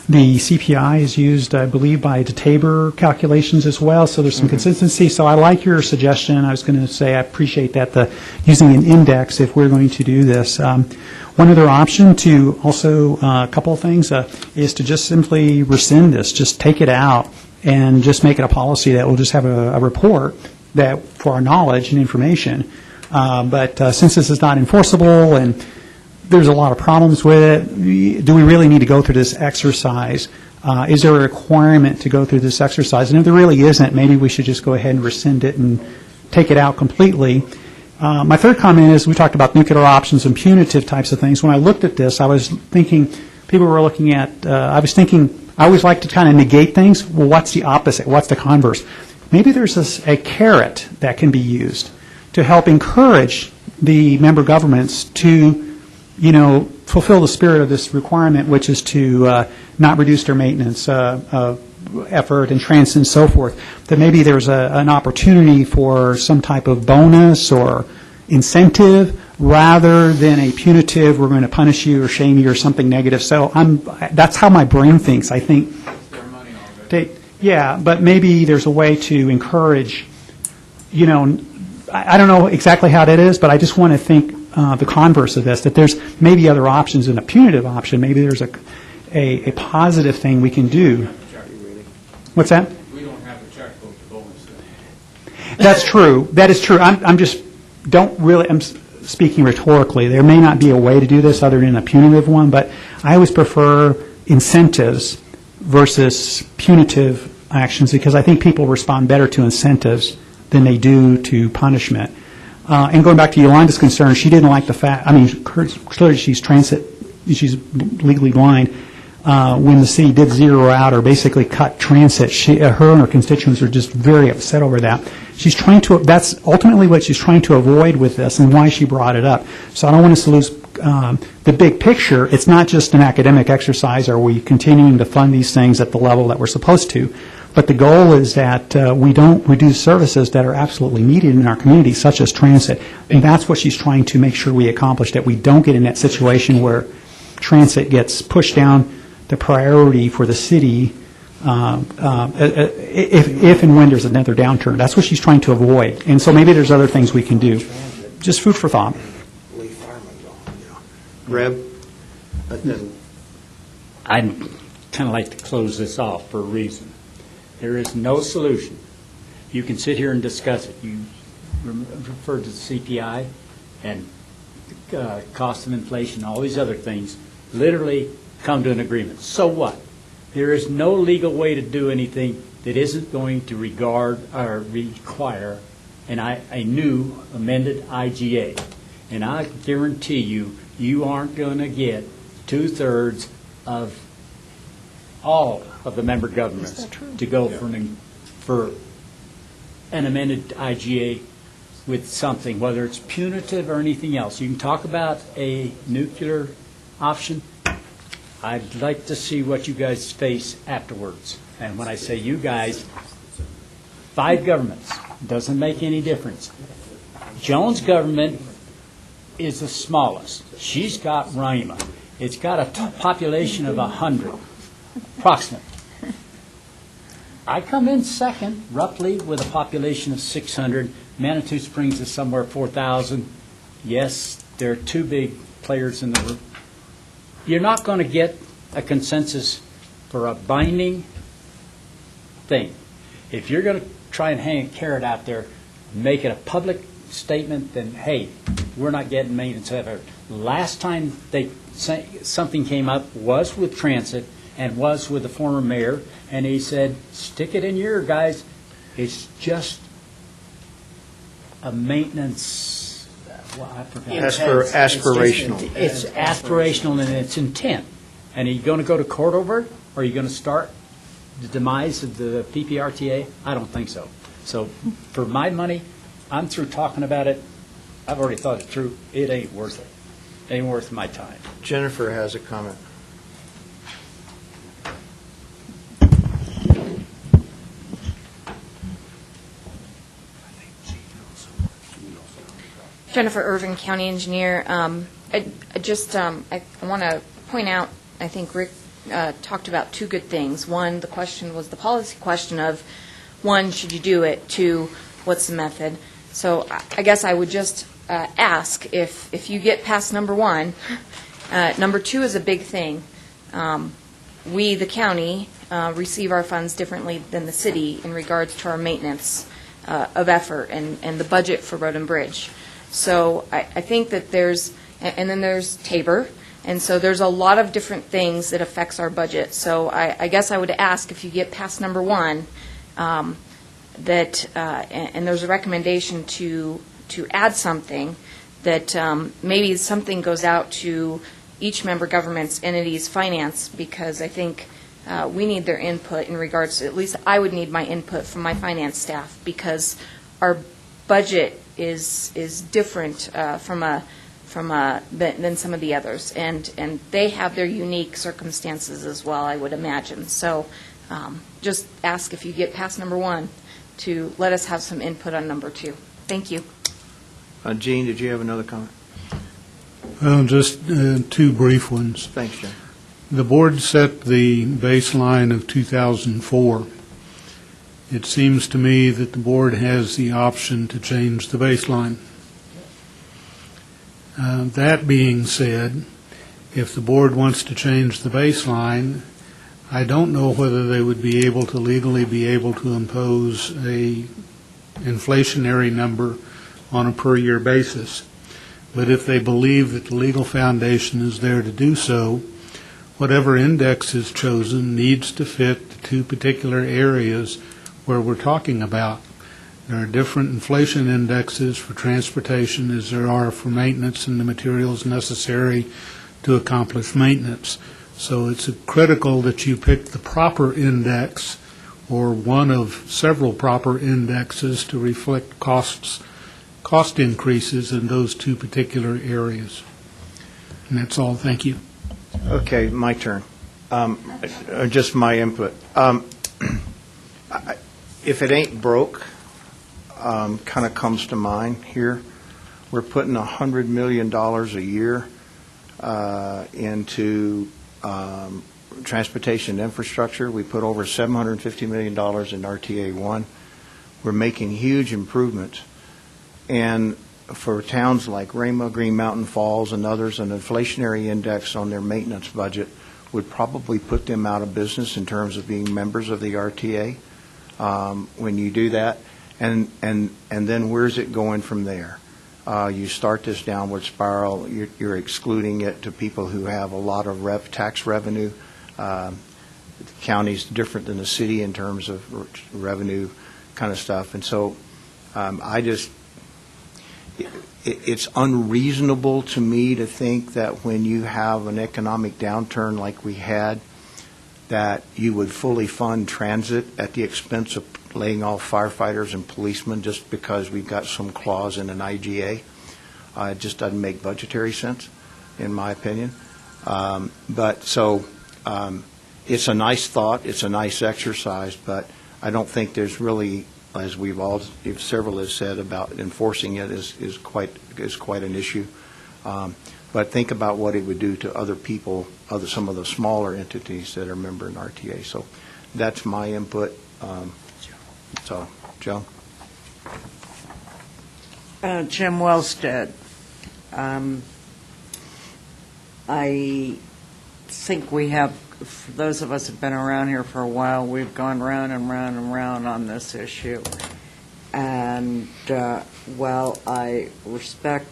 The CPI is used, I believe, by the Tabor calculations as well, so there's some consistency. So I like your suggestion. I was going to say I appreciate that, using an index if we're going to do this. One other option to also, a couple of things, is to just simply rescind this, just take it out, and just make it a policy that we'll just have a report that for our knowledge and information. But since this is not enforceable and there's a lot of problems with it, do we really need to go through this exercise? Is there a requirement to go through this exercise? And if there really isn't, maybe we should just go ahead and rescind it and take it out completely. My third comment is we talked about nuclear options and punitive types of things. When I looked at this, I was thinking, people were looking at, I always like to kind of negate things. Well, what's the opposite? What's the converse? Maybe there's a carrot that can be used to help encourage the member governments to, fulfill the spirit of this requirement, which is to not reduce their maintenance effort and transit and so forth. That maybe there's an opportunity for some type of bonus or incentive rather than a punitive, we're going to punish you or shame you or something negative. So that's how my brain thinks. I think, but maybe there's a way to encourage, I don't know exactly how that is, but I just want to think the converse of this, that there's maybe other options than a punitive option. Maybe there's a positive thing we can do. What's that? We don't have a checkbook to bonus that. That's true. That is true. I'm just don't really. speaking rhetorically. There may not be a way to do this other than a punitive one, but I always prefer incentives versus punitive actions because I think people respond better to incentives than they do to punishment. And going back to Yolanda's concern, she didn't like the fact, I mean, clearly she's legally blind. When the city did zero out or basically cut transit, her and her constituents are just very upset over that. That's ultimately what she's trying to avoid with this and why she brought it up. So I don't want us to lose the big picture. It's not just an academic exercise. Are we continuing to fund these things at the level that we're supposed to? But the goal is that we don't reduce services that are absolutely needed in our community, such as transit. And that's what she's trying to make sure we accomplish, that we don't get in that situation where transit gets pushed down the priority for the city if and when there's another downturn. That's what she's trying to avoid. And so maybe there's other things we can do. Just food for thought. Reb? I'd kind of like to close this off for a reason. There is no solution. You can sit here and discuss it. You referred to the CPI and cost of inflation, all these other things, literally come to an agreement. So what? There is no legal way to do anything that isn't going to regard or require a new amended IGA. And I guarantee you, you aren't going to get 2/3 of all of the member governments to go for an amended IGA with something, whether it's punitive or anything else. You can talk about a nuclear option. I'd like to see what you guys face afterwards. And when I say you guys, 5 governments, doesn't make any difference. Jones' government is the smallest. She's got RIMA. It's got a population of 100, approximately. I come in second, roughly, with a population of 600. Manitou Springs is somewhere 4,000. Yes, there are 2 big players in the room. You're not going to get a consensus for a binding thing. If you're going to try and hang a carrot out there, make it a public statement, then, hey, we're not getting maintenance ever. Last time something came up was with transit and was with the former mayor, and he said, stick it in your guys. It's just a maintenance, I forgot. Aspirational. It's aspirational in its intent. And are you going to go to court over it, or are you going to start the demise of the PPRTA? I don't think so. So for my money, I'm through talking about it. I've already thought it through. It ain't worth it. It ain't worth my time. Jennifer has a comment. Jennifer Irvin, County Engineer. I want to point out, I think Rick talked about 2 good things. One, the question was the policy question of, 1, should you do it? 2, what's the method? So I guess I would just ask if you get past number 1, number 2 is a big thing. We, the county, receive our funds differently than the city in regards to our maintenance of effort and the budget for road and bridge. So I think that and then there's Tabor, and so there's a lot of different things that affects our budget. So I guess I would ask if you get past number 1, that, and there's a recommendation to add something, that maybe something goes out to each member government's entity's finance, because I think we need their input in regards to, at least I would need my input from my finance staff, because our budget is different than some of the others, and they have their unique circumstances as well, I would imagine. So just ask if you get past number 1 to let us have some input on number 2. Thank you. Gene, did you have another comment? Just 2 brief ones. Thanks, Jim. The board set the baseline of 2004. It seems to me that the board has the option to change the baseline. That being said, if the board wants to change the baseline, I don't know whether they would be able to legally impose a inflationary number on a per-year basis. but if they believe that the legal foundation is there to do so, whatever index is chosen needs to fit the two particular areas where we're talking about. There are different inflation indexes for transportation as there are for maintenance and the materials necessary to accomplish maintenance. So it's critical that you pick the proper index or one of several proper indexes to reflect cost increases in those two particular areas. And that's all. Thank you. Okay, my turn. Just my input. If it ain't broke, kind of comes to mind here. We're putting $100 million a year into transportation infrastructure. We put over $750 million in RTA1. We're making huge improvements. And for towns like Rama, Green Mountain Falls, and others, an inflationary index on their maintenance budget would probably put them out of business in terms of being members of the RTA when you do that. And then where's it going from there? You start this downward spiral, you're excluding it to people who have a lot of tax revenue. The county's different than the city in terms of revenue kind of stuff. And so it's unreasonable to me to think that when you have an economic downturn like we had, that you would fully fund transit at the expense of laying off firefighters and policemen just because we've got some clause in an IGA. It just doesn't make budgetary sense, in my opinion. It's a nice thought, it's a nice exercise, but I don't think there's really, as several have said, about enforcing it is quite an issue. But think about what it would do to other people, some of the smaller entities that are member in RTA. So that's my input. So, Joe? Jim Wellstead. I think we have, for those of us who have been around here for a while, we've gone round and round and round on this issue. And while I respect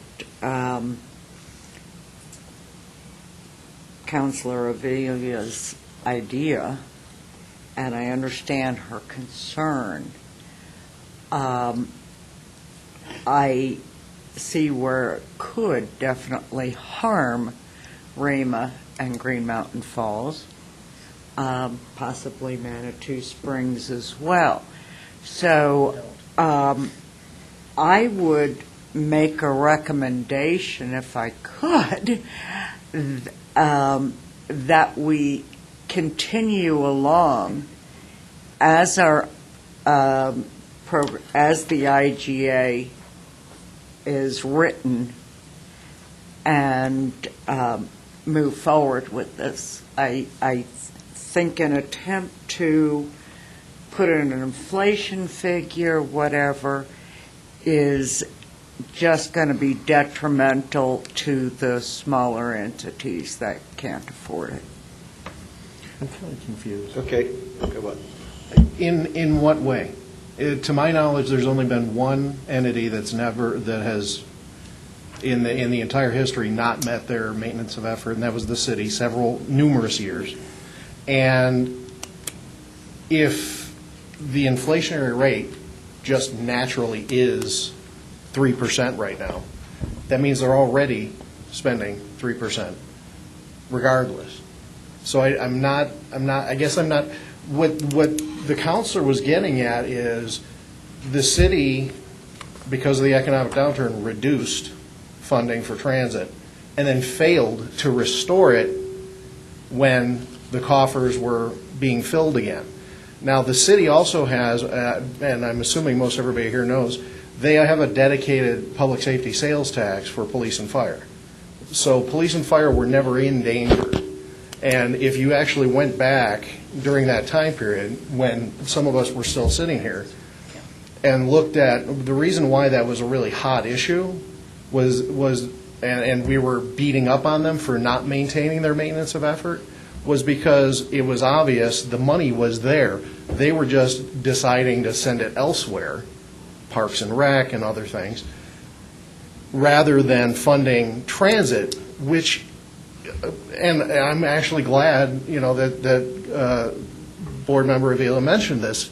Councilor Avilia's idea, and I understand her concern, I see where it could definitely harm Rama and Green Mountain Falls, possibly Manitou Springs as well. So I would make a recommendation, if I could, that we continue along as our as the IGA is written and move forward with this. I think an attempt to put in an inflation figure, whatever, is just going to be detrimental to the smaller entities that can't afford it. I'm kind of confused. Okay, what? In what way? To my knowledge, there's only been one entity that has, in the entire history, not met their maintenance of effort, and that was the city, numerous years. And if the inflationary rate just naturally is 3% right now, that means they're already spending 3%, regardless. So I guess I'm not, what the counselor was getting at is the city, because of the economic downturn, reduced funding for transit and then failed to restore it when the coffers were being filled again. Now, the city also has, and I'm assuming most everybody here knows, they have a dedicated public safety sales tax for police and fire. So police and fire were never in danger. And if you actually went back during that time period when some of us were still sitting here and looked at the reason why that was a really hot issue was and we were beating up on them for not maintaining their maintenance of effort, was because it was obvious the money was there. They were just deciding to send it elsewhere, Parks and Rec and other things. rather than funding transit, which, and I'm actually glad, that Board Member Avila mentioned this.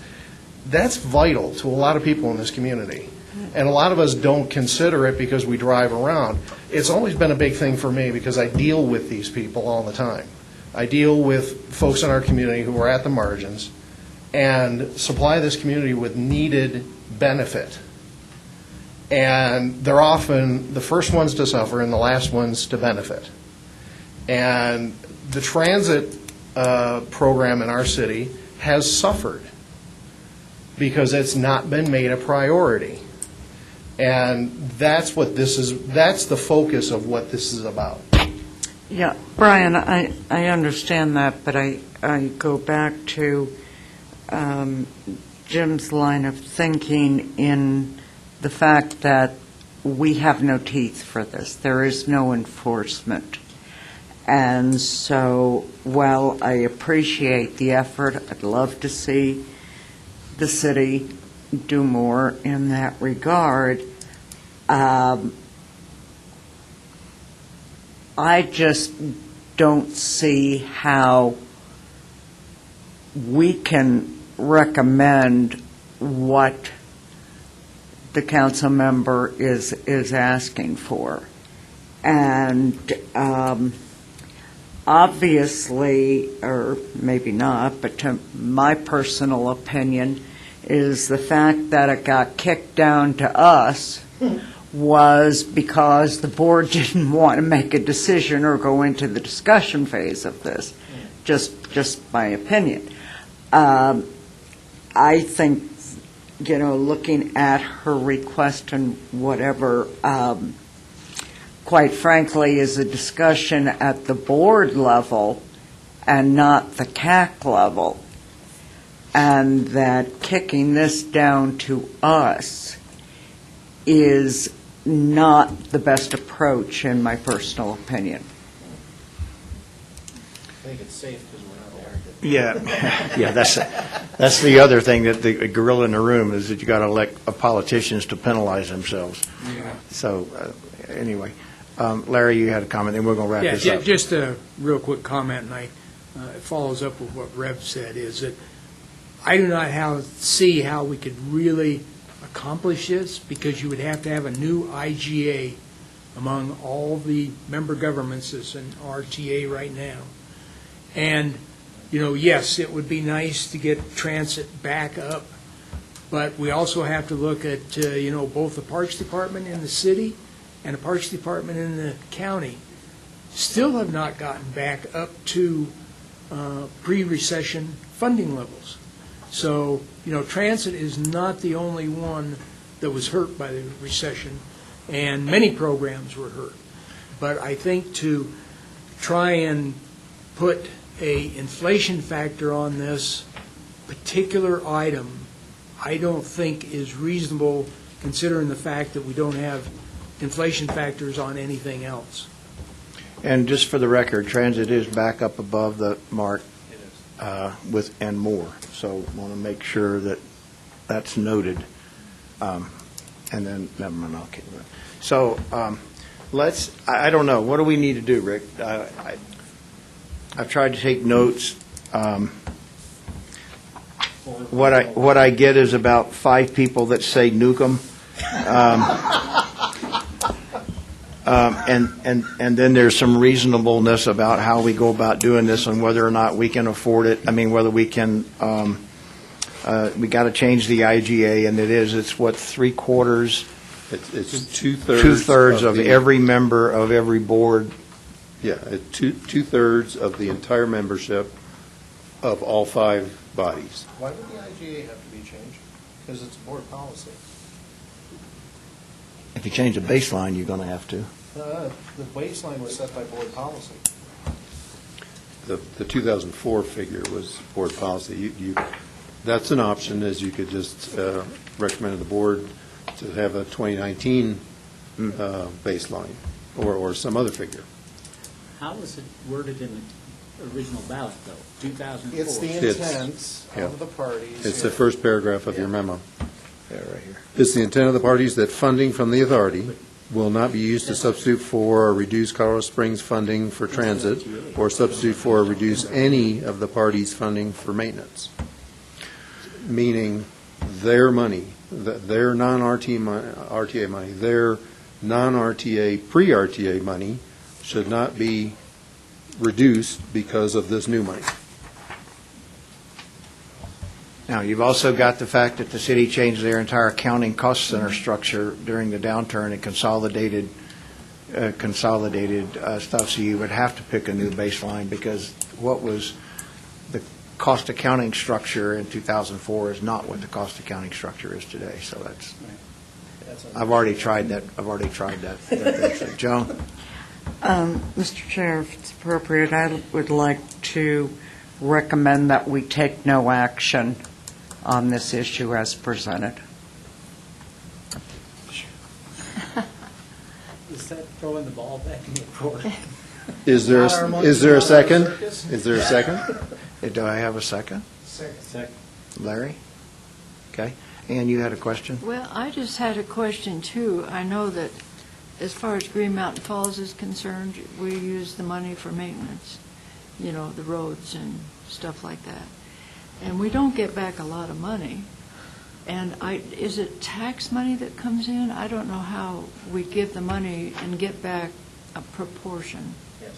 That's vital to a lot of people in this community. And a lot of us don't consider it because we drive around. It's always been a big thing for me because I deal with these people all the time. I deal with folks in our community who are at the margins and supply this community with needed benefit. And they're often the first ones to suffer and the last ones to benefit. And the transit program in our city has suffered because it's not been made a priority. And that's what this is, that's the focus of what this is about. Yeah, Brian, I understand that, but I go back to Jim's line of thinking in the fact that we have no teeth for this. There is no enforcement. And so, while I appreciate the effort, I'd love to see the city do more in that regard. I just don't see how we can recommend what the council member is asking for. And obviously, or maybe not, but to my personal opinion, is the fact that it got kicked down to us was because the board didn't want to make a decision or go into the discussion phase of this. Just my opinion. I think, looking at her request and whatever, quite frankly, is a discussion at the board level and not the CAC level. And that kicking this down to us is not the best approach, in my personal opinion. I think it's safe because we're not there. Yeah, that's the other thing, that the gorilla in the room is that you got to elect politicians to penalize themselves. Yeah. So, anyway, Larry, you had a comment, and we're going to wrap this up. Just a real quick comment, and it follows up with what Rev said, is that I do not see how we could really accomplish this, because you would have to have a new IGA among all the member governments as an RTA right now. And, yes, it would be nice to get transit back up, but we also have to look at, both the Parks Department in the city and the Parks Department in the county still have not gotten back up to pre-recession funding levels. So, transit is not the only one that was hurt by the recession, and many programs were hurt. But I think to try and put a inflation factor on this particular item, I don't think is reasonable, considering the fact that we don't have inflation factors on anything else. And just for the record, transit is back up above the mark with and more. So want to make sure that that's noted. And then, never mind, I'll keep it. So I don't know, what do we need to do, Rick? I've tried to take notes. What I get is about 5 people that say nuke 'em. And then there's some reasonableness about how we go about doing this and whether or not we can afford it. I mean, whether we can, we got to change the IGA, and it's what, 3/4? It's two-thirds. Two-thirds of every member of every board. Yeah, two-thirds of the entire membership of all 5 bodies. Why would the IGA have to be changed? Because it's board policy. If you change the baseline, you're going to have to. The baseline was set by board policy. The 2004 figure was board policy. That's an option, as you could just recommend to the board to have a 2019 baseline or some other figure. How was it worded in the original ballot, though? 2004? It's the intent of the parties. It's the first paragraph of your memo. Yeah, right here. It's the intent of the parties that funding from the authority will not be used to substitute for or reduce Colorado Springs funding for transit, or substitute for or reduce any of the parties' funding for maintenance. Meaning their money, their non-RTA money, their non-RTA, pre-RTA money should not be reduced because of this new money. Now, you've also got the fact that the city changed their entire accounting cost center structure during the downturn and consolidated stuff, so you would have to pick a new baseline, because what was the cost accounting structure in 2004 is not what the cost accounting structure is today, so that's, I've already tried that. Joan? Mr. Chair, if it's appropriate, I would like to recommend that we take no action on this issue as presented. Is that throwing the ball back in the court? Is there a second? Is there a second? Do I have a second? Second. Larry? Okay. Ann, you had a question? Well, I just had a question, too. I know that as far as Green Mountain Falls is concerned, we use the money for maintenance, the roads and stuff like that. And we don't get back a lot of money. And is it tax money that comes in? I don't know how we give the money and get back a proportion. Yes.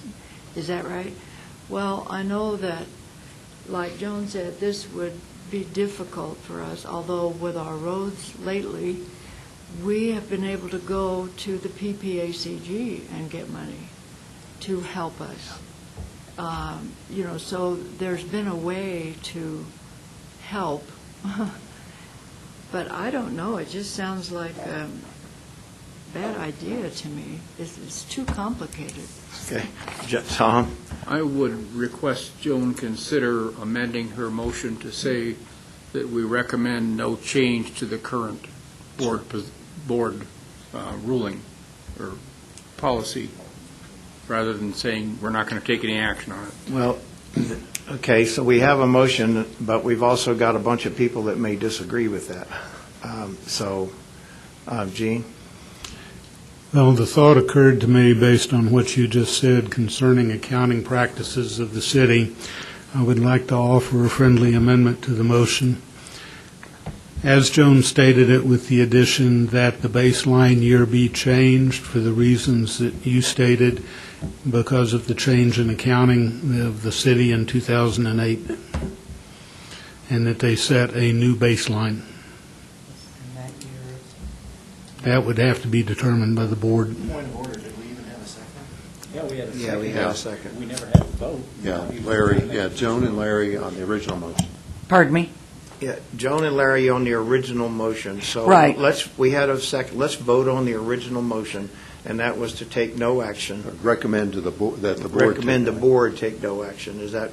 Is that right? Well, I know that, like Joan said, this would be difficult for us, although with our roads lately, we have been able to go to the PPACG and get money to help us. So there's been a way to help. But I don't know, it just sounds like a bad idea to me. It's too complicated. Okay. Tom? I would request Joan consider amending her motion to say that we recommend no change to the current board ruling or policy, rather than saying we're not going to take any action on it. Well, okay, so we have a motion, but we've also got a bunch of people that may disagree with that. Gene? Well, the thought occurred to me based on what you just said concerning accounting practices of the city. I would like to offer a friendly amendment to the motion. As Joan stated it, with the addition that the baseline year be changed for the reasons that you stated because of the change in accounting of the city in 2008, and that they set a new baseline. That would have to be determined by the board. Point of order, did we even have a second? Yeah, we had a second. Yeah, we had a second. We never had a vote. Joan and Larry on the original motion. Pardon me? Yeah, Joan and Larry on the original motion. So Right. we had a second. Let's vote on the original motion, and that was to take no action. Recommend to the board that the board Recommend the board take no action. Is that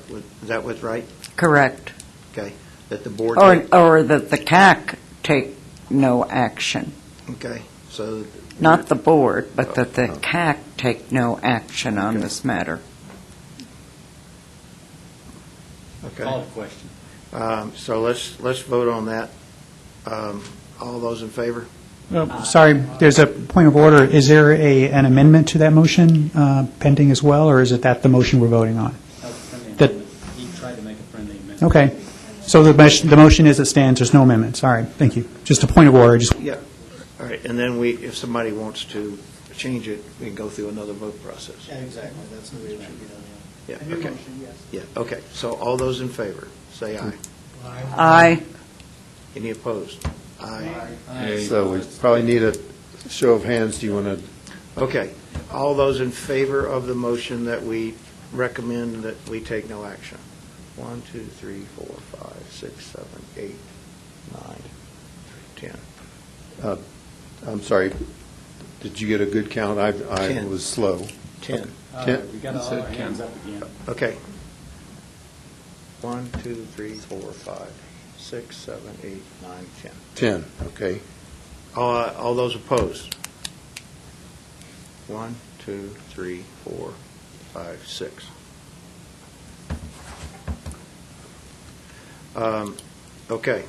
what's right? Correct. Okay. That the board. Or that the CAC take no action. Okay. So. Not the board, but that the CAC take no action on this matter. Okay. Call the question. So let's vote on that. All those in favor? Sorry, there's a point of order. Is there an amendment to that motion pending as well, or is it that the motion we're voting on? He tried to make a friendly amendment. Okay. So the motion as it stands, there's no amendments. All right, thank you. Just a point of order. Yeah. All right. And then if somebody wants to change it, we can go through another vote process. Yeah, exactly. That's the way it should be done. Yeah. A new Okay. motion, yes. Yeah. Okay. So all those in favor, say aye. Aye. Any opposed? Aye. So we probably need a show of hands. Do you want to? Okay. All those in favor of the motion that we recommend that we take no action? 1, 2, 3, 4, 5, 6, 7, 8, 9, 10. I'm sorry. Did you get a good count? I 10. was slow. 10. We got all our hands up again. Okay. 1, 2, 3, 4, 5, 6, 7, 8, 9, 10. 10. Okay. All those opposed? 1, 2, 3, 4, 5, 6. Okay.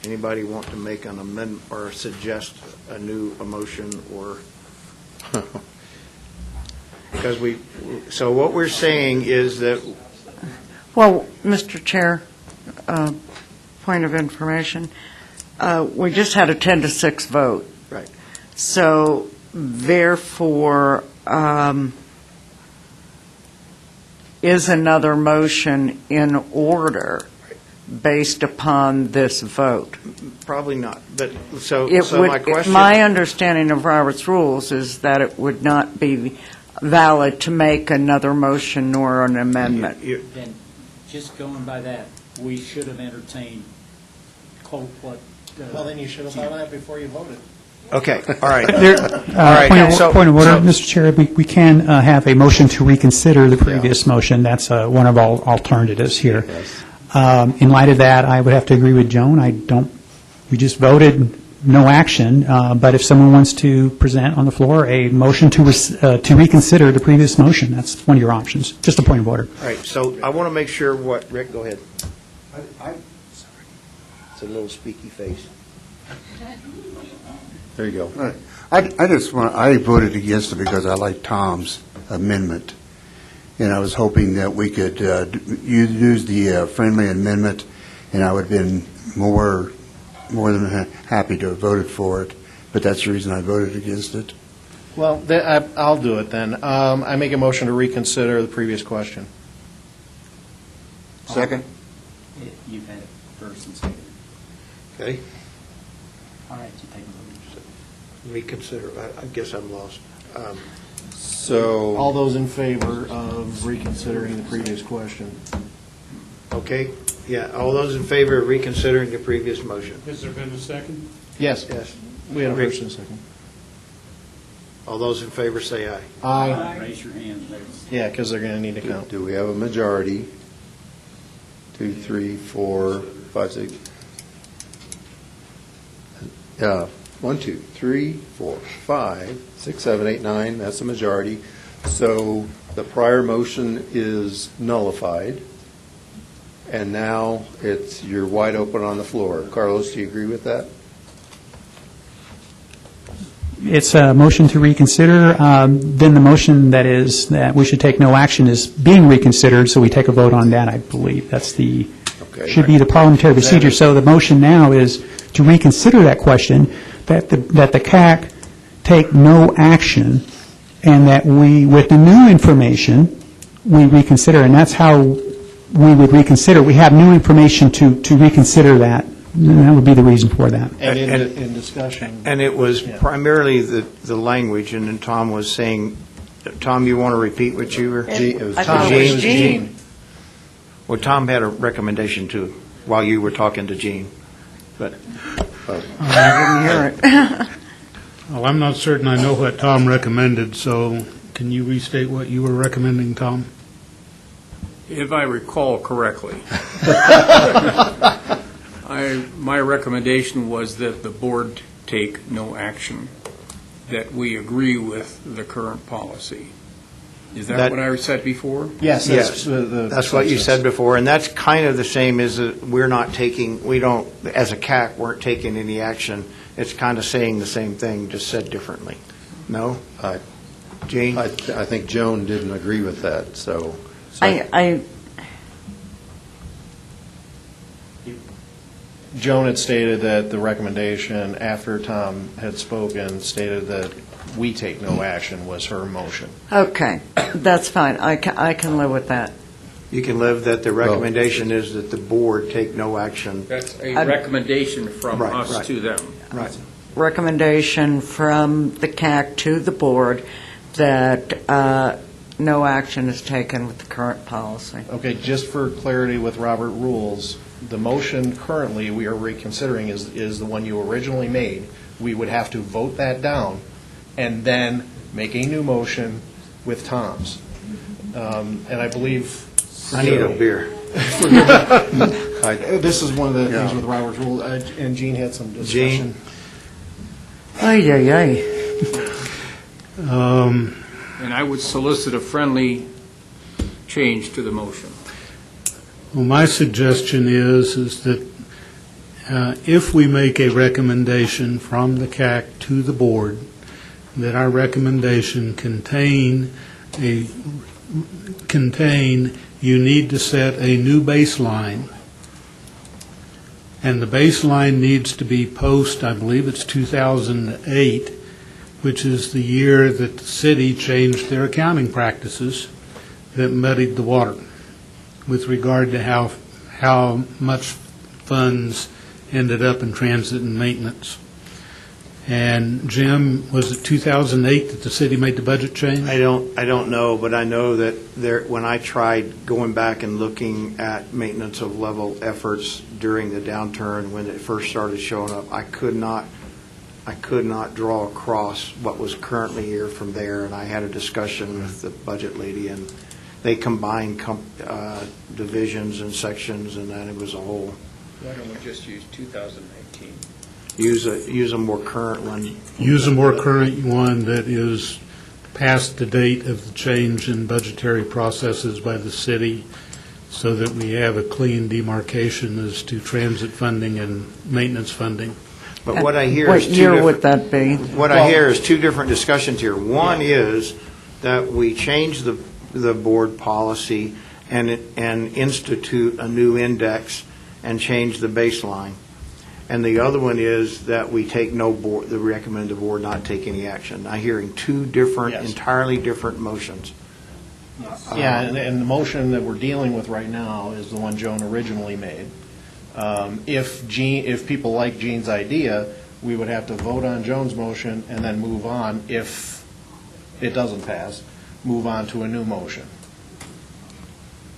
Anybody want to make an amendment or suggest a new motion or Because so what we're saying is that, Well, Mr. Chair, point of information, we just had a 10-6 vote. Right. So therefore, is another motion in order based upon this vote? probably not, but, so It would- my question. My understanding of Robert's rules is that it would not be valid to make another motion nor an amendment. Then, just going by that, we should have entertained what. Well, then you should have thought of that before you voted. Okay, all right. All right, Point of order, Mr. Chair, we can have a motion to reconsider the previous motion. That's one of our alternatives here. In light of that, I would have to agree with Joan. We just voted no action, but if someone wants to present on the floor a motion to reconsider the previous motion, that's one of your options. Just a point of order. All right, so I want to make sure what, Rick, go ahead. It's a little speaky face. There you go. I voted against it because I like Tom's amendment, and I was hoping that we could use the friendly amendment, and I would have been more than happy to have voted for it, but that's the reason I voted against it. Well, I'll do it then. I make a motion to reconsider the previous question. Second? You've had it first and second. Okay, All right, you take a vote. reconsider, I guess I'm lost. So, All those in favor of reconsidering the previous question? Okay, yeah, all those in favor of reconsidering the previous motion? Has there been a second? Yes. Yes. We had a Rick. first and a second. All those in favor say aye. Aye. Raise your hand, please. Yeah, because they're going to need to count. do we have a majority? 2, 3, 4, 5, 6. 1, 2, 3, 4, 5, 6, 7, 8, 9, that's a majority. So the prior motion is nullified, and now you're wide open on the floor. Carlos, do you agree with that? It's a motion to reconsider. Then the motion that is that we should take no action is being reconsidered, so we take a vote on that, I believe. That's should be the parliamentary procedure. So the motion now is to reconsider that question, that the CAC take no action, and that we, with the new information, we reconsider. And that's how we would reconsider. We have new information to reconsider that. And that would be the reason for that. And in discussion. And it was primarily the language, and then Tom was saying, Tom, you want to repeat what you were? It was Tom. Gene. Well, Tom had a recommendation too, while you were talking to Gene, but. I didn't hear it. Well, I'm not certain I know what Tom recommended, so can you restate what you were recommending, Tom? If I recall correctly, my recommendation was that the board take no action, that we agree with the current policy. Is that what I said before? Yes. That's what you said before, and that's kind of the same as we don't, as a CAC, weren't taking any action. It's kind of saying the same thing, just said differently. No? Gene? I think Joan didn't agree with that, so. Joan had stated that the recommendation, after Tom had spoken, stated that we take no action was her motion. Okay, that's fine. I can live with that. You can live that the recommendation is that the board take no action. That's a recommendation from us to them. Right. Recommendation from the CAC to the board that no action is taken with the current policy. Okay, just for clarity with Robert rules, the motion currently we are reconsidering is the one you originally made. We would have to vote that down and then make a new motion with Tom's. And I believe... I need a beer. This is one of the things with Robert's rule, and Gene had some discussion. Gene? Ay, ay, ay. And I would solicit a friendly change to the motion. Well, my suggestion is that if we make a recommendation from the CAC to the board that our recommendation contain, you need to set a new baseline, and the baseline needs to be post, I believe it's 2008, which is the year that the city changed their accounting practices that muddied the water with regard to how much funds ended up in transit and maintenance. And Jim, was it 2008 that the city made the budget change? I don't know, but I know that when I tried going back and looking at maintenance of level efforts during the downturn when it first started showing up, I could not draw across what was currently here from there, and I had a discussion with the budget lady, and they combined divisions and sections, and then it was a whole. Why don't we just use 2019? Use a more current one. Use a more current one that is past the date of the change in budgetary processes by the city, so that we have a clean demarcation as to transit funding and maintenance funding. But what I hear What is year would that be? What I hear is two different discussions here. One is that we change the board policy and institute a new index and change the baseline. And the other one is that we take recommend the board not take any action. I'm hearing two different, entirely different motions. Yeah, and the motion that we're dealing with right now is the one Joan originally made. If people like Gene's idea, we would have to vote on Joan's motion and then move on. If it doesn't pass, move on to a new motion.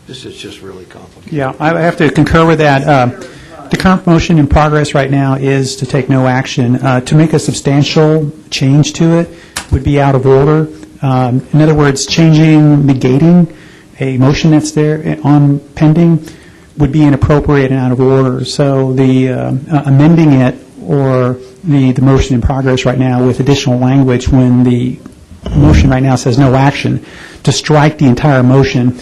This is just really complicated. Yeah, I have to concur with that. The current motion in progress right now is to take no action. To make a substantial change to it would be out of order. In other words, negating a motion that's there on pending would be inappropriate and out of order. So the amending it or the motion in progress right now with additional language when the motion right now says no action, to strike the entire motion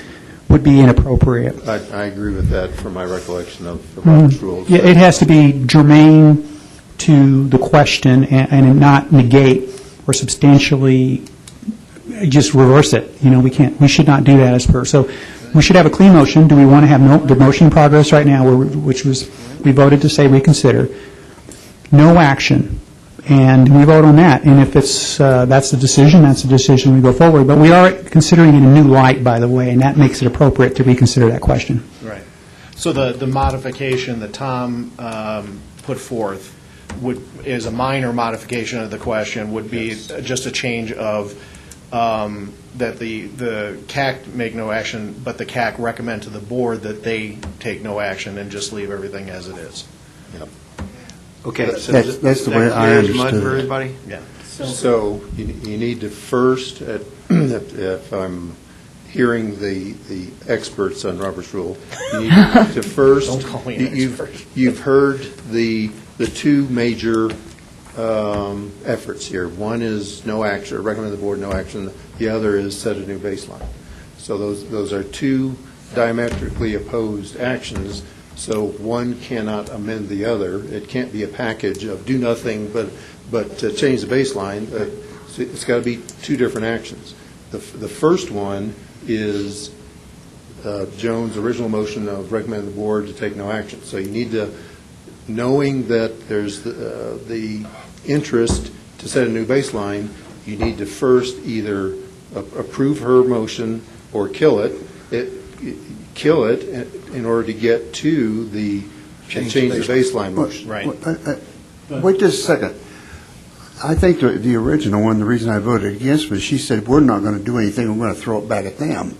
would be inappropriate. I agree with that from my recollection of the Robert's rules. Yeah, it has to be germane to the question and not negate or substantially just reverse it. We should not do that as per. So we should have a clean motion. Do we want to have the motion in progress right now, which was, we voted to say reconsider, no action, and we vote on that. And if that's the decision, we go forward. But we are considering it in a new light, by the way, and that makes it appropriate to reconsider that question. Right. So the modification that Tom put forth is a minor modification of the question, would be just a change of that the CAC make no action, but the CAC recommend to the board that they take no action and just leave everything as it is. Yep. Okay, so that's the way I understood for it. everybody? Yeah. So you need to first, if I'm hearing the experts on Robert's Rule, you need to first, Don't call me an expert. you've heard the two major efforts here. One is no action, or recommend the board no action. The other is set a new baseline. So those are two diametrically opposed actions. So one cannot amend the other. It can't be a package of do nothing but to change the baseline. So it's got to be two different actions. The first one is Joan's original motion of recommend the board to take no action. So you need to, knowing that there's the interest to set a new baseline, you need to first either approve her motion or kill it in order to get to the change the baseline motion. Right. Wait just a second. I think the original one, the reason I voted against was she said, we're not going to do anything, we're going to throw it back at them.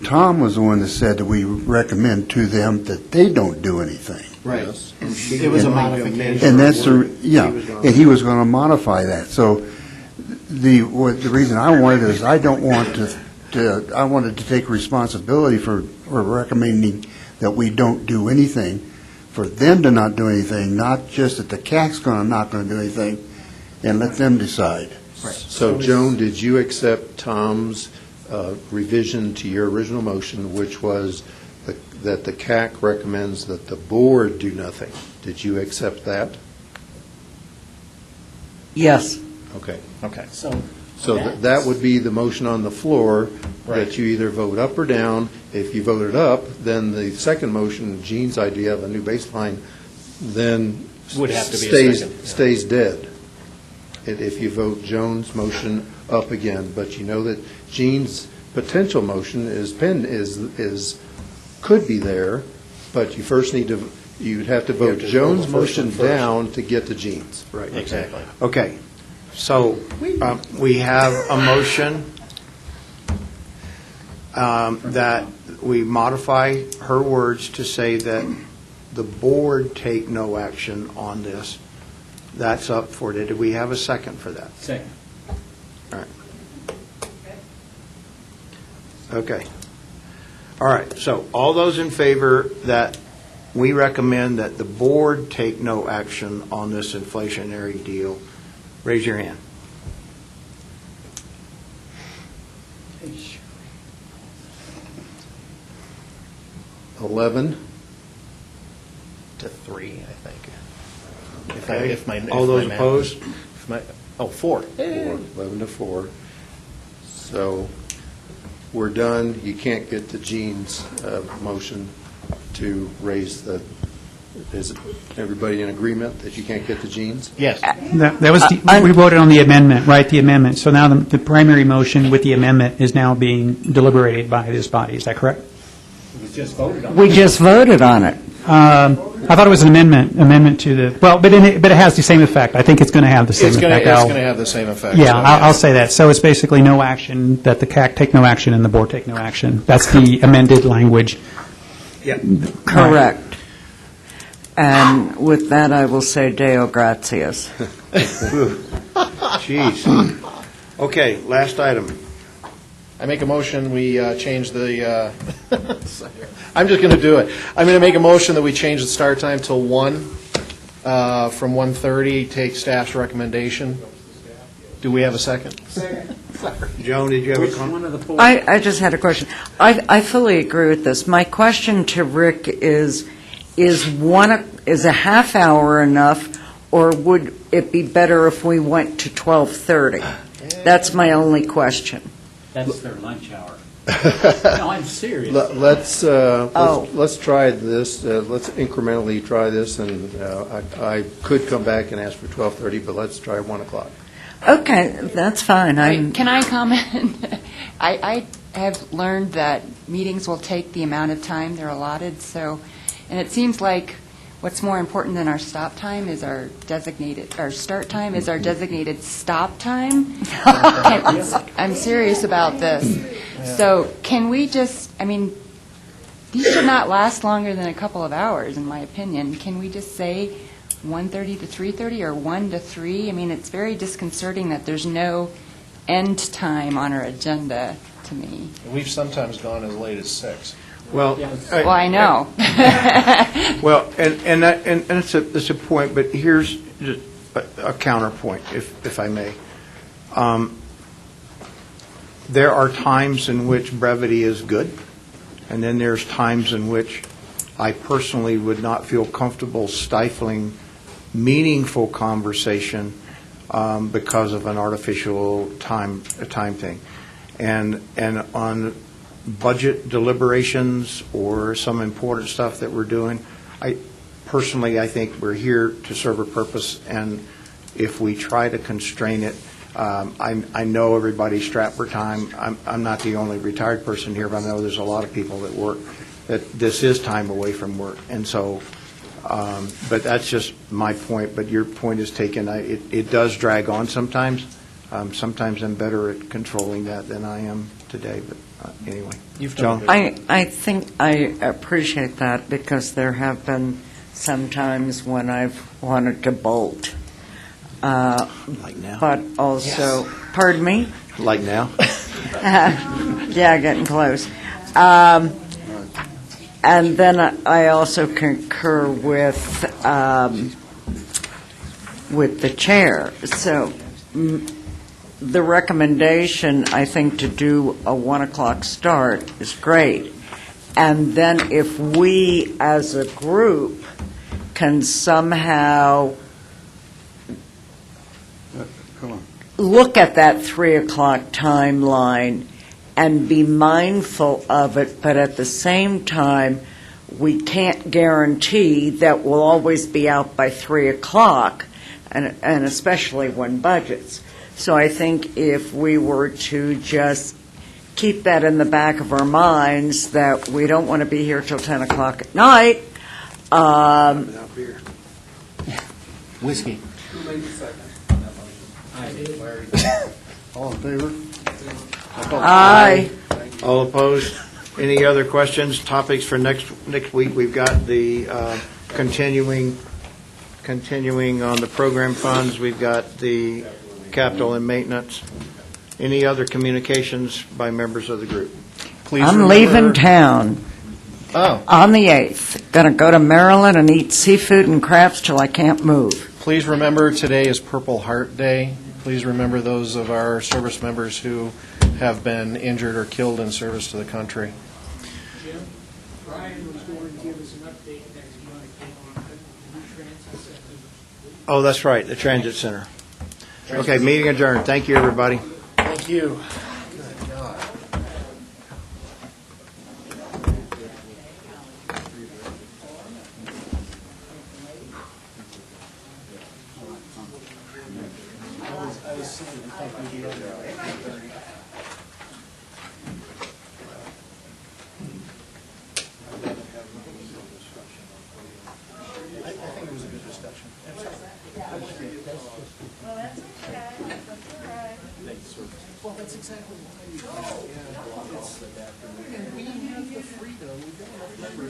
Tom was the one that said that we recommend to them that they don't do anything. Right. Yes. It was a modification. And that's and he was going to modify that. So the reason I wanted is I don't want I wanted to take responsibility for recommending that we don't do anything, for them to not do anything, not just that the CAC's not going to do anything, and let them decide. Right. So, Joan, did you accept Tom's revision to your original motion, which was that the CAC recommends that the board do nothing? Did you accept that? Yes. Okay. Okay. So that would be the motion on the floor, that you either vote up or down. If you voted up, then the second motion, Gene's idea of a new baseline, then Would have to be a second. stays dead. If you vote Jones' motion up again, but you know that Gene's potential motion could be there, but you first you'd have to vote Jones' motion down to get to Gene's. Right. Exactly. Okay, so we have a motion that we modify her words to say that the board take no action on this. That's up for it. Did we have a second for that? Second. All right. Okay. All right, so all those in favor that we recommend that the board take no action on this inflationary deal, raise your hand. $11 to 3, I think. Okay. If my All those math- opposed? if my- 4. 11 to 4. So we're done. You can't get to Gene's motion to raise the, is everybody in agreement that you can't get to Gene's? Yes. That was, we voted on the amendment, right, the amendment. So now the primary motion with the amendment is now being deliberated by this body. Is that correct? We just voted on it. We just voted on it. I thought it was an amendment to the, well, but it has the same effect. I think it's going to have the same effect. It's going to have the same effect. Yeah, so, I'll say that. So it's basically no action, that the CAC take no action and the board take no action. That's the amended language. Correct. And with that, I will say Deo gratias. Jeez. Okay, last item. I make a motion, we change the, I'm just going to do it. I'm going to make a motion that we change the start time till 1, from 1:30, take staff's recommendation. Do we have a second? Joan, did you have a Which comment? one of the four? I just had a question. I fully agree with this. My question to Rick is a half hour enough, or would it be better if we went to 12:30? That's my only question. That's their lunch hour. No, I'm serious. Let's try this. Let's incrementally try this, and I could come back and ask for 12:30, but let's try 1 o'clock. Okay, that's fine. Can I comment? I have learned that meetings will take the amount of time they're allotted, and it seems like what's more important than our stop time is our start time is our designated stop time. I'm serious about this. So can we just, these should not last longer than a couple of hours, in my opinion. Can we just say 1:30 to 3:30 or 1 to 3? It's very disconcerting that there's no end time on our agenda to me. We've sometimes gone as late as 6. Well, I know. Well, and that's a point, but here's just a counterpoint, if I may. There are times in which brevity is good, and then there's times in which I personally would not feel comfortable stifling meaningful conversation because of an artificial time thing. And on budget deliberations or some important stuff that we're doing, I think we're here to serve a purpose, and if we try to constrain it, I know everybody's strapped for time. I'm not the only retired person here, but I know there's a lot of people that work, that this is time away from work. And so, but that's just my point, but your point is taken. It does drag on sometimes. Sometimes I'm better at controlling that than I am today, but anyway. Joan? I think I appreciate that, because there have been some times when I've wanted to bolt. Like now? But also, pardon me? Like now? Yeah, getting close. And then I also concur with the chair. So the recommendation, I think, to do a 1 o'clock start is great. And then if we, as a group, can somehow look at that 3 o'clock timeline and be mindful of it, but at the same time, we can't guarantee that we'll always be out by 3 o'clock, and especially when budgets. So I think if we were to just keep that in the back of our minds, that we don't want to be here till 10 o'clock at night. Whiskey. All in favor? Aye. All opposed? Any other questions, topics for next week? We've got the continuing on the program funds. We've got the capital and maintenance. Any other communications by members of the group? Please I'm remember- leaving town Oh, on the 8th. Going to go to Maryland and eat seafood and crabs till I can't move. please remember today is Purple Heart Day. Please remember those of our service members who have been injured or killed in service to the country. Jim, Brian was going to give us an update next month on the new transit center. Oh, that's right, the transit center. Okay, meeting adjourned. Thank you, everybody. Thank you.